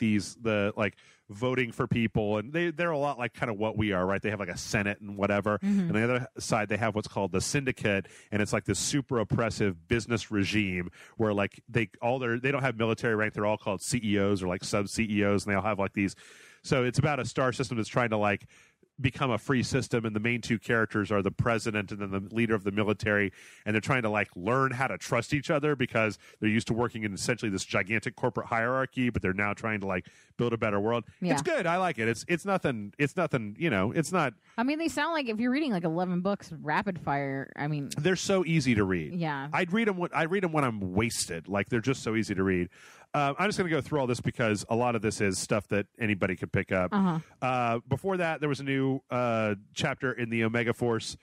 voting for people, and they're a lot like kind of what we are, right? They have like a Senate and whatever. And on the other side, they have what's called the Syndicate, and it's like this super oppressive business regime where like they don't have military rank. They're all called CEOs or like sub CEOs, and they all have like these. So it's about a star system that's trying to like become a free system, and the main 2 characters are the president and then the leader of the military, and they're trying to like learn how to trust each other because they're used to working in essentially this gigantic corporate hierarchy, but they're now trying to like build a better world. It's good. I like it. It's nothing, it's not. I mean, they sound like if you're reading like 11 books rapid fire, I mean, they're so easy to read. Yeah. I read them when I'm wasted. Like they're just so easy to read. I'm just going to go through all this because a lot of this is stuff that anybody could pick up. Before that, there was a new chapter in the Omega Force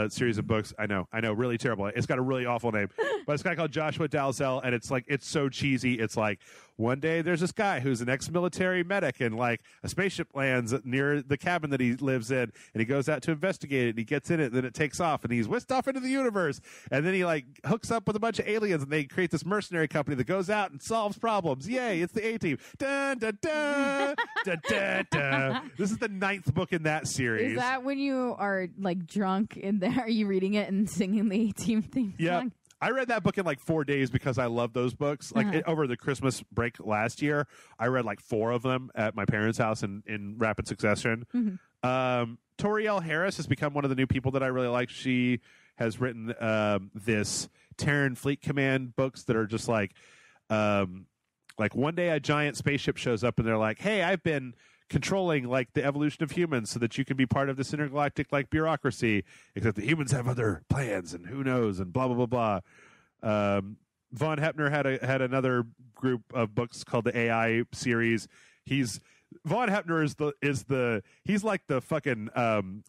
series of books. I know, really terrible. It's got a really awful name, but it's a guy called Joshua Dalzell, and it's so cheesy. It's like, one day there's this guy who's an ex-military medic, and like a spaceship lands near the cabin that he lives in, and he goes out to investigate it, and he gets in it, and then it takes off, and he's whisked off into the universe, and then he like hooks up with a bunch of aliens, and they create this mercenary company that goes out and solves problems. Yay, it's the A-Team. Dun, dun, dun, dun, dun, dun. This is the 9th book in that series. Is that when you are like drunk in there? Are you reading it and singing the A-Team theme song? I read that book in like 4 days because I love those books. Like over the Christmas break last year, I read like 4 of them at my parents' house in rapid succession. Toriel Harris has become one of the new people that I really like. She has written this Terran Fleet Command books that are just like one day a giant spaceship shows up and they're like, hey, I've been controlling like the evolution of humans so that you can be part of this intergalactic like bureaucracy, except the humans have other plans and who knows and blah blah blah blah. Von Heppner had another group of books called the AI series. Von Heppner he's like the fucking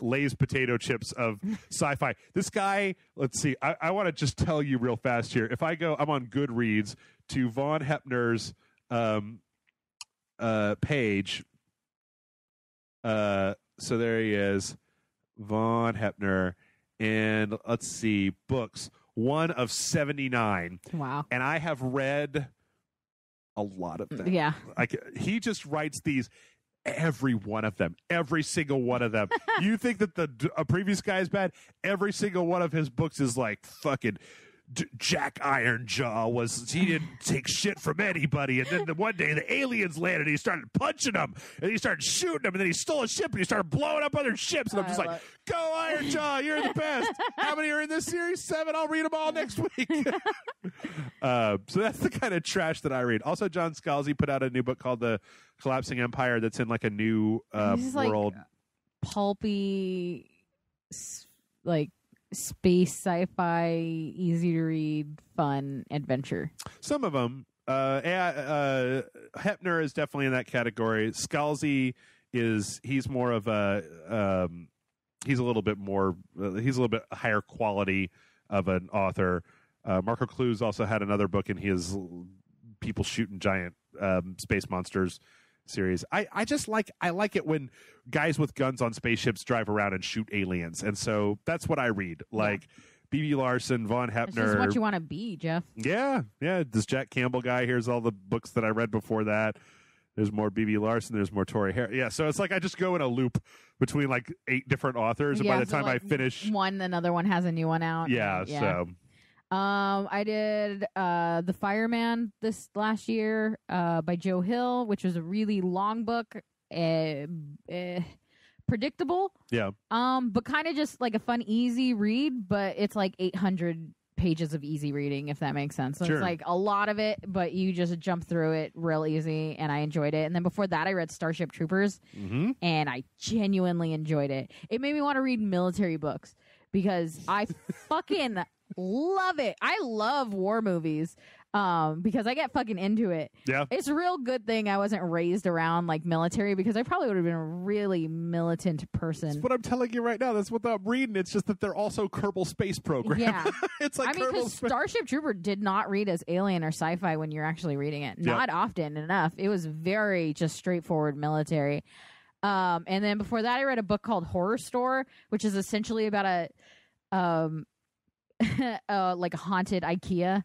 Lay's potato chips of sci-fi. This guy, let's see, I want to just tell you real fast here. If I'm on Goodreads to Von Heppner's page. So there he is, Von Heppner, and let's see, books, 1 of 79. Wow. And I have read a lot of them. Yeah. He just writes these, every one of them, every single one of them. You think that a previous guy is bad? Every single one of his books is like fucking Jack Ironjaw he didn't take shit from anybody, and then one day the aliens landed and he started punching them and he started shooting them, and then he stole a ship and he started blowing up other ships, and I'm just like, go Ironjaw, you're the best. How many are in this series? 7. I'll read them all next week. So that's the kind of trash that I read. Also, John Scalzi put out a new book called The Collapsing Empire that's in like a new world, like pulpy like space sci-fi, easy to read, fun adventure. Some of them. Heppner is definitely in that category. Scalzi he's more of a he's a little bit higher quality of an author. Marco Clues also had another book in his people shooting giant space monsters series. I like it when guys with guns on spaceships drive around and shoot aliens, and so that's what I read. Like B.B. Larson, Von Heppner. This is what you want to be, Jeff. Yeah. This Jack Campbell guy. Here's all the books that I read before that. There's more B.B. Larson. There's more Tori Harris. Yeah, so it's like I just go in a loop between like 8 different authors, and by the time I finish one, another one has a new one out. Yeah. So. I did The Fireman this last year by Joe Hill, which was a really long book, predictable. Yeah. But kind of just like a fun, easy read. But it's like 800 pages of easy reading, if that makes sense. So It's like a lot of it, but you just jump through it real easy, and I enjoyed it. And then before that, I read Starship Troopers, and I genuinely enjoyed it. It made me want to read military books because I fucking love it. I love war movies because I get fucking into it. Yeah. It's a real good thing I wasn't raised around like military, because I probably would have been a really militant person. That's what I'm telling you right now. That's what I'm reading. It's just that they're also Kerbal Space Program. Yeah. It's like because Starship Trooper did not read as alien or sci-fi when you're actually reading it. Not often enough. It was very just straightforward military. And then before that, I read a book called Horror Store, which is essentially about a like a haunted IKEA.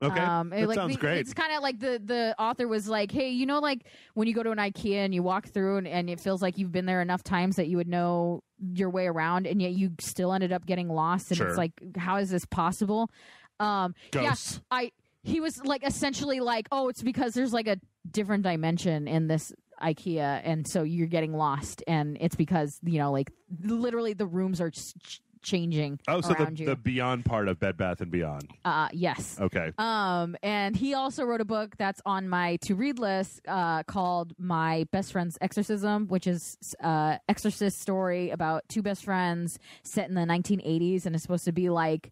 Okay, that sounds great. It's kind of like the author was like, hey, you know, like when you go to an IKEA and you walk through and it feels like you've been there enough times that you would know your way around, and yet you still ended up getting lost, and it's like, how is this possible? Ghosts. Yeah, he was like essentially like, oh, it's because there's like a different dimension in this IKEA, and so you're getting lost, and it's because, you know, like literally the rooms are changing. Oh, so around the Beyond part of Bed Bath & Beyond. Yes. Okay. And he also wrote a book that's on my to read list called My Best Friend's Exorcism, which is exorcist story about 2 best friends set in the 1980s, and it's supposed to be like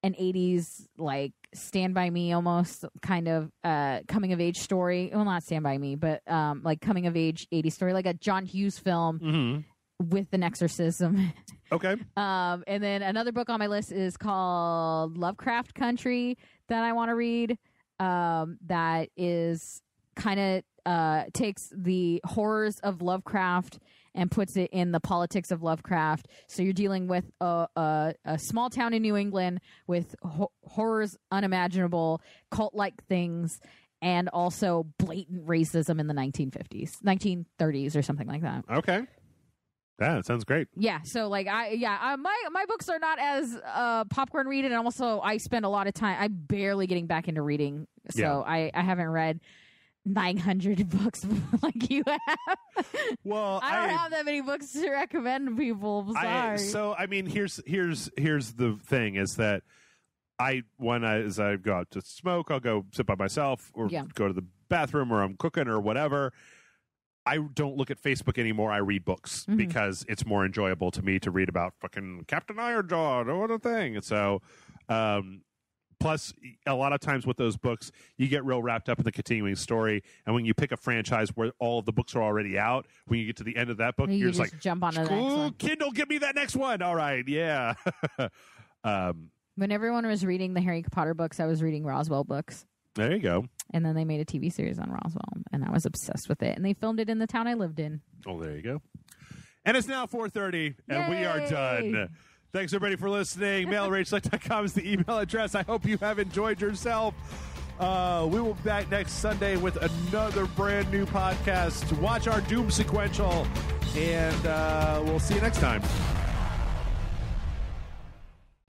an 80s like Stand By Me, almost kind of coming of age story. Well, not Stand By Me, but like coming of age 80s story, like a John Hughes film with an exorcism. Okay. And then another book on my list is called Lovecraft Country that I want to read. That is kind of takes the horrors of Lovecraft and puts it in the politics of Lovecraft. So you're dealing with a small town in New England with horrors unimaginable, cult-like things, and also blatant racism in the 1930s or something like that. Okay. Yeah, that sounds great. Yeah, so like my books are not as popcorn reading, and also I spend a lot of time. I'm barely getting back into reading, so I haven't read 900 books like you have. Well, I don't have that many books to recommend to people. I'm sorry. I mean, here's the thing is that as I go out to smoke, I'll go sit by myself or go to the bathroom or I'm cooking or whatever. I don't look at Facebook anymore. I read books because it's more enjoyable to me to read about fucking Captain Ironjaw or what a thing. And so, plus, a lot of times with those books, you get real wrapped up in the continuing story. And when you pick a franchise where all of the books are already out, when you get to the end of that book, you're just like, jump on the next one. Kindle, give me that next one. All right, yeah. When everyone was reading the Harry Potter books, I was reading Roswell books. There you go. And then they made a TV series on Roswell, and I was obsessed with it. And they filmed it in the town I lived in. Oh, there you go. And it's now 4:30, and we are done. Thanks, everybody, for listening. MailRageSelect.com is the email address. I hope you have enjoyed yourself. We will be back next Sunday with another brand new podcast. Watch our Doom sequential, and we'll see you next time.